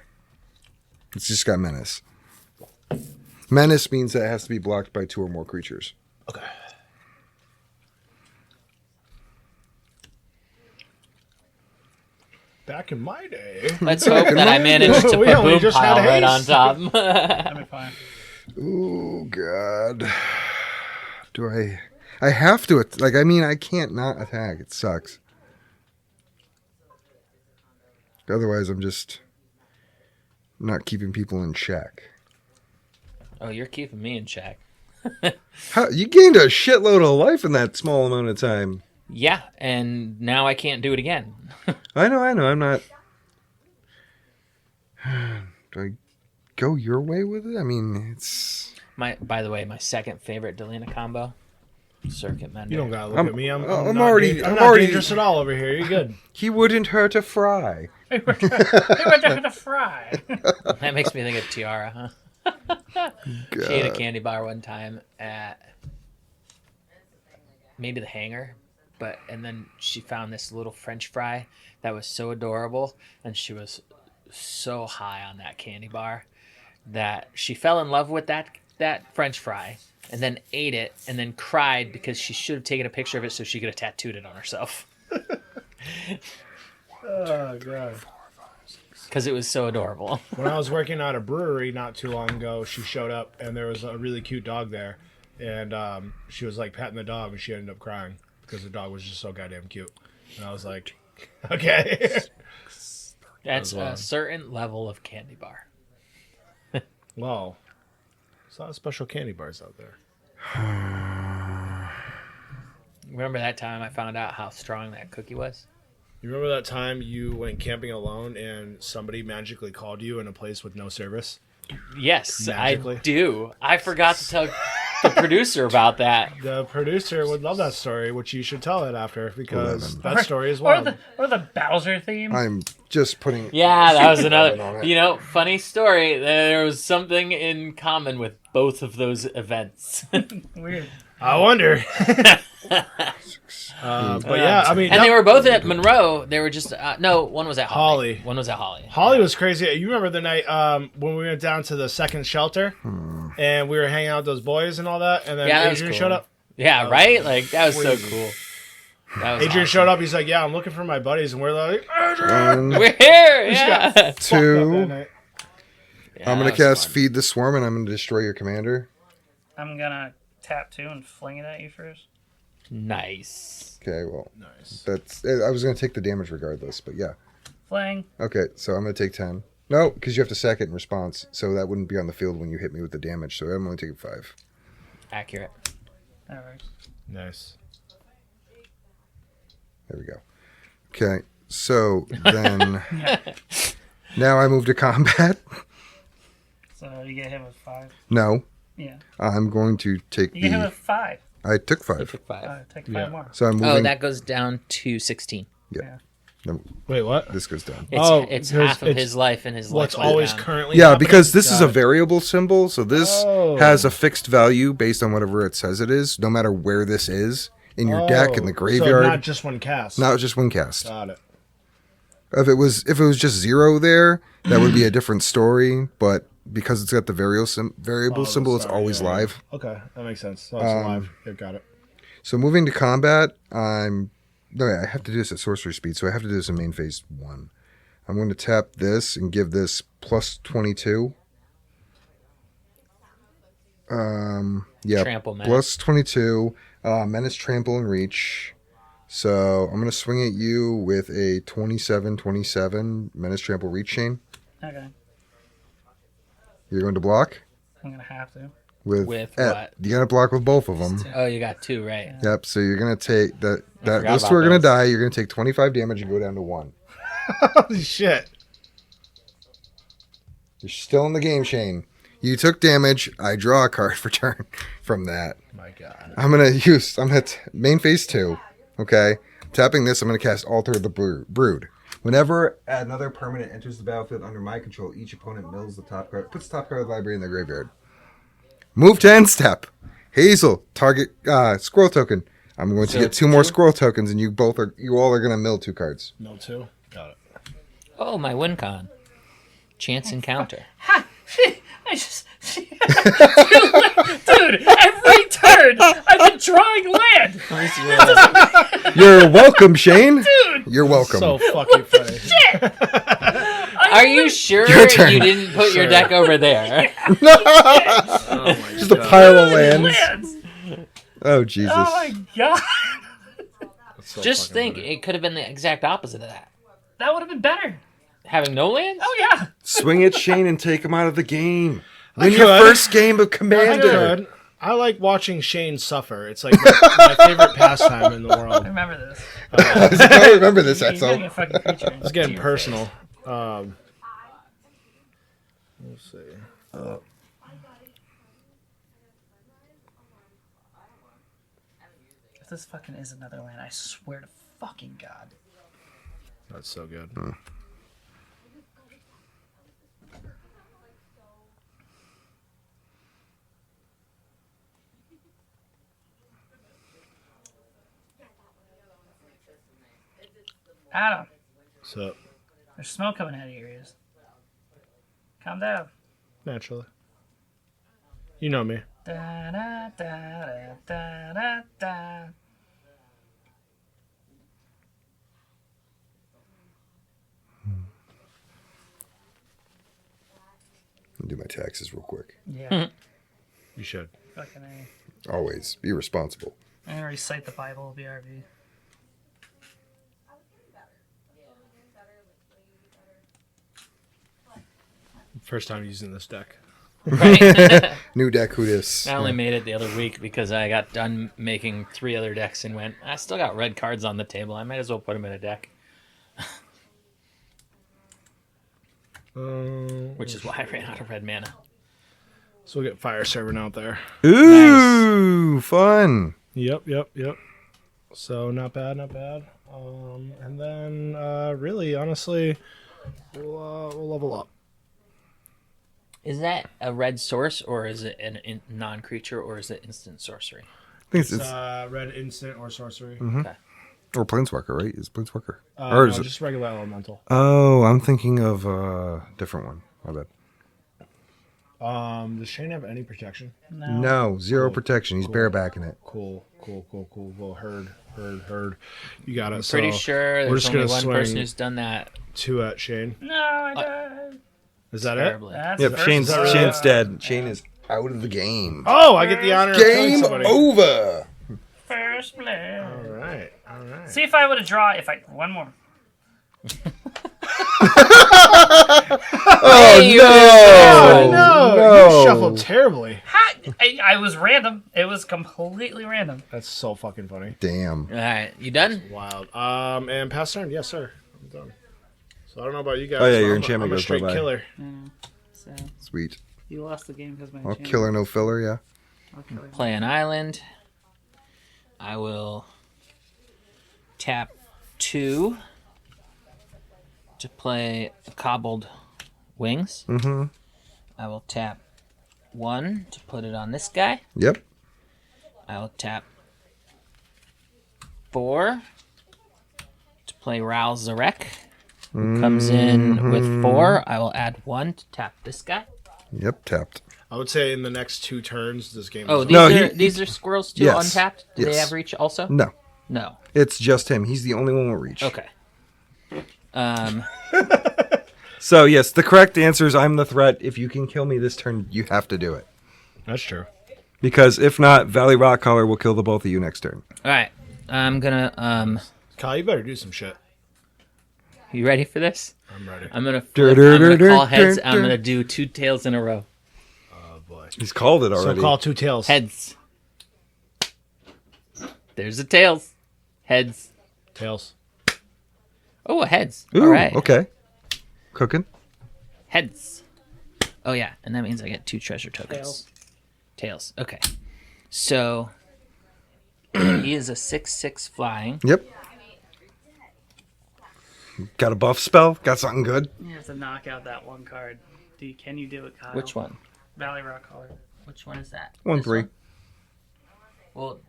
It's just got Menace. Menace means that it has to be blocked by 2 or more creatures. Okay. Back in my day. Let's hope that I managed to put We only Boom just Pile had right on haste. top. That'd be fine. Oh, God. Do I have to. Like, I mean, I can't not attack. It sucks. Otherwise, I'm just not keeping people in check. Oh, you're keeping me in check. How, you gained a shitload of life in that small amount of time. Yeah, and now I can't do it again. I know. I'm not. Do I go your way with it? I mean, it's. By the way, my second favorite Delina combo, Circuit Mender. You don't gotta look I'm- at me. I'm I'm not already- I'm I'm not already- dangerous at all over here. You're good. He wouldn't hurt a fry. They were trying to fry. That makes me think of Tiara, huh? She ate a candy bar one time at maybe the hangar, and then she found this little French fry that was so adorable, and she was so high on that candy bar that she fell in love with that French fry, and then ate it, and then cried because she should have taken a picture of it so she could have tattooed it on herself Oh, God. because it was so adorable. When I was working at a brewery not too long ago, she showed up and there was a really cute dog there, and she was like petting the dog, and she ended up crying because the dog was just so goddamn cute. And I was like, okay. That's a wild. certain level of candy bar. Well, there's a lot of special candy bars out there. Remember that time I found out how strong that cookie was? You remember that time you went camping alone and somebody magically called you in a place with no service? Yes, Magically. I do. I forgot to tell the producer about that. The producer would love that story, which you should tell it after, because that story is Or wild. the Bowser theme. I'm just putting. Yeah, that was on another. it. You know, funny story. There was something in common with both of those events. Weird. I wonder. But yeah, I mean, And they were both at Monroe. They were just no. One was at Holly. Holly. One was at Holly. Holly was crazy. You remember the night when we went down to the second shelter and we were hanging out with those boys and all that, and then Yeah, that was Adrian cool. showed up. Yeah, right. Like that was so crazy. cool. That was Adrian awesome. showed up. He's like, "Yeah, I'm looking for my buddies," and we're like, One, We're here. just Yeah. got fucked up that 2. night. Yeah, I'm that going to was cast fun. Feed the Swarm, and I'm going to destroy your commander. I'm gonna tap 2 and fling it at you first. Nice. Okay, well, Nice. that's. I was going to take the damage regardless, but yeah. Flang. Okay, so I'm going to take 10. No, because you have to sack it in response, so that wouldn't be on the field when you hit me with the damage. So I'm only taking 5. Accurate. That works. Nice. There we go. Okay, so then now I move to combat. So you get hit with 5. No, Yeah. I'm going to take You get hit the. with 5. I took You 5, took 5. Take 5 Yeah. more. so I'm moving. Oh, that goes down to 16. No, Wait, what? this goes down. It's because half of it's his life, and his what's life went always down. currently Yeah, happening? because this is a Got it. variable symbol, so this Oh. has a fixed value based on whatever it says it is, no matter where this is in your deck in the So graveyard. not just one cast. Not just one cast. Got it. If it was just 0 there, that would be a different story. But because it's got the variable Oh, symbol, it's sorry, always yeah, yeah. live. Okay, that makes sense. So it's live. Yeah, got it. So moving to combat, I have to do this at sorcery speed, so I have to do this in main phase 1. I'm going to tap this and give this plus 22. Yeah, Trample menace. plus 22. Menace, trample, and reach. So I'm going to swing at you with a 27-27 menace, trample, reach chain. Okay. You're going to block I'm going to have to. with With eh, what? You're going to block with both of them. Oh, you got 2, right? Yep. So you're going to take that. forgot Those about two are going to those. die. You're going to take 25 damage and go down to 1. Holy shit. You're still in the game, Shane. You took damage. I draw a card for turn from that. My God. I'm gonna main phase 2. Okay, tapping this. I'm gonna cast Altar of the Brood. Whenever another permanent enters the battlefield under my control, each opponent mills the top card, puts the top card of the library in their graveyard. Move to end step. Hazel, target squirrel token. I'm going to So get 2 more two? squirrel tokens, and you all are gonna mill 2 cards. No 2. Got it. Oh, my win con. Chance encounter. I just. Dude, every turn I've been drawing land. You're welcome, Shane. Dude. You're welcome. So fucking funny. Are you sure Your turn. you didn't put your deck over there? Just a pile of lands. Lands. Oh Jesus. Oh my god. So Just fucking think, funny. it could have been the exact opposite of that. That would have been better. Having no lands? Oh yeah. Swing at Shane and take him out of the game. Win your could. first game of I Commander. could. I like watching Shane suffer. It's like my favorite pastime in the I world. remember this. I remember this, He's getting Axel. a fucking creature. It's getting personal. Let's see. If this fucking is another land, I swear to fucking god. That's so good. Adam, So there's smoke coming out of your ears. Calm down. naturally, you know me. Da, da, da, da, da, da. I'll do my taxes real quick. Yeah. You should. Fucking A. Always be responsible. I recite the Bible, BRB. First time using this deck. Right? New deck, who dis? I only made it the other week because I got done making 3 other decks and went, I still got red cards on the table. I might as well put them in a deck. Which is why I ran out of red mana. So we'll get Fire Servant out there. Ooh, fun. Yep. So not bad. And then really, honestly, we'll level up. Is that a red source, or is it a non-creature, or is it instant sorcery? I think It's it's red instant or sorcery. Okay. or Planeswalker, right? It's Planeswalker. Or No, is it? just regular elemental. Oh, I'm thinking of a different one. My bad. Does Shane have any protection? No, 0 protection. He's barebacking it. Cool. Well, heard. You got it. Pretty so sure we're there's just only gonna one swing person who's done that 2 at Shane. No, I died. Is that it? terribly. That's Yep, the Shane's first- Shane's dead. Shane is out of the game. Oh, I get the honor of killing Game somebody. over. First First play. All right. See if I would have draw. One more. Oh No, you shuffled terribly. I was random. It was completely random. That's so fucking funny. Damn. All right, you done? Wild. And pass turn. Yes, sir. I'm done. So I don't know about you guys. Oh, yeah, but your I'm enchantment I'm a goes straight bye-bye. killer. So Sweet. you lost the game because my All enchantment. killer, no filler, yeah. I'll kill you. Play an island. I will tap 2 to play a Cobbled Wings. Mm-hmm. I will tap 1 to put it on this guy. Yep. I will tap 4 to play Rouse Zarek. Who comes in with 4. I will add 1 to tap this guy. Yep, tapped. I would say in the next 2 turns, this game. Oh, is these, No, are, he- these are squirrels too, Yes. untapped? Do they Yes. have reach also? No, No. it's just him. He's the only one with reach. Okay. So, yes, the correct answer is I'm the threat. If you can kill me this turn, you have to do it. That's true. Because if not, Valley Rock Caller will kill the both of you next turn. All right. I'm going to... Kyle, you better do some shit. You ready for this? I'm ready. I'm going to flip. I'm going to call heads. I'm going to do 2 tails in a row. Oh boy. He's called it So already. call 2 tails. Heads. There's the tails. Heads. Tails. Oh, a heads. Ooh, All right. okay. Cooking. Heads. Oh, yeah. And that means I get 2 treasure tokens. Tails. Tails. Okay. So he is a 6/6 flying. Yep. Got a buff spell? Got something good? You have to knock out that one card. Can you do it, Kyle? Which one? Valley Rock Caller. Which one is that? 1/3. This one? Well,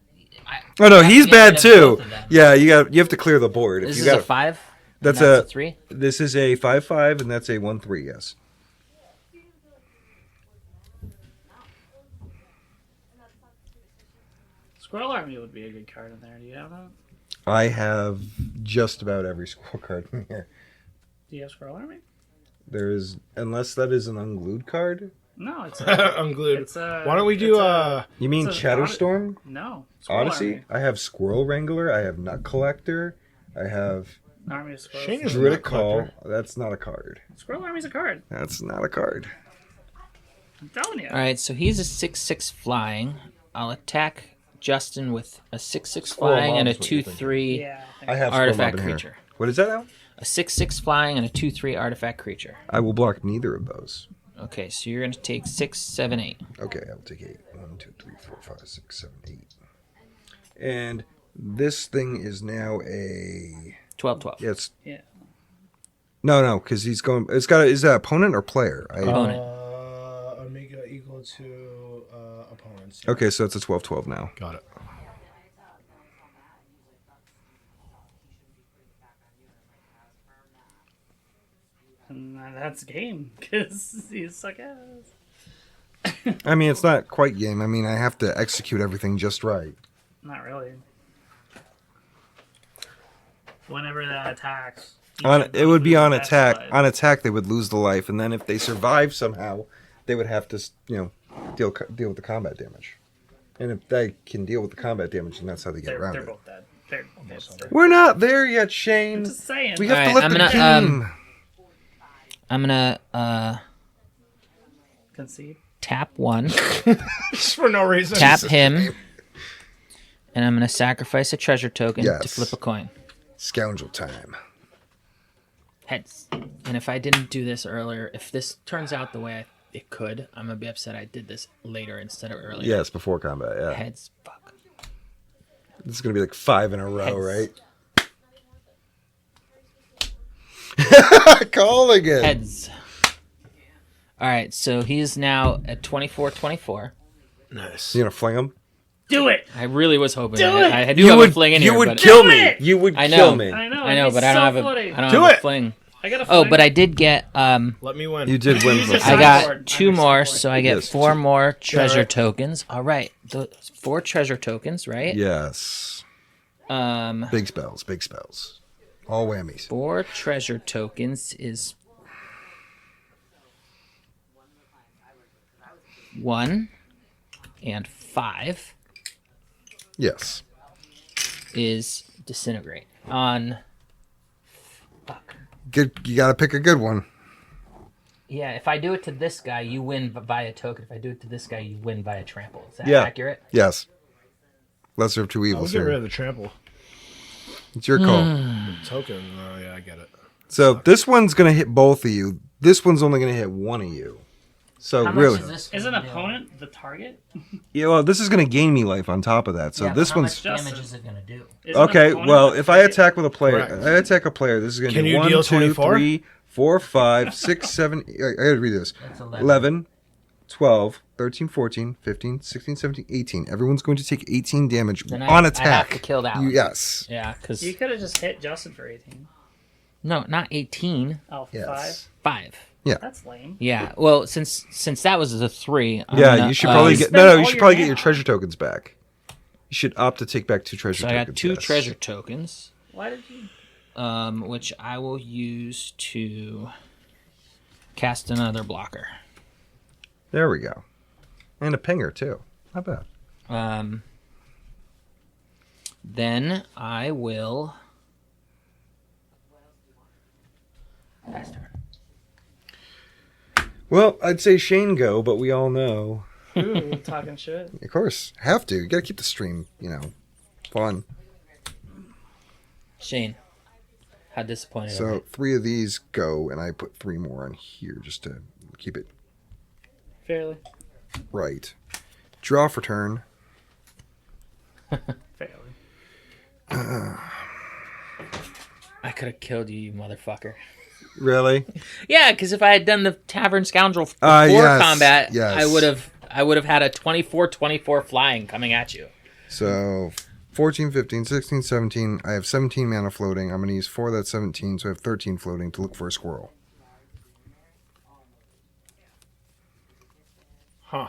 Oh no, I he's have to get bad rid of too. both of them. Yeah, you have to clear the board. If This you is got a 5. That's and a 3. This is a 5/5 and that's a 1/3. Yes. Squirrel Army would be a good card in there. Do you have that? I have just about every squirrel card in here. Do you have Squirrel Army? There is, unless that is an unglued card. No, it's Unglued. It's a, Why don't we do You mean It's a- Chatterstorm? No. Squirrel Odyssey? Army. I have Squirrel Wrangler. I have Nut Collector. I have An army of squirrels. Shane is a Druidic Nut Call. Collector. That's not a card. Squirrel Army's a card. That's not a card. I'm telling you. All right, so he's a 6/6 flying. I'll attack Justin with a 6/6 flying and a Mom's what you're 2/3 Yeah. I think I have artifact Squirrel Mob in here. creature. What is that now? A 6/6 flying and a 2/3 artifact creature. I will block neither of those. Okay, so you're gonna take 6, 7, 8. Okay, I'll take 8. 1, 2, 3, 4, 5, 6, 7, 8. And this thing is now a 12, 12. yeah, it's Yeah. no, because he's going. It's got. Is that opponent or player? Opponent. Omega equal to opponents. Okay, so it's a 12/12 now. Got it. And that's game because you suck ass. I mean, it's not quite game. I mean, I have to execute everything just right. Not really. Whenever that attacks, It would be on Best attack. life. On attack, they would lose the life, and then if they survive somehow, they would have to, deal with the combat damage. And if they can deal with the combat damage, then that's how they get around they're it. both dead. They're both dead. We're not there yet, Shane. I'm just saying. We have to Alright, let the I'm game. I'm gonna Concede. tap 1, Just for no reason. tap him, and I'm gonna sacrifice a treasure token to Yes. flip a coin. Scoundrel time. Heads. And if I didn't do this earlier, if this turns out the way it could, I'm gonna be upset I did this later instead of earlier. Yes, before combat. Yeah, Heads. Fuck. this is gonna be like 5 in a row, Heads. right? Calling it. Heads. All right, so he's now at 24-24. Nice. You gonna fling him? Do it. I really was hoping. Do it! I do have a fling in here. You would but kill Do me. it! You would I know. kill me. I know. I know, it'd but be I don't so have a. funny. I don't Do have it! a fling. I got a Oh, fling. but I did get. Let me win. You did win. Use For your I sideboard. got 2 I'm your more, sideboard. so I get Yes, 4 more treasure right. tokens. All right, 4 treasure tokens, right? Yes. Big spells. Big spells. All whammies. 4 treasure tokens is 1 and 5. Yes. is Disintegrate. On. Fuck. Good. You got to pick a good one. Yeah, if I do it to this guy, you win via token. If I do it to this guy, you win via trample. Is that Yeah. accurate? Yes. Lesser of two I'll evils get rid here. of the trample. It's your call. Token. Oh, yeah, I get it. So this one's going to hit both of you. This one's only going to hit one of you. So How much really, is this Is an gonna do? opponent the target? yeah. Well, this is going to gain me life on top of that. So Yeah, but this how one's much damage is it gonna do? Is an okay. opponent Well, the if I target? attack with a player, Correct. I attack a player. This is going to Can be you 1, deal 2, 24? 3, 4, 5, 6, 7. I got to read this. That's 11, 12, 13, 14, 15, 16, 17, 18. Everyone's going to take 18 damage Then on I attack. have to kill that one. Yes. Yeah, because You could have just hit Justin for 18. no, not 18. Oh, Yes. 5. That's lame. Yeah. Well, since that was a 3. I'm Yeah, gonna, you should probably you get spend no. all You should your probably get mana. your treasure tokens back. You should opt to take back 2 treasure So I tokens. got 2 yes. treasure tokens, Why did you? which I will use to cast another blocker. There we go, and a pinger too. Not bad. Then I will. Pass turn. Well, I'd say Shane go, but we all know, Ooh, talking shit. of course, have to. You got to keep the stream, fun. Shane, how disappointed. am So 3 of these go, and I put 3 more on here just to keep it Fairly. right. Draw for turn. Fairly. I could have killed you, you motherfucker. Really? Yeah, because if I had done the Tavern Scoundrel before Yes, combat, yes. I would have had a 24/24 flying coming at you. So 14, 15, 16, 17. I have 17 mana floating. I'm going to use 4 of that 17, so I have 13 floating to look for a squirrel. Huh.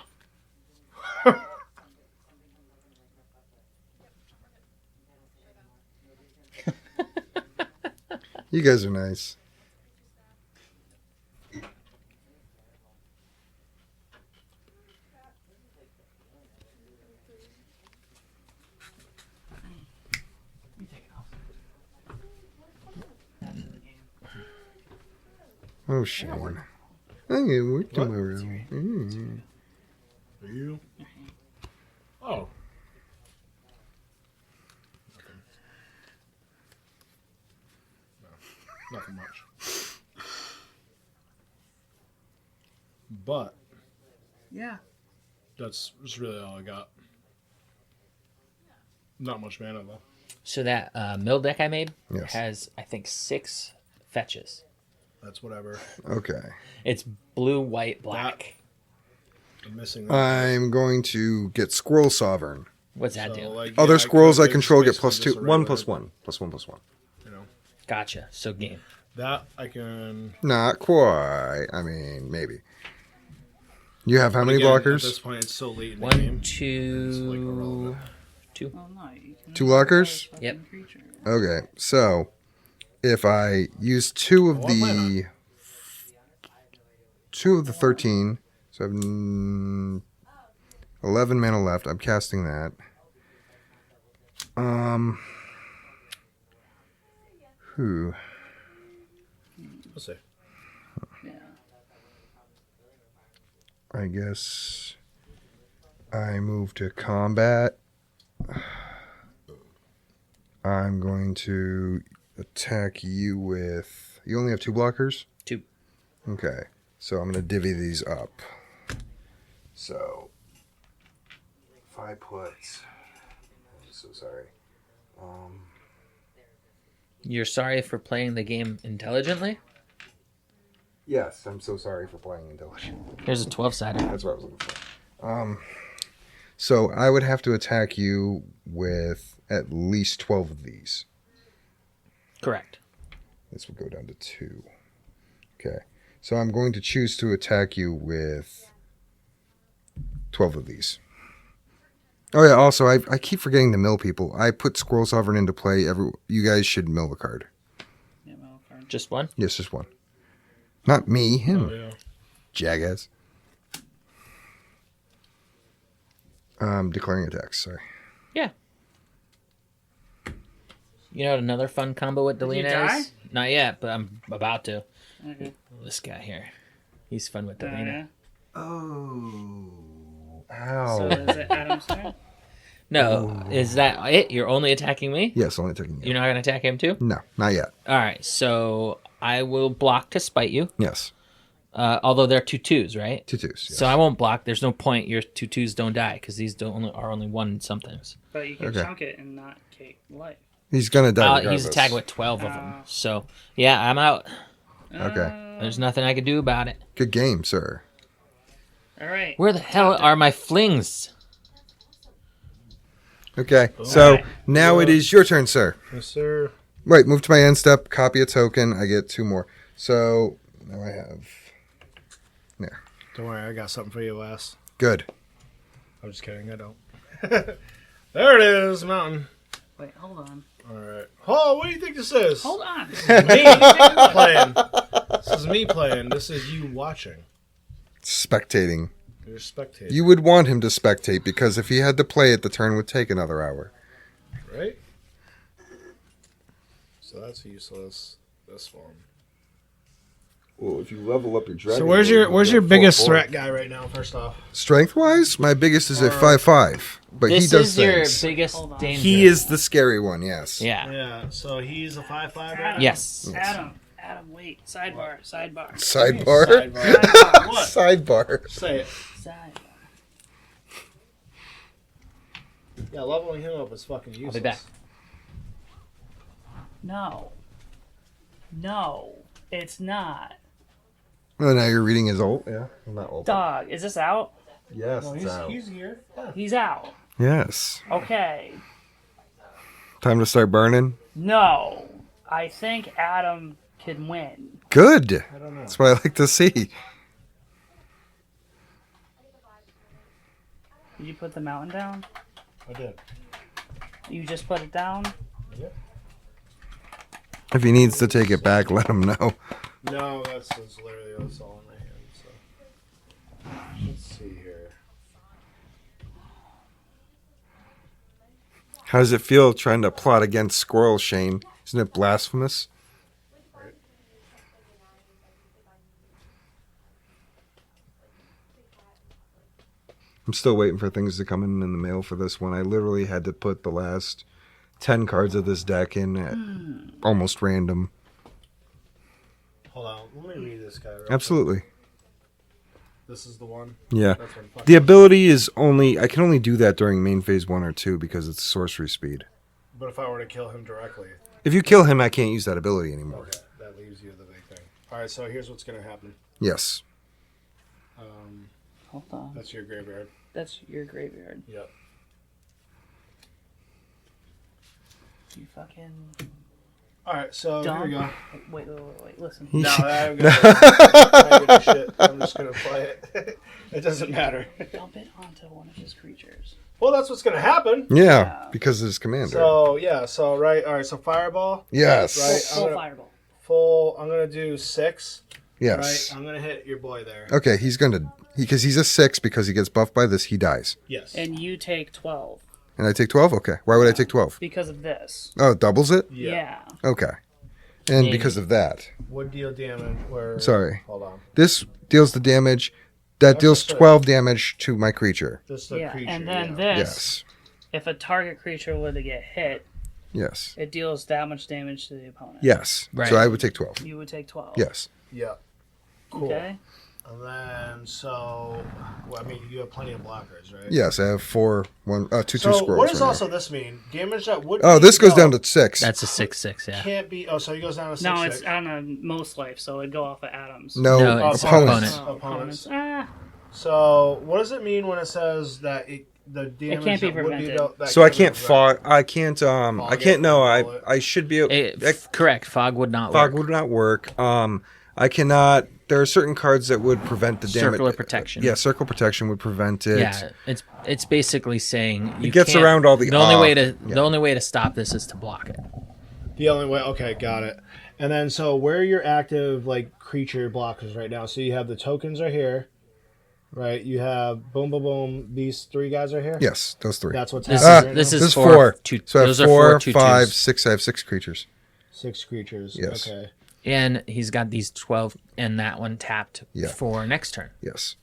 You guys are nice. Oh, Shane. Hey, we're tomorrow. Mm. Are you? Oh. No, nothing much. But Yeah. that's really all I got. Not much mana though. So that mill deck I made Yes. has, I think, 6 fetches. That's whatever. Okay. It's blue, white, black. I'm missing that. I'm going to get Squirrel Sovereign. What's that do? like, Other yeah, squirrels I it's control get basically +2. just a 1 regular, + 1. +1 +1. You know, Gotcha. So game. that I can. Not quite. I mean, maybe. You have how many Again, blockers? At this point, it's so late in the 1, game. 2, It's, like, irrelevant. 2. Oh no, you can 2 blockers? Yep. Creature. Okay, so if I use 2 of Oh, why the 13, so I have 11 mana left. I'm casting that. Who? Let's see. Yeah. I guess I move to combat. I'm going to attack you with. You only have 2 blockers? 2. Okay, so I'm going to divvy these up. So, if I put. I'm so sorry. You're sorry for playing the game intelligently? Yes, I'm so sorry for playing intelligent. Here's a 12-sider. That's what I was looking for. So I would have to attack you with at least 12 of these. Correct. This would go down to 2. Okay. So I'm going to choose to attack you with 12 of these. Oh yeah, also I keep forgetting to mill people. I put Squirrel Sovereign into play. You guys should mill the card. Yeah, well, card. Just 1? Yes, just 1. Not me, him. Oh, yeah. Jackass. Declaring attacks, sorry. Yeah. You know what another fun combo with Did you Delina die? is? Not yet, but I'm about to. Okay. This guy here. He's fun with Delina. Oh. So Ow. is it Adam's turn? No, is that it? You're only attacking me? Yes, only taking You're you. not going to attack him too? No, not yet. All right, so I will block to spite you. Yes. Although they're 2/2s, right? 2 twos. Yes. So I won't block. There's no point. Your 2/2s don't die because these are only 1 somethings. But you can Okay. chunk it and not take life. He's gonna die. He's regardless. attacking with 12 of them. So yeah, I'm out. Okay. There's nothing I can do about it. Good game, sir. All right. Where the hell are my flings? Okay, so Alright. now it is your turn, sir. Yes, sir. Wait, move to my end step, copy a token. I get 2 more. So now I have. There. Don't worry, I got something for you, Wes. Good. I'm just kidding, I don't. There it is, mountain. Wait, hold on. All right. Oh, what do you think this is? Hold on. Me playing. This is me playing. This is you watching. Spectating. You're spectating, You would want him to spectate because if he had to play it, the turn would take another hour. right? So that's useless. This one. Well, if you level up your dragon. So where's your biggest threat guy right now? First off, Strength wise, my biggest is at 5/5, but This he does is your things. biggest Hold on. danger. He is the scary one. Yes. Yeah. yeah. So he's a 5/5 right now. Adam, Yes. Adam, wait. Sidebar. Sidebar. Sidebar. What? Sidebar. Say it. Sidebar. Yeah, leveling him up is fucking useless. I'll be back. No. No, it's not. Oh, now you're reading his ult. Yeah. Well, not ult. Dog, is this out? Yes. No, it's out. he's here. Yeah. He's out. Yes. Okay. Time to start burning. No. I think Adam can win. Good. I don't know. That's what I like to see. Did you put the mountain down? I did. You just put it down? If he needs to take it back, let him know. No, that's literally what's all in my hand. So let's see here. How does it feel trying to plot against Squirrel, Shane? Isn't it blasphemous? I'm still waiting for things to come in the mail for this one. I literally had to put the last 10 cards of this deck in at almost random. Hold on, let me read this guy. Real Absolutely. quick. This is the one. Yeah. That's one. Fuck The ability is only... I can only do that during main phase 1 or 2 because it's sorcery speed. But if I were to kill him directly, If you kill him, I can't use that ability anymore. okay, that leaves you the big thing. All right, so here's what's gonna happen. Yes. Hold on. That's your graveyard. That's your graveyard. Yep. You fucking All right, so dumb. here we go. Wait. Listen. No, I'm gonna shit. I'm just gonna play it. It doesn't matter. Dump it onto one of his creatures. Well, that's what's gonna happen. Yeah, because of his commander. So yeah, so right, all right, so fireball, yes. Right. Full I'm gonna- fireball. full. I'm gonna do 6. Yes. Right, I'm gonna hit your boy there. Okay, he's going to... Because he's a 6, because he gets buffed by this, he dies. Yes. And you take 12 And I take 12? Okay. Why would I take 12? because of this. Oh, it doubles it? Yeah. Okay. And Yeah. because of that. Would deal damage. Where? Sorry. Hold on. This deals the damage. That deals 12 damage to my creature. This is the Yeah. creature. And then yeah. this, Yes. if a target creature were to get hit, Yes. it deals that much damage to the opponent. Yes. Right. So I would take 12. You would take 12. Yes. Yeah. Cool. Okay. And then so, well, I mean, you have plenty of blockers, right? Yes, I have 4, 1, 2 So squirrels. what does right also here. this mean? Damage that would. Oh, be this goes dealt down to 6. That's a 6/6, yeah. Can't be. Oh, so he goes down to 6. No, it's on a most life, so it'd go off of Adams. No, No, it's opponents. opponent. Opponents. Ah, So what does it mean when it says that the damage can't be that would prevented. dealt- that So I be can't prevented? fog. I can't. I can't. No, I should be. Correct. Fog would not Fog work. would not work. I cannot. There are certain cards that would prevent the damage. Circular protection. Yeah, circle protection would prevent it. Yeah, it's basically saying you gets can't- around all the only off. way to Yeah. the only way to stop this is to block it. The only way. Okay, got it. And then so where are your active like creature blockers right now? So you have the tokens are here, right? You have boom, boom, boom. These 3 guys are here. Yes, those 3. That's what's This happening. is right this now? is This is 4. So I have those are 4, 4 5, tutus. 6. I have 6 creatures. 6 creatures. Yes. Okay. And he's got these 12 and that one tapped Yeah. for next turn. Yes.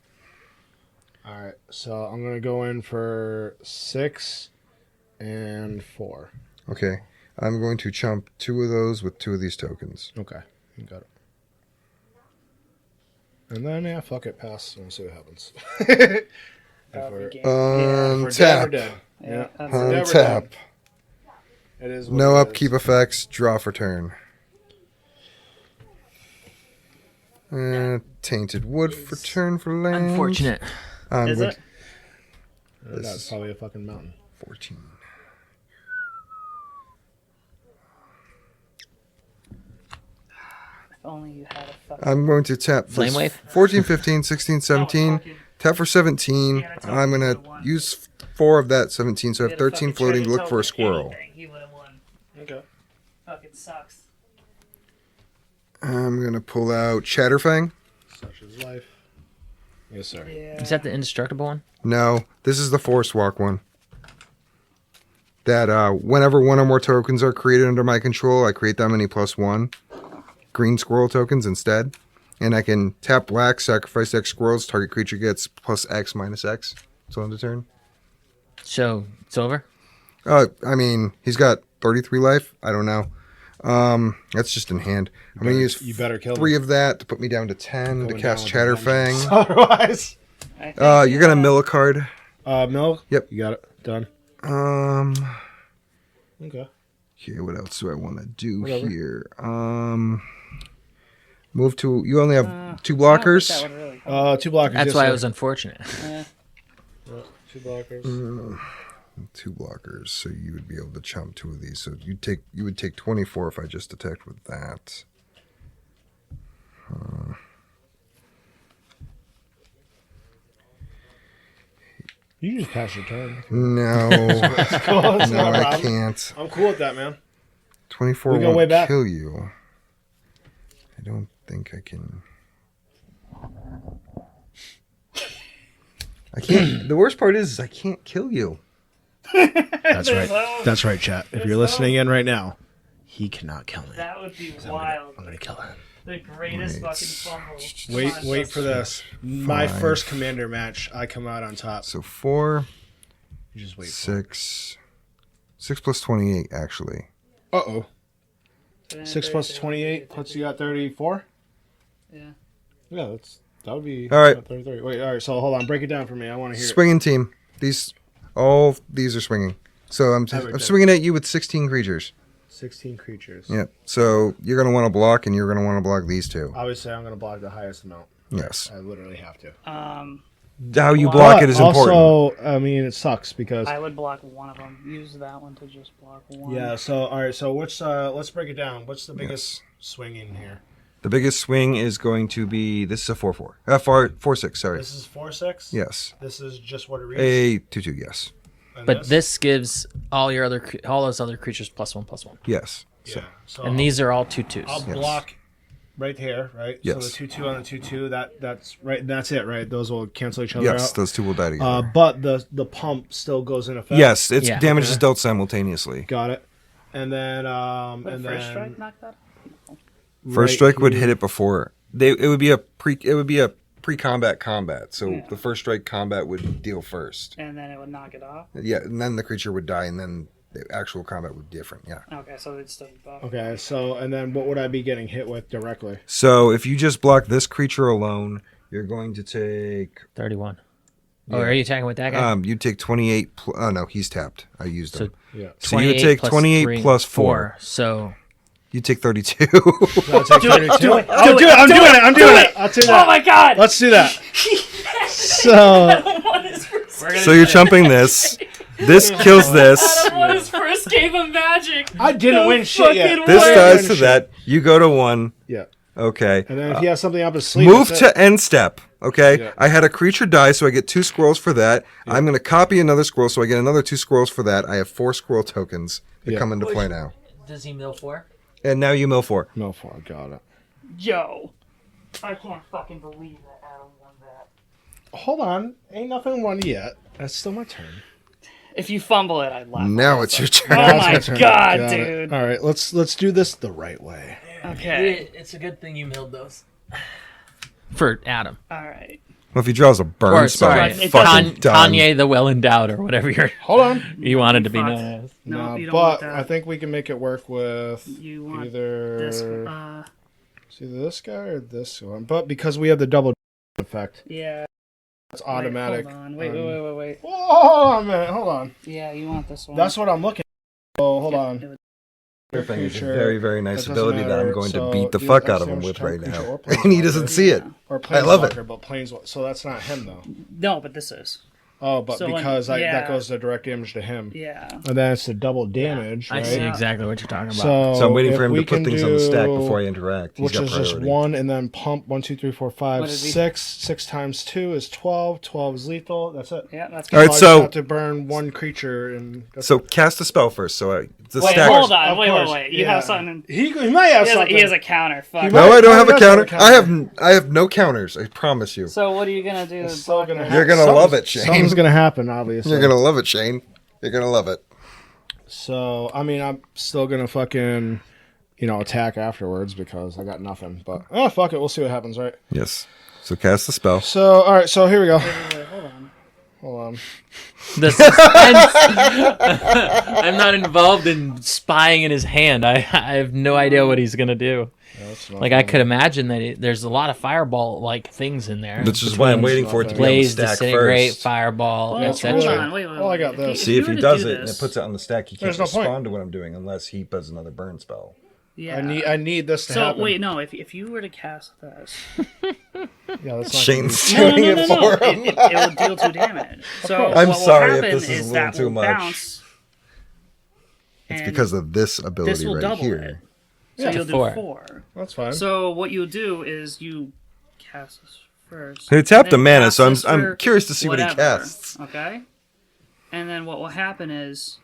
All right. So I'm gonna go in for 6 and 4. Okay. I'm going to chump 2 of those with 2 of these tokens. Okay. You got it. And then yeah, fuck it, pass. We'll see what happens. If we're- if we're dead, we're Untap. dead. Yeah. that's Never Untap. It is. What No it upkeep is. effects. Draw for turn. Tainted wood for turn for land. Unfortunate. I'm Is going it? This That's is- probably a fucking mountain. 14. If only you had a fucking. I'm going to tap Flame this wave? 14, 15, 16, 17. Tap for 17. Yeah, that's I'm going to all. use 4 of that 17, so I If have 13 floating to look for a squirrel. He would have won. Okay. Fucking sucks. I'm going to pull out Chatterfang. Such is life. Yes, sir. Yeah. Is that the indestructible one? No, this is the Forest Walk one. That whenever one or more tokens are created under my control, I create that many +1 green squirrel tokens instead. And I can tap black, sacrifice X squirrels, target creature gets +X -X. So on the turn. So it's over. I mean, he's got 33 life. I don't know. That's just in hand. I'm going to use You better kill 3 them. of that to put me down to 10 to Going cast down with a vengeance. Chatterfang. Otherwise. I think, You're going to mill a card. Milk. Yep. You got it. Done. Okay. Okay, what else do I want to do Whatever. here? Move to. You only have 2 I don't think blockers. that would really count. 2 blockers. That's yes, why sir. it was unfortunate. Yeah. 2 blockers. 2 blockers, so you would be able to chump 2 of these. So you would take 24 if I just attacked with that. You just pass your turn. No, Cool. It's no, not a I problem. can't. I'm cool with that, man. 24 We go way won't back. kill you. I don't think I can. I can't. The worst part is I can't kill you. That's right. no- That's right, chat. If there's you're no- listening in right now, he cannot kill me. That would be wild. I'm gonna kill him. The greatest Wait. fucking fumble. Wait for this. My 5. first commander match, I come out on top. So 4, You just wait. 6, 6 plus 28 actually. Uh oh. 6 plus 28 puts you at 34. Yeah. Yeah, that would be All right. 30. Wait, all right. So hold on, break it down for me. I want to hear Swinging team. All these are swinging. So I'm Everything. swinging at you with 16 creatures. it. 16 creatures. Yep. So you're gonna want to block, and you're gonna want to block these 2. Obviously, I'm gonna block the highest amount. Yes. I literally have to. How you Well, block it is important. Also, I mean, it sucks because I would block one of them. Use that one to just block one. yeah. So all right. So which? Let's break it down. What's the biggest Yes. swinging here? The biggest swing is going to be this is a 4/4. 4/6. Sorry. This is 4/6. Yes. This is just what it reads. A 2/2. Yes. And But this gives all those other creatures +1/+1. Yes. Yeah. So And these are all 2/2s. I'll block right here, right? Yes. So the 2/2 on the 2/2. That's right. That's it, right? Those will cancel each other Yes. out. Those 2 will die together. But the pump still goes in effect. Yes. It's Yeah. damage is dealt simultaneously. Got it. And then Would and first then strike knock that? First right strike would here- hit it before. It would be a pre-combat combat. So the first strike combat would deal first. And then it would knock it off. Yeah, and then the creature would die, and then the actual combat would be different. Yeah. Okay, so it's still buff. Okay, so and then what would I be getting hit with directly? So if you just block this creature alone, you're going to take 31. Oh, are you attacking with that guy? you take 28. Oh no, he's tapped. I used So him. Yeah. So you would take plus 28 3, plus 4. So You take 32. I'll take 32. do it. I'm doing it. I'll do that. Oh my god! Let's do that. So What is first, So you're chumping this. This kills this. what is first game of Magic? I didn't win shit yet. fucking This way. dies to that. You go to 1. Yeah. Okay. And then if he has something up his sleeve, Move that's to it. end step. Okay. Yeah. I had a creature die, so I get 2 scrolls for that. I'm going to copy another scroll, so I get another 2 scrolls for that. I have 4 scroll tokens that Yeah. come into play now. does he mill 4? And now you mill 4. No, 4. Got it. Yo, I can't fucking believe that Adam won that. hold on. Ain't nothing won yet. That's still my turn. If you fumble it, I'd laugh. Now it's your turn. Oh That's my turn. god, Got it. dude. All right, let's do this the right way. Okay. It's a good thing you milled those. For Adam. All right. Well, if he draws a burn Or, spell, sorry, you're it fucking doesn't- done. Kanye the well endowed or whatever Hold on. you wanted to be Fuck. known as. No, you don't want but that. I think we can make it work with You want either this. it's either this guy or this one. But because we have the double effect, Yeah. it's automatic. Wait, hold on. Wait. Whoa, hold on a minute. Hold on. Yeah, you want this one. That's what I'm looking at. Oh, hold on. Everything is a Creature. very, very nice That doesn't ability that I'm matter. going So to beat the deals fuck X out of him damage with to right creature now. or And he planeswalker. doesn't see it. Or I love it. Planeswalker, but Planeswalker. So that's not him, though. No, but this is. Oh, but So when- because yeah. that goes to direct damage to him. Yeah. And then it's the double damage, I right? see Yeah. exactly what you're talking about. So I'm waiting if for him we to put can things on the stack do- before I interact. He's which got is just priority. 1, and then pump 1, 2, 3, 4, 5, What did he- 6. 6 times 2 is 12. 12 is lethal. That's it. Yeah, that's All right, good. I just so- have to burn one creature, and that's So cast a spell first. So the Wait, stack. hold on. Of Wait. course, You yeah. have something. he might have something. He has a counter. Fuck. No, I don't have a He does counter. have a counter. I have no counters. I promise you. So what are you gonna do? It's still gonna You're gonna something's- love it, Shane. Something's gonna happen, obviously. You're gonna love it, Shane. You're gonna love it. So I mean, I'm still gonna fucking, attack afterwards because I got nothing. But fuck it, we'll see what happens, right? Yes. So cast the spell. So all right, so here we go. Wait, hold on. Hold on. The suspense. I'm not involved in spying in his hand. I have no idea what he's gonna do. Yeah, that's Like I could imagine that there's a lot of fireball like things in there. Which is why I'm waiting for it to be on the Blaze, stack disintegrate, first. fireball, Well, etc. hold on. Wait. Oh, I got this. See if you he were to does do it and this- it puts it on the stack. He can't There's no point. respond to what I'm doing unless he does another burn spell. Yeah. I need this to So happen. wait, no. If you were to cast this, Yeah, that's not Shane's no, doing it for him. it will deal 2 damage. So I'm what sorry will if happen this is a little that too will much. bounce. It's and because of this this ability will right double here. it. So Yeah. you'll do 4. 4. That's fine. So what you'll do is you cast this first. He tapped then the mana, cast so this I'm for curious to see what he whatever, casts. Okay. And then what will happen is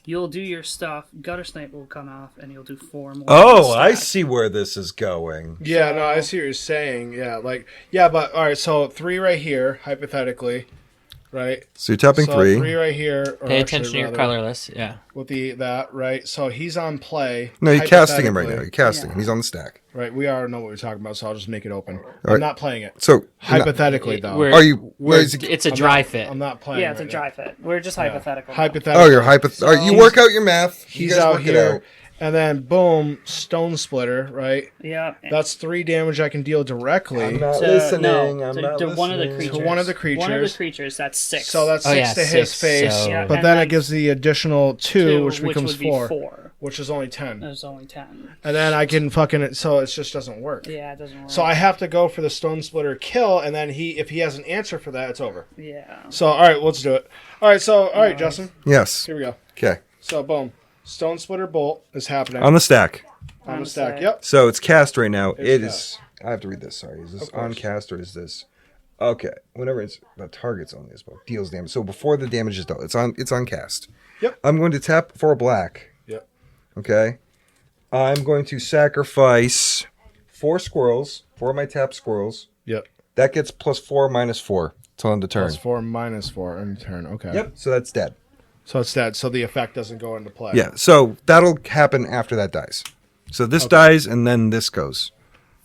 you'll do your stuff. Gutter Snipe will come off, and you'll do 4 more. Oh, on the I stack. see where this is going. Yeah, no, I see what you're saying. Yeah, but all right. So 3 right here, hypothetically, right? So you're tapping So 3. right here. Or Pay actually, attention to your rather, colorless. Yeah. with that, right? So he's on play. No, you're casting him right now. hypothetically. You're casting him. Yeah. He's on the stack. Right, we already know what we're talking about, so I'll just make it open. right. I'm not playing it. So Hypothetically, though. We're- Are you- we're- is it- it's a dry fit. I'm not playing. Yeah, it's a right dry now. fit. We're just hypothetical. Hypothetical. oh, you're all right, you work out your math. You He's guys out work it here, out. and then boom, Stone Splitter, right? Yeah. That's 3 damage I can deal directly. I'm not To- listening. no, I'm to- not to listening. one of the creatures. To one of the One of the creatures. creatures. That's 6. So that's Oh, 6 yeah, to his 6, face, so- Yeah, but and then then it gives the additional 2, which becomes would be 4, 4. which is only 10. There's only 10. And then I can fucking, so it just doesn't work. Yeah, it doesn't work. So I have to go for the Stone Splitter kill, and then if he has an answer for that, it's over. Yeah. So all right, let's do it. All right, so all right, Justin, Yes. here we go. Okay. So boom, Stone Splitter Bolt is happening On the stack. on the the stack. stack. Yep. So it's cast right now. It's It cast. is. I have to read this. Sorry. Is this Of course. on cast or is this? Okay. Whenever it's the target's only as well. Deals damage. So before the damage is dealt, it's on cast. Yep. I'm going to tap for a black. Yep. Okay. I'm going to sacrifice 4 squirrels. 4 of my tap squirrels. Yep. That gets +4 -4 till end of turn. +4 -4 in turn. Okay. Yep. So that's dead. So it's dead. So the effect doesn't go into play. Yeah. So that'll happen after that dies. So this dies and then this goes.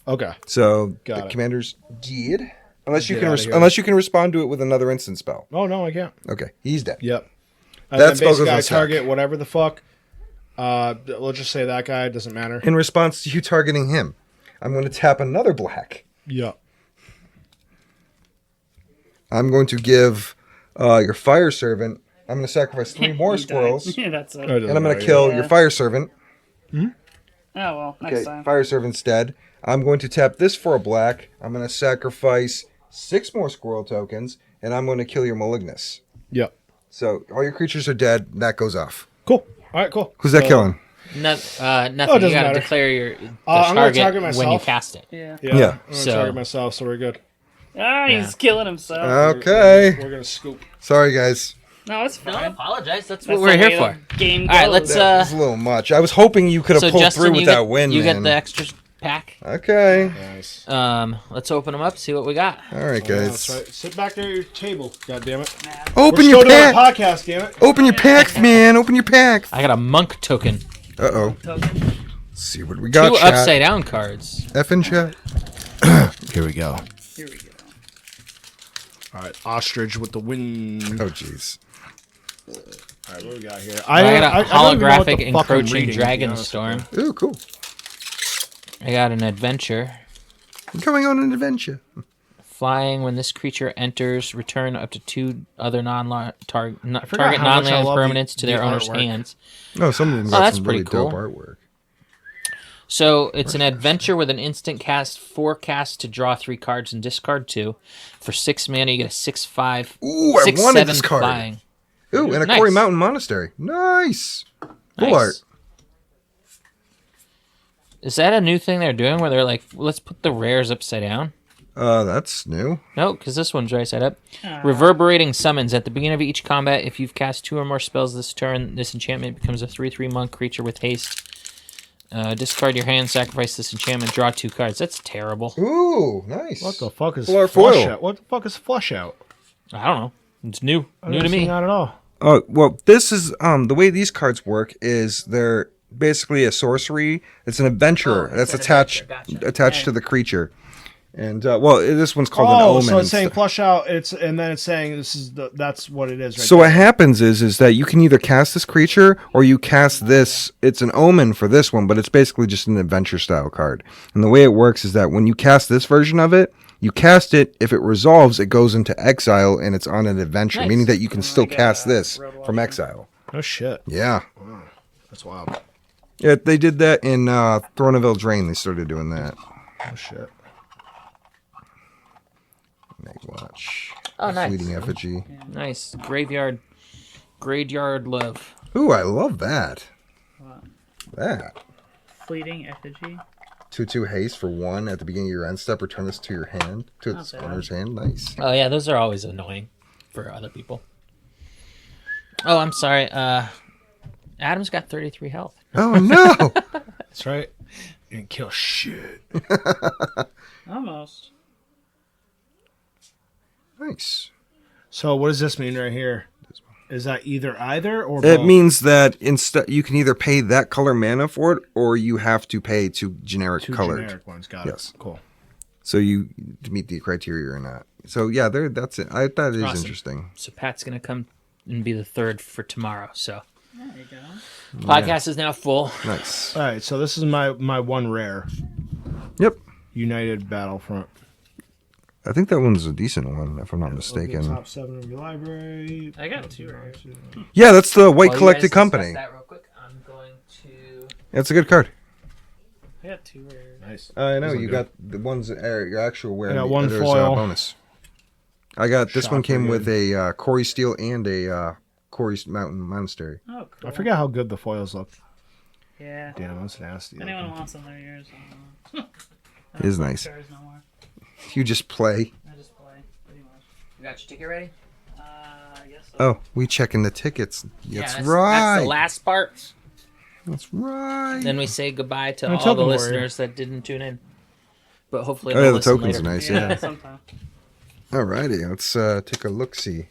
Okay. So Got the it. commander's dead. Unless you Get can outta here. unless you can respond to it with another instant spell. Oh no, I can't. Okay, he's dead. Yep. And That then spell goes basically on I stack. target whatever the fuck. Let's just say that guy doesn't matter. In response to you targeting him, I'm going to tap another black. Yep. I'm going to give your fire servant. I'm going to sacrifice 3 more He died. squirrels, Yeah, that's it. and I'm going to kill your fire servant. Oh, well, next Okay, time. fire servant's dead. I'm going to tap this for a black. I'm going to sacrifice 6 more squirrel tokens, and I'm going to kill your malignus. Yep. So all your creatures are dead. That goes off. Cool. All right. Cool. Who's that So- killing? Nothing. it You doesn't got to matter. declare your the I'm gonna target, target when you myself. cast it. Yeah. Yeah. Yeah. I'm gonna So- target myself, so we're good. Ah, he's killing himself. Okay. We're gonna scoop. Sorry, guys. No, it's Don't fine. apologize. That's That's what we're the here way for. the game All right, goes. let's. That was a little much. I was hoping you could have So pulled Justin, through with you that get win, you man. get the extra pack. Okay. Nice. Let's open them up, see what we got. All right, Yeah, guys. that's right. Sit back there at your table. God damn it. Open We're your still doing a pack. podcast, damn it. Open your packs, man. Open your packs. I got a monk token. Uh-oh. Token. Let's see what we got, Two chat. upside down cards. F in chat. Here we go. Here we go. All right, ostrich with the wind. Oh, jeez. All right, what we got here? I got a don't even know what the holographic fuck I'm encroaching reading, to be dragon honest storm. with Ooh, cool. I got an adventure. I'm going on an adventure. Flying, when this creature enters, return up to 2 other target forgot target how much I non-land love permanents to the their owner's artwork. hands. Oh, some of them Oh, got that's some pretty really cool. dope artwork. So it's an adventure with an instant cast, 4 casts to draw 3 cards and discard 2. For 6 mana, you get a 6/5. Ooh, I 6/7 wanted this card. flying. Ooh, and a Nice. Quarry Mountain Monastery. Nice. Cool Nice. art. Is that a new thing they're doing where they're like, let's put the rares upside down? That's new. No, because this one's right side up. Reverberating summons. At the beginning of each combat, if you've cast 2 or more spells this turn, this enchantment becomes a 3/3 monk creature with haste. Discard your hand, sacrifice this enchantment, draw 2 cards. That's terrible. Ooh, nice. What the fuck is Full art flush foil. out? What the fuck is flush out? I don't know. It's new. New to me. Not at all. Oh, well, this is the way these cards work is they're basically a sorcery. It's an adventurer that's an attached adventure. Gotcha. attached to the creature. And well, this one's called an Oh, omen. so and it's saying stuff. flush out. And then it's saying that's what it is. Right So there. what happens is that you can either cast this creature or you cast this. It's an omen for this one, but it's basically just an adventure style card. And the way it works is that when you cast this version of it, you cast it. If it resolves, it goes into exile and it's on an adventure, Nice. meaning that you can still Like a cast this Road from Watcher. exile. No shit. Yeah. That's wild. Yeah, they did that in Throneville Drain. They started doing that. Oh shit. Watch. Oh, nice. Fleeting Effigy. Nice. Graveyard love. Ooh, I love that. What? That. Fleeting effigy. 2/2 haste for 1 at the beginning of your end step. Return this to your hand, to Not its bad. owner's hand. Nice. Oh, yeah, those are always annoying for other people. Oh, I'm sorry. Adam's got 33 health. Oh no! That's right. You can kill shit. Almost. Nice. So what does this mean right here? Is that either or It both? means that instead you can either pay that color mana for it, or you have to pay 2 generic two colored. generic ones? Got Yes. it. Cool. So you to meet the criteria or not. So yeah, that's it. That is Awesome. interesting. So Pat's going to come and be the 3rd for tomorrow. So There you go. podcast is now full. Nice. All right. So this is my one rare. Yep. United Battlefront. I think that one's a decent one, if I'm not Okay, mistaken. top 7 of your library. I got 2 rares. Yeah, that's the White While you guys Collected discuss Company. That real quick, I'm going to... That's a good card. I got 2 rares. Nice. I know Those you look got the ones that are your actual wear. I got and one there's foil. bonus. I got this Shot one came with brigade. a Quarry Steel and a Quarry Mountain Monastery. Oh, cool. I forget how good the foils look. Yeah. Damn, that's nasty. If anyone wants them, they're yours. It is nice. Cards no more. You just play. I just play, pretty much. You got your ticket ready? I guess so. Oh, we checking the tickets. That's That's right. the last part. That's right. Then we say goodbye to I'm a all the token warrior. listeners that didn't tune in. But hopefully Oh, they'll yeah, the listen tokens later. are nice. Yeah, Yeah. sometime. Alrighty, let's take a look. See.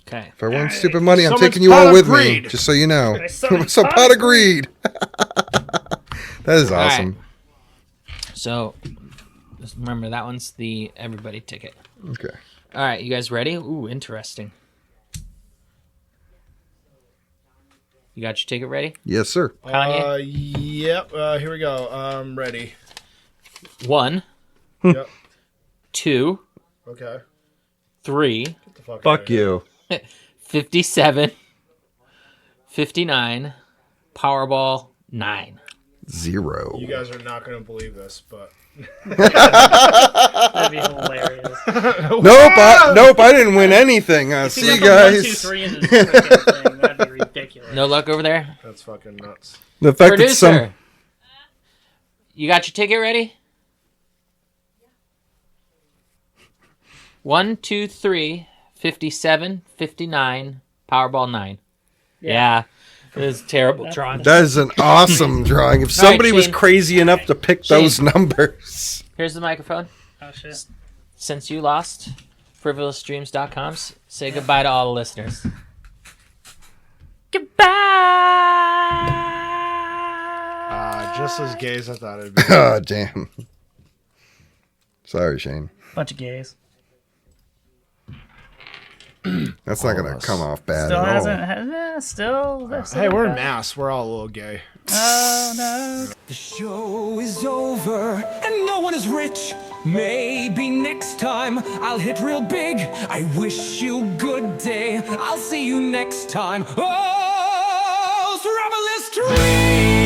Okay. If I want stupid money, I'm Someone's taking you pot all of with greed. me. Just so you know. I summoned So pot pot of of greed. That is All right. awesome. So just remember that one's the everybody ticket. Okay. All right, you guys ready? Ooh, interesting. You got your ticket ready? Yes, sir. Kanye? Yep. Here we go. I'm ready. 1, Yep. 2, Okay. 3, Get the fuck, Fuck outta here. you. 57, 59, Powerball 9. 0. You guys are not going to believe this, but That'd be hilarious. Nope, I didn't win anything. See you guys. 1, 2, 3 in this freaking thing. That'd be ridiculous. No luck over there? that's fucking nuts. The fact that Producer, some you got your ticket ready? 1, 2, 3, 57, 59, Powerball 9. Yeah. It's terrible drawing. That is an awesome drawing. If somebody was Shane. crazy enough to pick those numbers. Here's the microphone. Oh shit. Since you lost, frivolousdreams.com, say goodbye to all the listeners. Goodbye. Just as gay as I thought it'd be. Oh, damn. Sorry, Shane. Bunch of gays. That's not going to come off bad Still at all. still. Hey, we're in mass. We're all a little gay. Oh no. The show is over and no one is rich. Maybe next time I'll hit real big. I wish you good day. I'll see you next time. Oh, Frivolous Dreams.